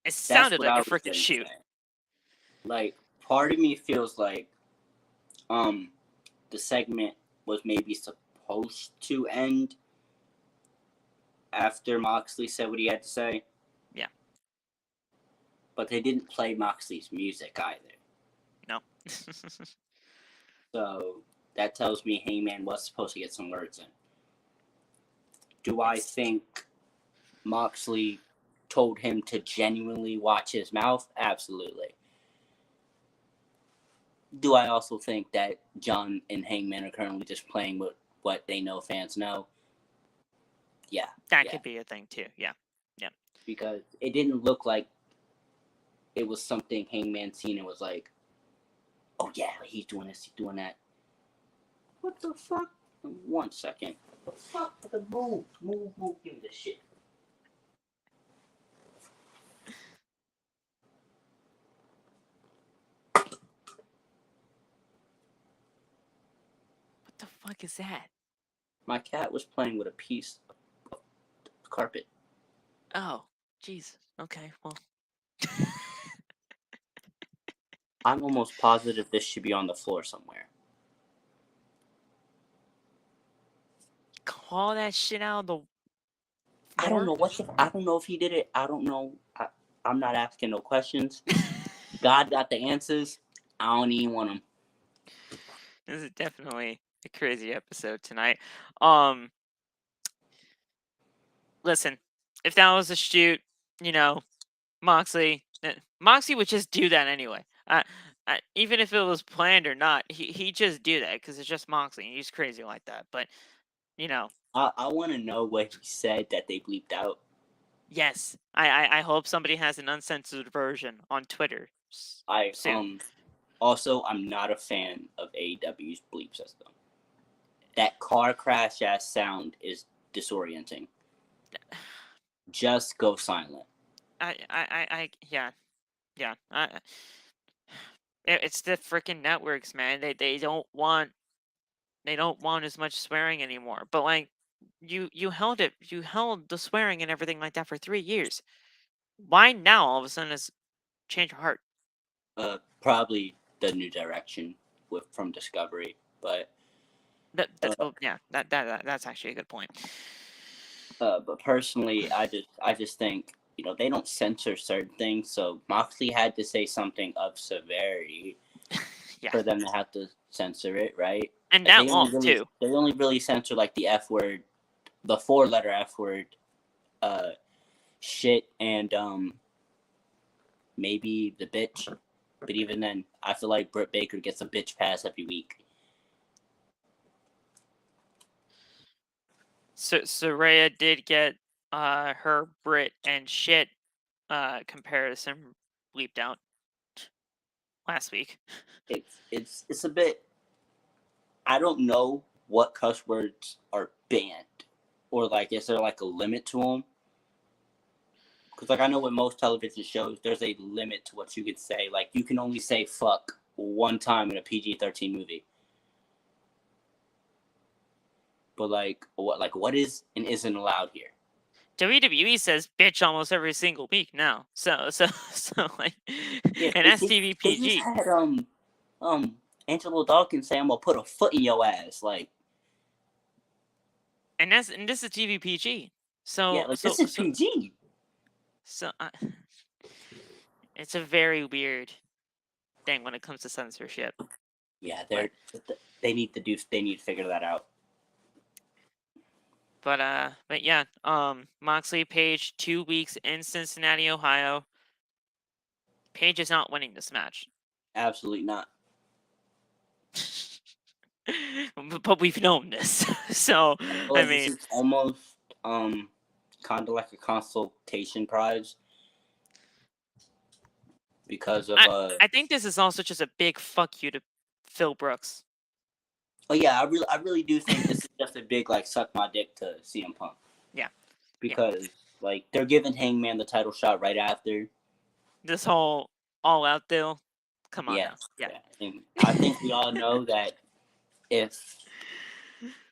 It sounded like a freaking shoot. Like, part of me feels like the segment was maybe supposed to end after Moxley said what he had to say. Yeah. But they didn't play Moxley's music either. No. So that tells me Hangman was supposed to get some words in. Do I think Moxley told him to genuinely watch his mouth? Absolutely. Do I also think that John and Hangman are currently just playing with what they know fans know? Yeah. That could be a thing too. Yeah. Yeah. Because it didn't look like it was something Hangman seen and was like, oh yeah, he's doing this, he's doing that. What the fuck? 1 second. What the fuck? Move, give me this shit. What the fuck is that? My cat was playing with a piece of carpet. Oh, jeez. Okay, well. I'm almost positive this should be on the floor somewhere. Call that shit out of the I don't floor? know I don't know if he did it. I don't know. I'm not asking no questions. God got the answers. I don't even want them. This is definitely a crazy episode tonight. Listen, if that was a shoot, Moxley would just do that anyway. Even if it was planned or not, he just do that because it's just Moxley. He's crazy like that. But I want to know what he said that they bleeped out. yes, I hope somebody has an uncensored version on Twitter soon. Also, I'm not a fan of AEW's bleep system. That car crash ass sound is disorienting. Just go silent. Yeah. It's the freaking networks, man. They don't want as much swearing anymore. But like, you held the swearing and everything like that for 3 years. Why now all of a sudden has change your heart? Probably the new direction from Discovery, but that's actually a good point. But personally, I just think they don't censor certain things, so Moxley had to say something of severity for them to have to censor it, right? And that long too. They only really censor like the F word, the 4-letter F word, shit, and maybe the bitch. But even then, I feel like Britt Baker gets a bitch pass every week. So Saraya did get her Britt and shit comparison bleeped out last week. It's a bit. I don't know what cuss words are banned, or like is there like a limit to them? Because like I know with most television shows, there's a limit to what you could say. Like you can only say fuck one time in a PG-13 movie. But what is and isn't allowed here? WWE says bitch almost every single week now. So like, yeah, and that's TV PG. They just had Angelo Dawkins say I'm gonna put a foot in your ass, like. And this is TV PG. So yeah, like this is PG. So it's a very weird thing when it comes to censorship. Yeah, they need to figure that out. But yeah, Moxley Page 2 weeks in Cincinnati, Ohio. Page is not winning this match. Absolutely not. But we've known this, so I mean, this is almost kind of like a consultation prize because of I think this is also just a big fuck you to Phil Brooks. Oh yeah, I really do think this is just a big like suck my dick to CM Punk. Yeah. Because like they're giving Hangman the title shot right after this whole all out deal. Come on now. Yeah. And I think we all know that if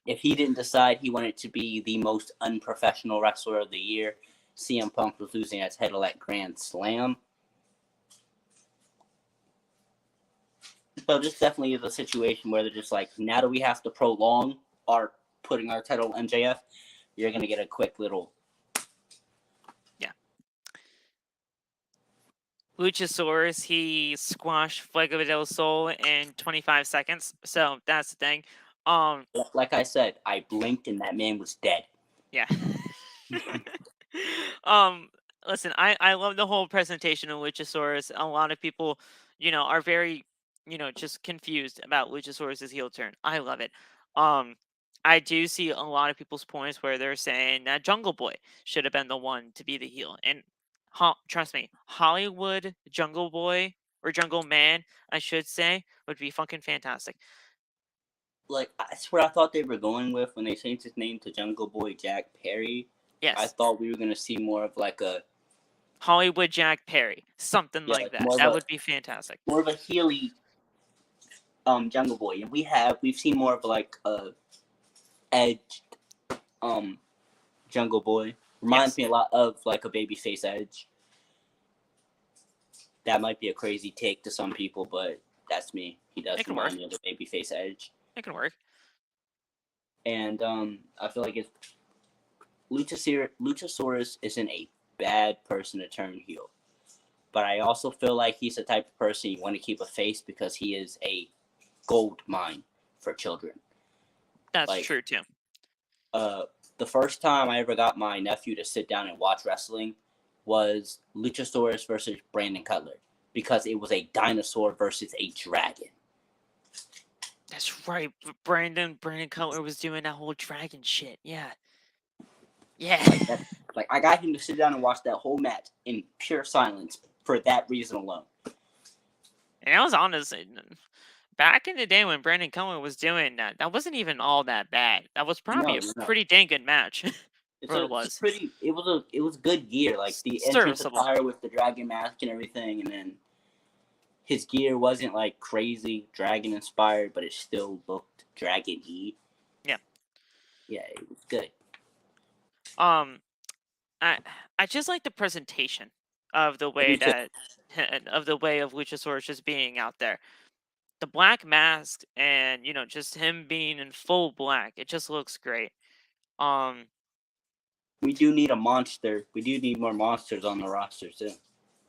he didn't decide he wanted to be the most unprofessional wrestler of the year, CM Punk was losing his title at Grand Slam. So this definitely is a situation where they're just like, now that we have to prolong putting our title on MJF, you're going to get a quick little. Yeah. Luchasaurus, he squashed Fuego del Sol in 25 seconds. So that's the thing. Like I said, I blinked and that man was dead. Yeah. Listen, I love the whole presentation of Luchasaurus. A lot of people, are very, just confused about Luchasaurus's heel turn. I love it. I do see a lot of people's points where they're saying that Jungle Boy should have been the one to be the heel. And trust me, Hollywood Jungle Boy or Jungle Man, I should say, would be fucking fantastic. Like, that's what I thought they were going with when they changed his name to Jungle Boy Jack Perry. Yes. I thought we were going to see more of like a Hollywood Jack Perry. Something like that. That would be fantastic. More of a heely Jungle Boy. And we've seen more of like a Edge Jungle Boy. Reminds me a lot of like a babyface Edge. That might be a crazy take to some people, but that's me. He does remind me of a babyface Edge. It can work. And I feel like Luchasaurus isn't a bad person to turn heel. But I also feel like he's the type of person you want to keep a face because he is a gold mine for children. That's true too. The first time I ever got my nephew to sit down and watch wrestling was Luchasaurus versus Brandon Cutler because it was a dinosaur versus a dragon. That's right. Brandon Cutler was doing that whole dragon shit. Yeah. Yeah. Like I got him to sit down and watch that whole match in pure silence for that reason alone. And I was honest, back in the day when Brandon Cutler was doing that, that wasn't even all that bad. That was probably a pretty dang good match. It was good gear, like the entrance attire with the dragon mask and everything, and then his gear wasn't like crazy dragon inspired, but it still looked dragon-y. Yeah. Yeah, it was good. I just like the presentation of the way of Luchasaurus just being out there. The black mask and just him being in full black, it just looks great. We do need a monster. We do need more monsters on the roster too.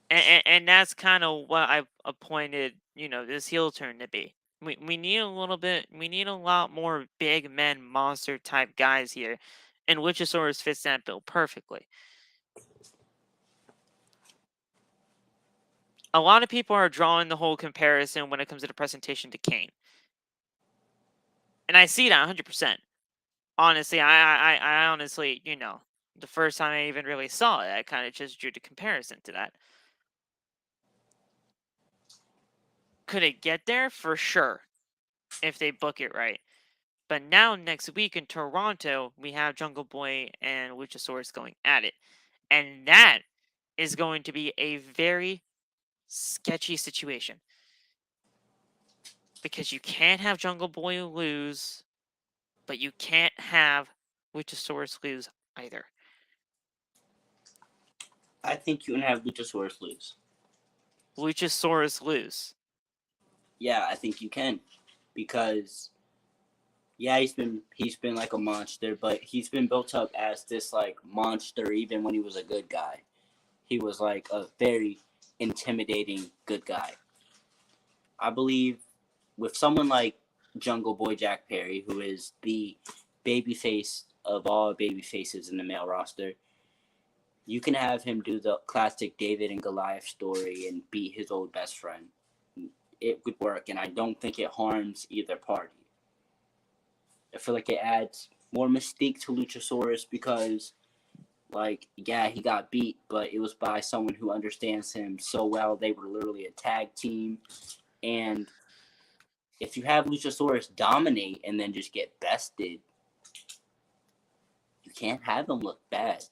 And that's kind of what I appointed, this heel turn to be. We need a little bit. We need a lot more big men, monster type guys here, and Luchasaurus fits that bill perfectly. A lot of people are drawing the whole comparison when it comes to the presentation to Kane, and I see that 100%. Honestly, I honestly, the first time I even really saw it, I kind of just drew the comparison to that. Could it get there? For sure, if they book it right. But now, next week in Toronto, we have Jungle Boy and Luchasaurus going at it. And that is going to be a very sketchy situation. Because you can't have Jungle Boy lose, but you can't have Luchasaurus lose either. I think you can have Luchasaurus lose. Luchasaurus lose? Yeah, I think you can. Because yeah, he's been like a monster, but he's been built up as this like monster even when he was a good guy. He was like a very intimidating good guy. I believe with someone like Jungle Boy Jack Perry, who is the babyface of all babyfaces in the male roster, you can have him do the classic David and Goliath story and beat his old best friend. It would work, and I don't think it harms either party. I feel like it adds more mystique to Luchasaurus because, like, yeah, he got beat, but it was by someone who understands him so well. They were literally a tag team. And if you have Luchasaurus dominate and then just get bested, you can't have him look bad.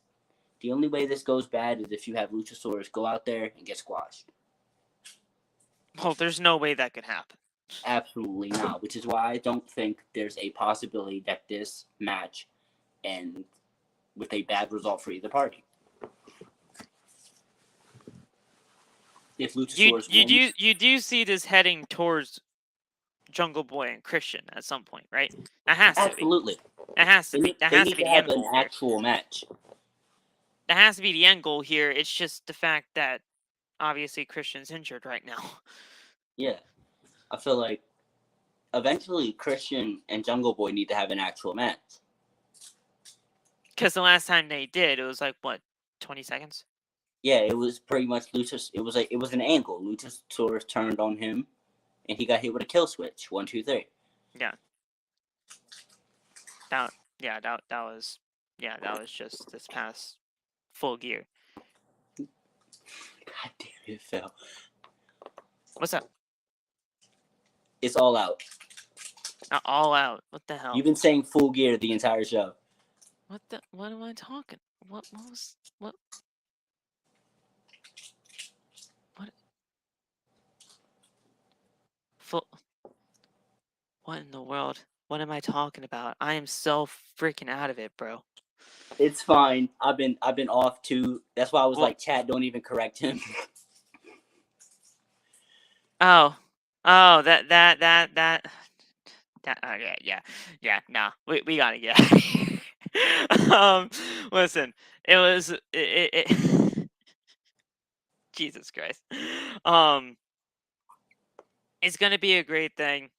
The only way this goes bad is if you have Luchasaurus go out there and get squashed. Well, there's no way that could happen. Absolutely not, which is why I don't think there's a possibility that this match ends with a bad result for either party. If Luchasaurus wins, you do see this heading towards Jungle Boy and Christian at some point, right? That has to absolutely. Be. That has to be. That has to be the end goal. An actual match. That has to be the end goal here. It's just the fact that obviously Christian's injured right now. Yeah. I feel like eventually Christian and Jungle Boy need to have an actual match. Because the last time they did, it was like, what, 20 seconds? Yeah, it was pretty much It was an angle. Luchasaurus turned on him, and he got hit with a kill switch. 1, 2, 3. Yeah. That was just this past Full Gear. God damn it, Phil. What's up? It's All Out. Not All Out. What the hell? You've been saying Full Gear the entire show. What am I talking? What Full... What in the world? What am I talking about? I am so freaking out of it, bro. It's fine. I've been off too. That's why I was Well- like, Chad, don't even correct him. Oh, that. Yeah. Nah, we gotta get out of here. Listen, it was Jesus Christ. It's gonna be a great thing,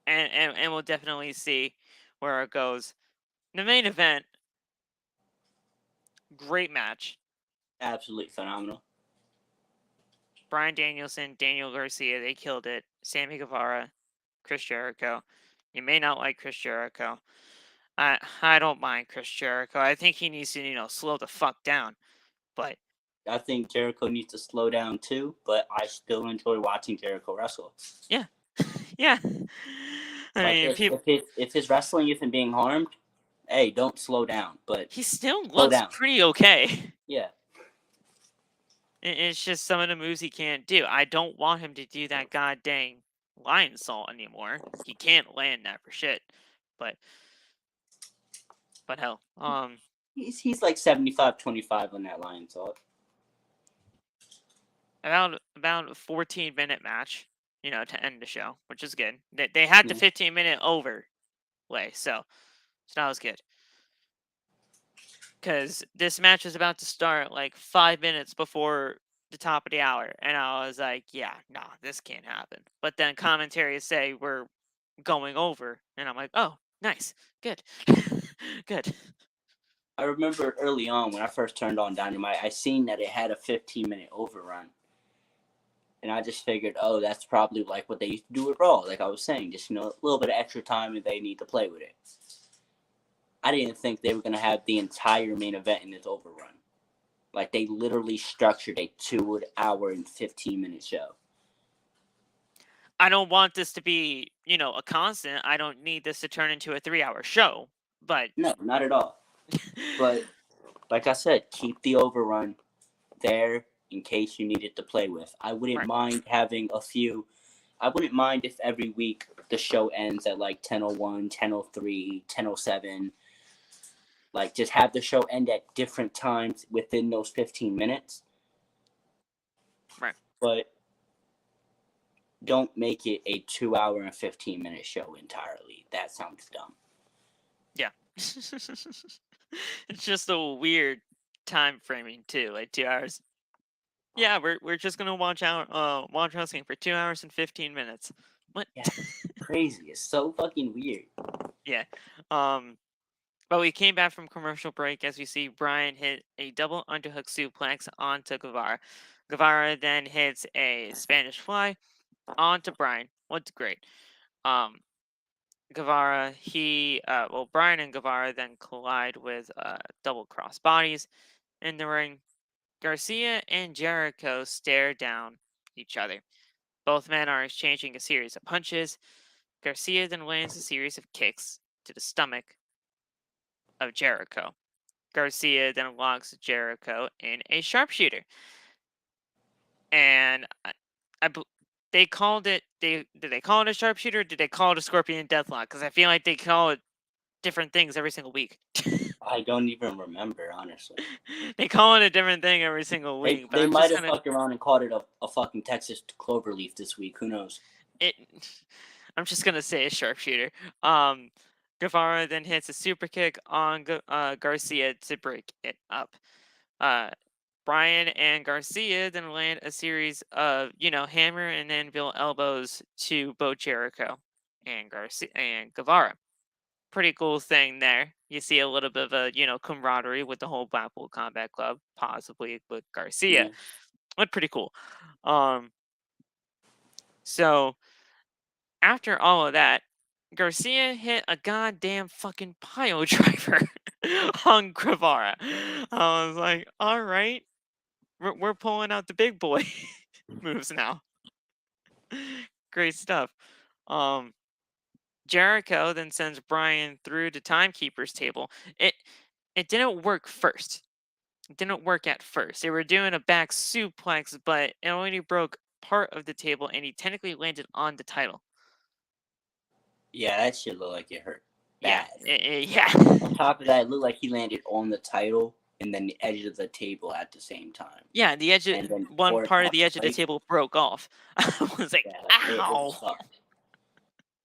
and we'll definitely see where it goes. The main event, great match. Absolutely phenomenal. Bryan Danielson, Daniel Garcia, they killed it. Sammy Guevara, Chris Jericho. You may not like Chris Jericho. I don't mind Chris Jericho. I think he needs to, slow the fuck down. But I think Jericho needs to slow down too, but I still enjoy watching Jericho wrestle. yeah. I Like mean, if his wrestling isn't being harmed, hey, don't slow down. But he still slow looks down. pretty okay. Yeah. It's just some of the moves he can't do. I don't want him to do that goddamn lion salt anymore. He can't land that for shit. But hell, He's like 75-25 on that line salt. about a 14-minute match, to end the show, which is good. They had the 15-minute overlay, so that was good. Because this match was about to start like 5 minutes before the top of the hour, and I was like, yeah, nah, this can't happen. But then commentaries say we're going over, and I'm like, oh, nice, good. Good. I remember early on when I first turned on Dynamite, I seen that it had a 15-minute overrun. And I just figured, oh, that's probably like what they used to do with Raw. Like I was saying, just, a little bit of extra time and they need to play with it. I didn't think they were going to have the entire main event in this overrun. Like, they literally structured a 2 hour and 15-minute show. I don't want this to be, a constant. I don't need this to turn into a 3-hour show. But no, not at all. But like I said, keep the overrun there in case you needed to play with. I wouldn't mind having a few. I wouldn't mind if every week the show ends at like 10:01, 10:03, 10:07. Like, just have the show end at different times within those 15 minutes. Right. But don't make it a 2 hour and 15-minute show entirely. That sounds dumb. Yeah. It's just a weird time framing too, like 2 hours. Yeah, we're just gonna watch wrestling for 2 hours and 15 minutes. What? Yeah, crazy. It's so fucking weird. Yeah. But we came back from commercial break as we see Bryan hit a double underhook suplex onto Guevara. Guevara then hits a Spanish fly onto Bryan. What's great. Guevara, Bryan and Guevara then collide with double cross bodies in the ring. Garcia and Jericho stare down each other. Both men are exchanging a series of punches. Garcia then lands a series of kicks to the stomach of Jericho. Garcia then locks Jericho in a sharpshooter. And they called it. Did they call it a sharpshooter? Or did they call it a scorpion deathlock? Because I feel like they call it different things every single week. I don't even remember, honestly. They call it a different thing every single week. They might have fucked around and called it a fucking Texas cloverleaf this week. Who knows? I'm just gonna say a sharpshooter. Guevara then hits a super kick on Garcia to break it up. Bryan and Garcia then land a series of, hammer and anvil elbows to both Jericho and Garcia and Guevara. Pretty cool thing there. You see a little bit of a, camaraderie with the whole Blackpool Combat Club, possibly with Garcia. Yeah. But pretty cool. So after all of that, Garcia hit a goddamn fucking pile driver on Guevara. I was like, all right, we're pulling out the big boy moves now. Great stuff. Jericho then sends Bryan through the timekeeper's table. It didn't work first. It didn't work at first. They were doing a back suplex, but it only broke part of the table, and he technically landed on the title. Yeah, that shit looked like it hurt Yeah, bad. yeah. On top of that, it looked like he landed on the title and then the edge of the table at the same time. Yeah, the edge of And then one before it part of got the edge of the break, table broke off. I was like, yeah, it ow. was fucked.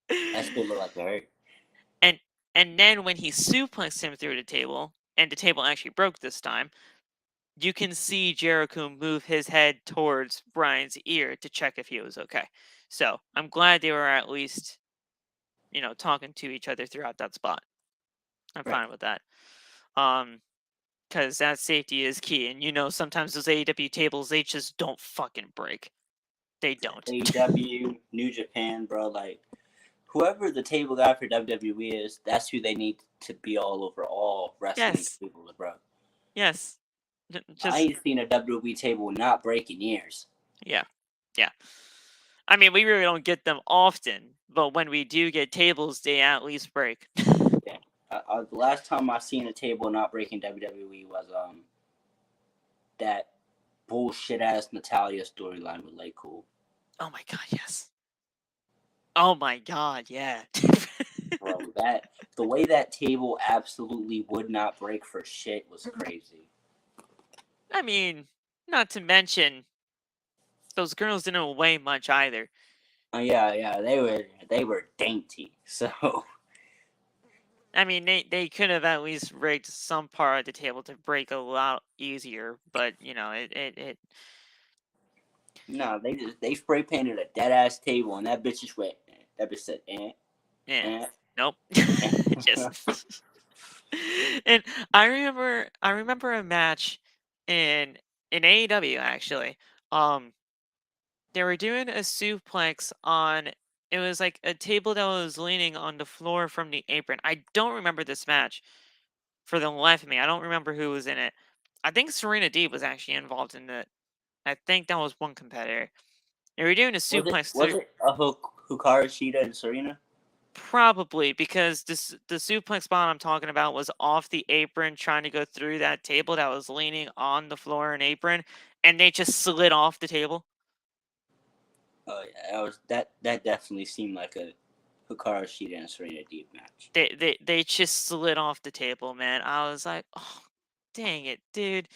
That shit looked like it hurt. And then when he suplexed him through the table, and the table actually broke this time, you can see Jericho move his head towards Bryan's ear to check if he was okay. So I'm glad they were at least, talking to each other throughout that spot. I'm Right. fine with that. Because that safety is key, and sometimes those AEW tables, they just don't fucking break. They don't. AEW, New Japan, bro, like whoever the table guy for WWE is, that's who they need to be all over all wrestling Yes. tables, bro. Yes. I Just ain't seen a WWE table not break in years. yeah. I mean, we really don't get them often, but when we do get tables, they at least break. Yeah. The last time I seen a table not break in WWE was that bullshit ass Natalia storyline with Lake Cool. Oh my god, yes. Oh my god, yeah. Bro, the way that table absolutely would not break for shit was crazy. I mean, not to mention, those girls didn't weigh much either. Yeah, they were dainty. So I mean, they could have at least rigged some part of the table to break a lot easier, but it no, they spray painted a dead ass table and that bitch just went. That bitch said, yeah. Nope. eh. Just and I remember a match in AEW actually. They were doing a suplex on, it was like a table that was leaning on the floor from the apron. I don't remember this match for the life of me. I don't remember who was in it. I think Serena Deeb was actually involved in it. I think that was one competitor. They were doing a suplex Was through. it a Hikaru Shida and Serena? Probably because the suplex spot I'm talking about was off the apron, trying to go through that table that was leaning on the floor and apron, and they just slid off the table. Oh yeah, that definitely seemed like a Hikaru Shida and Serena Deeb match. They just slid off the table, man. I was like, oh, dang it, dude.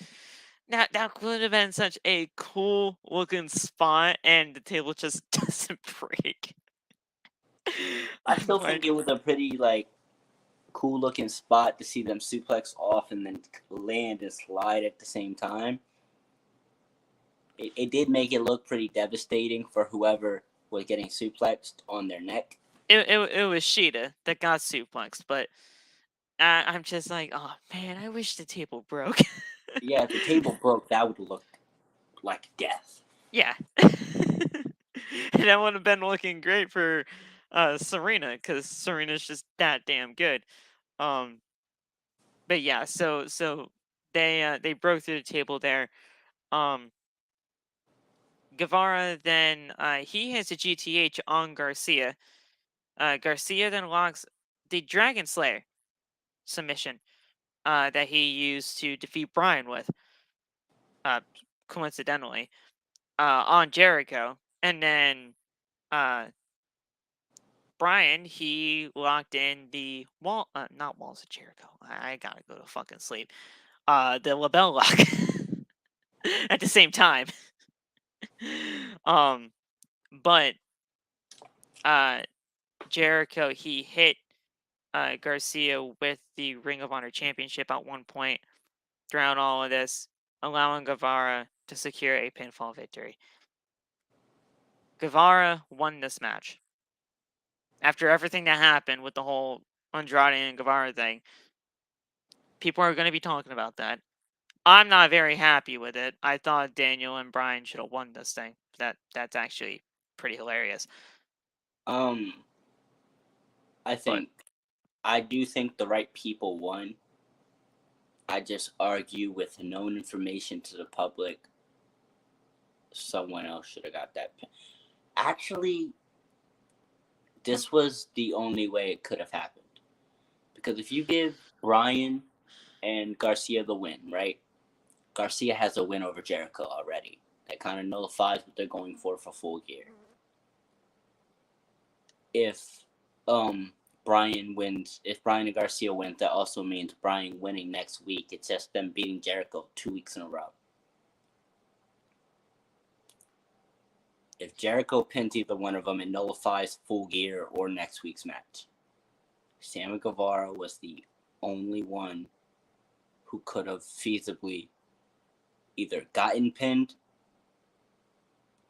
That could have been such a cool looking spot, and the table just doesn't break. I still I'm think like, it was a pretty like cool looking spot to see them suplex off and then land and slide at the same time. It did make it look pretty devastating for whoever was getting suplexed on their neck. it was Sheeta that got suplexed, but I'm just like, oh man, I wish the table broke. Yeah, if the table broke, that would look like death. Yeah. And that would have been looking great for Serena, because Serena's just that damn good. But yeah, so they broke through the table there. Guevara then he hits a GTH on Garcia. Garcia then locks the Dragon Slayer submission that he used to defeat Bryan with, coincidentally, on Jericho. And then Bryan, he locked in the not walls of Jericho. I gotta go to fucking sleep. The label lock at the same time. But Jericho, he hit Garcia with the Ring of Honor Championship at one point throughout all of this, allowing Guevara to secure a pinfall victory. Guevara won this match. After everything that happened with the whole Andrade and Guevara thing, people are going to be talking about that. I'm not very happy with it. I thought Daniel and Bryan should have won this thing. That's actually pretty hilarious. I do think the right people won. I just argue with known information to the public. Someone else should have got that. Actually, this was the only way it could have happened. Because if you give Bryan and Garcia the win, right? Garcia has a win over Jericho already. That kind of nullifies what they're going for Full Gear. If Bryan wins, if Bryan and Garcia wins, that also means Bryan winning next week. It's just them beating Jericho 2 weeks in a row. If Jericho pins either one of them, it nullifies Full Gear or next week's match. Sammy Guevara was the only one who could have feasibly either gotten pinned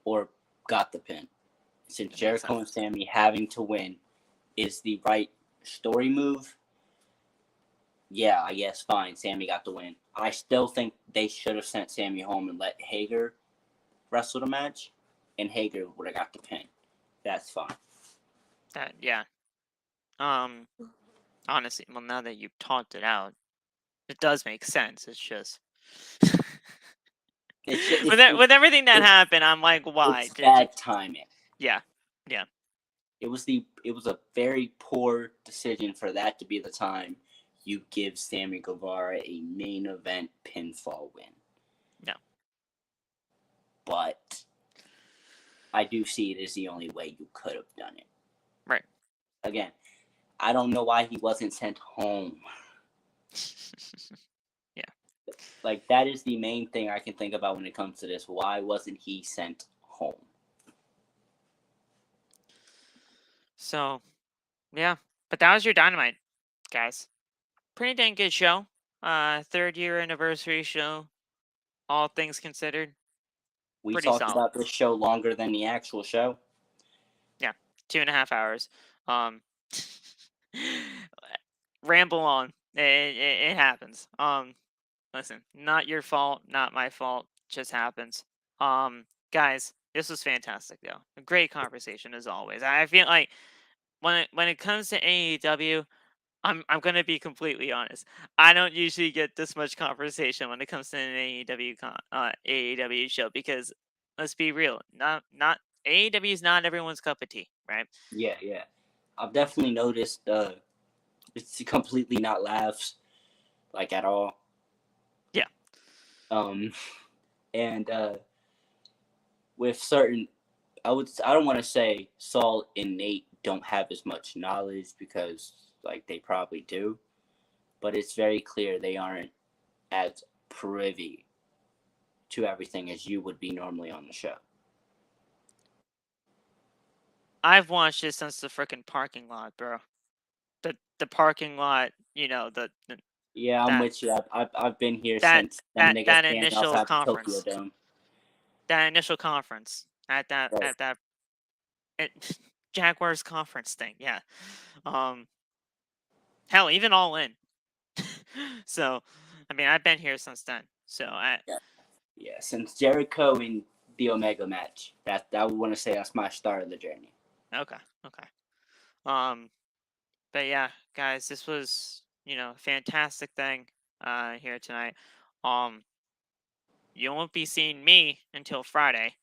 or got the pin. Since Jericho and Sammy having to win is the right story move, yeah, I guess fine, Sammy got the win. I still think they should have sent Sammy home and let Hayter wrestle the match, and Hayter would have got the pin. That's fine. Yeah. Honestly, well, now that you've talked it out, it does make sense. It's just with everything that happened, I'm like, why? It's bad timing. Yeah. It was a very poor decision for that to be the time you give Sammy Guevara a main event pinfall win. No. But I do see it as the only way you could have done it. Right. Again, I don't know why he wasn't sent home. Yeah. Like, that is the main thing I can think about when it comes to this. Why wasn't he sent home? So, yeah. But that was your Dynamite, guys. Pretty dang good show. 3rd year anniversary show. All things considered. We Pretty talked solid. about this show longer than the actual show. Yeah. 2.5 hours. Ramble on. It happens. Listen, not your fault, not my fault. Just happens. Guys, this was fantastic though. A great conversation as always. I feel like when it comes to AEW, I'm gonna be completely honest. I don't usually get this much conversation when it comes to an AEW show because let's be real, not AEW is not everyone's cup of tea, right? Yeah. I've definitely noticed it's completely not laughs, like, at all. Yeah. And with certain, I don't want to say Saul and Nate don't have as much knowledge because, like, they probably do, but it's very clear they aren't as privy to everything as you would be normally on the show. I've watched it since the freaking parking lot, bro. The parking lot, the Yeah, I'm with you. I've been here since that niggas standing initial outside the conference. Tokyo Dome. That initial conference at that Jaguars conference thing, yeah. Hell, even Allin. So, I mean, I've been here since then. So Yeah, since Jericho in the Omega match, that I would want to say that's my start of the journey. Okay. But yeah, guys, this was a fantastic thing here tonight. You won't be seeing me until Friday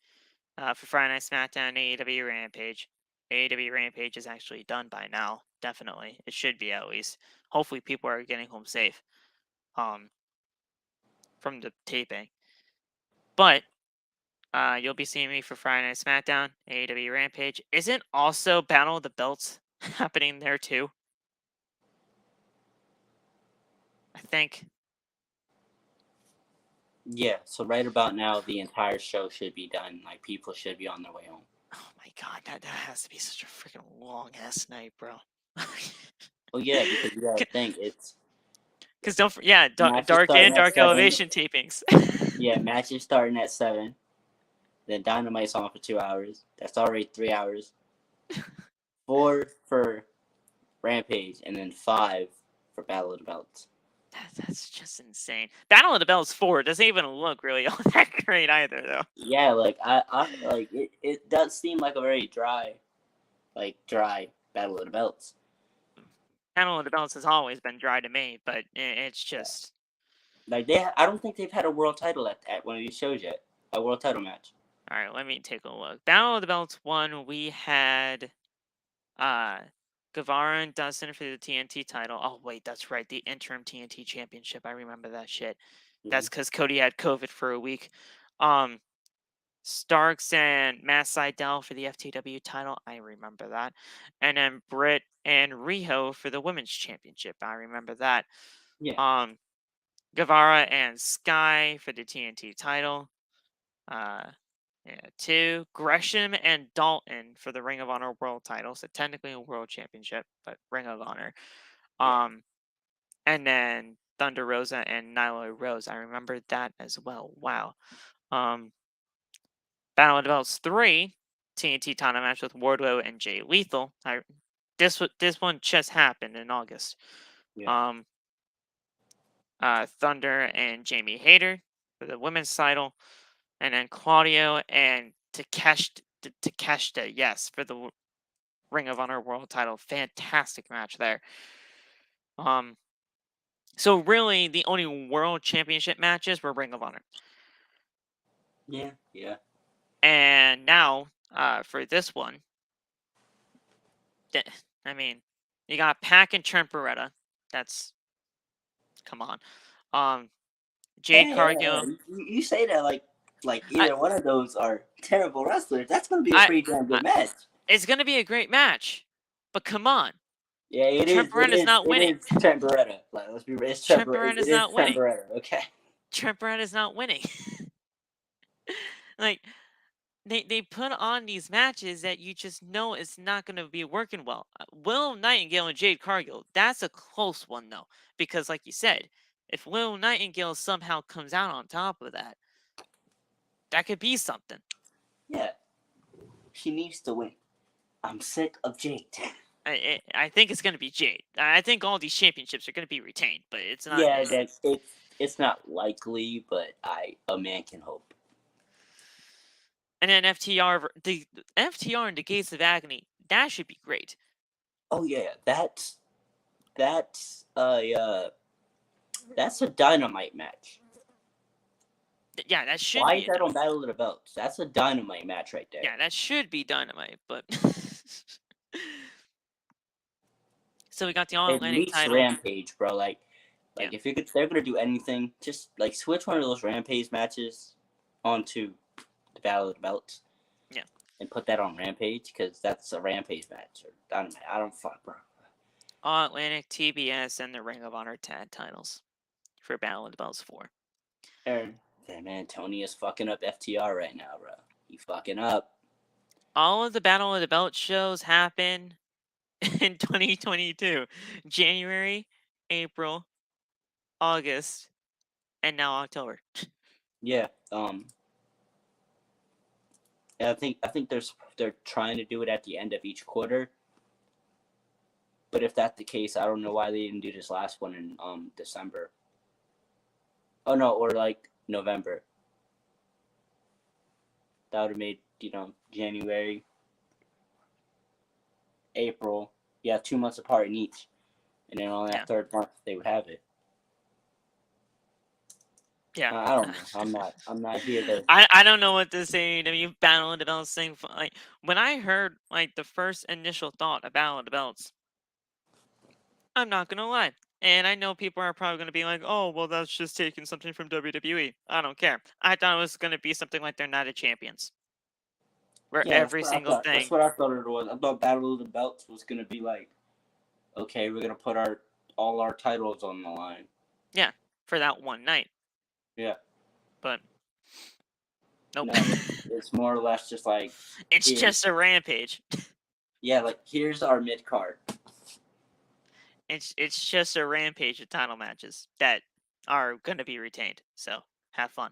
for Friday Night SmackDown AEW Rampage. AEW Rampage is actually done by now. Definitely, it should be at least. Hopefully, people are getting home safe from the taping. But you'll be seeing me for Friday Night SmackDown AEW Rampage. Isn't also Battle of the Belts happening there too? I think. Yeah, so right about now, the entire show should be done. Like, people should be on their way home. Oh my god, that has to be such a freaking long ass night, bro. Well, yeah, because you gotta think it's. Because Dark Elevation tapings. Yeah, matches starting at 7. Then Dynamite's on for 2 hours. That's already 3 hours. 4 for Rampage, and then 5 for Battle of the Belts. That's just insane. Battle of the Belts 4 doesn't even look really all that great either, though. Yeah, like I like it does seem like a very dry Battle of the Belts. Battle of the Belts has always been dry to me, but it's just like I don't think they've had a world title at one of these shows yet. A world title match. All right, let me take a look. Battle of the Belts 1, we had Guevara and Dustin for the TNT title. Oh wait, that's right, the interim TNT championship. I remember that shit. That's because Cody had COVID for a week. Starks and Matt Sydal for the FTW title. I remember that. And then Britt and Riho for the women's championship. I remember that. Yeah. Guevara and Sky for the TNT title. Yeah, 2. Gresham and Dalton for the Ring of Honor World title. So technically a World Championship, but Ring of Honor. And then Thunder Rosa and Nyla Rose. I remember that as well. Wow. Battle of the Belts 3, TNT title match with Wardlow and Jay Lethal. This one just happened in August. Yeah. Thunder and Jamie Hayter for the women's title, and then Claudio and Takeshita, yes, for the Ring of Honor World title. Fantastic match there. So really, the only World Championship matches were Ring of Honor. Yeah. And now, for this one, I mean, you got Pac and Trent Beretta. That's, come on. Jade Cargill. You say that like either one of those are terrible wrestlers. That's gonna be a pretty damn good match. It's gonna be a great match, but come on. Yeah, it Trent is. Beretta's not winning. It is Trent Beretta. Like, let's be real. It's Trent Beretta's not winning. Trent Beretta. Okay. Trent Beretta's not winning. Like, they put on these matches that you just know it's not going to be working well. Willow Nightingale and Jade Cargill, that's a close one, though. Because, like you said, if Willow Nightingale somehow comes out on top of that, that could be something. Yeah. She needs to win. I'm sick of Jade. I think it's going to be Jade. I think all these championships are going to be retained, but it's not. Yeah, it's not likely, but a man can hope. And then the FTR and the Gates of Agony, that should be great. Oh yeah, that's a Dynamite match. Yeah, that should. Why be is that on Battle of the Belts? That's a Dynamite match right there. Yeah, that should be Dynamite, but so we got the All Atlantic title. Rampage, bro. Like yeah. If they're gonna do anything, just like switch one of those Rampage matches onto the Battle of the Belts. Yeah. And put that on Rampage because that's a Rampage match or Dynamite. I don't fuck, bro. All Atlantic, TBS, and the Ring of Honor tag titles for Battle of the Belts 4. Man, Toni is fucking up FTR right now, bro. He fucking up. All of the Battle of the Belts shows happen in 2022. January, April, August, and now October. Yeah. I think they're trying to do it at the end of each quarter. But if that's the case, I don't know why they didn't do this last one in December. Oh no, or like November. That would have made, January, April. Yeah, 2 months apart in each. And then on that third month they would have it. Yeah. I don't know. I'm not here to I don't know what this AEW Battle of the Belts thing, like when I heard like the first initial thought of Battle of the Belts, I'm not gonna lie. And I know people are probably going to be like, oh, well, that's just taking something from WWE. I don't care. I thought it was going to be something like their Night of Champions. Where every single thing. That's what I thought it was. I thought Battle of the Belts was going to be like, okay, we're going to put all our titles on the line. Yeah, for that one night. Yeah. But, nope. No, it's more or less just like... It's just a Rampage. Yeah, like, here's our mid-card. It's just a Rampage of title matches that are going to be retained. So, have fun.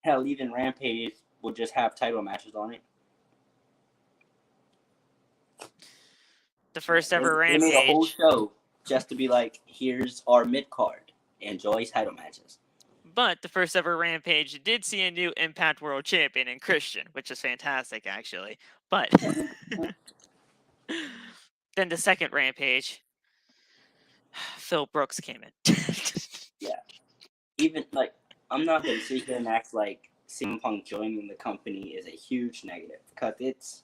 Hell, even Rampage will just have title matches on it. The first ever Rampage. They made a whole show just to be like, here's our mid-card. Enjoy title matches. But the first ever Rampage did see a new Impact World Champion in Christian, which is fantastic, actually. But then the second Rampage... Phil Brooks came in. Yeah. Even, like, I'm not going to sit here and act like CM Punk joining the company is a huge negative. Because it's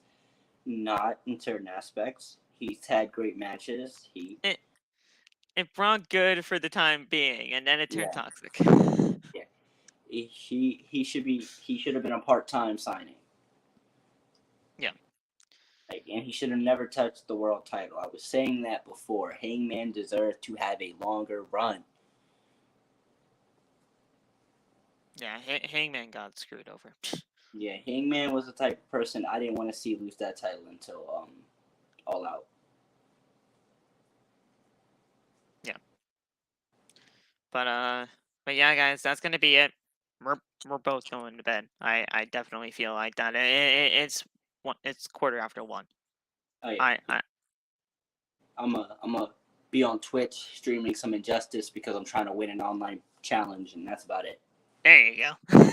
not in certain aspects. He's had great matches. It brought good for the time being, and then it turned toxic. Yeah. he should have been a part-time signing. Yeah. Like, and he should have never touched the world title. I was saying that before. Hangman deserved to have a longer run. Yeah, Hangman got screwed over. Yeah, Hangman was the type of person I didn't want to see lose that title until All Out. Yeah. But yeah, guys, that's gonna be it. We're both going to bed. I definitely feel like that. It's 1:15. Oh yeah. I'm a be on Twitch streaming some Injustice because I'm trying to win an online challenge, and that's about it. There you go.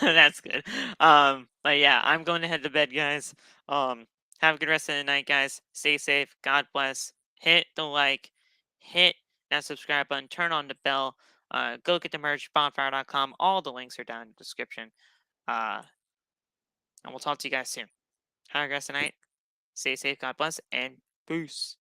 That's good. But yeah, I'm going to head to bed, guys. Have a good rest of the night, guys. Stay safe. God bless. Hit the like, hit that subscribe button, turn on the bell. Go get the merch, bonfire.com. All the links are down in the description. And we'll talk to you guys soon. Have a good rest of the night. Stay safe. God bless, and peace.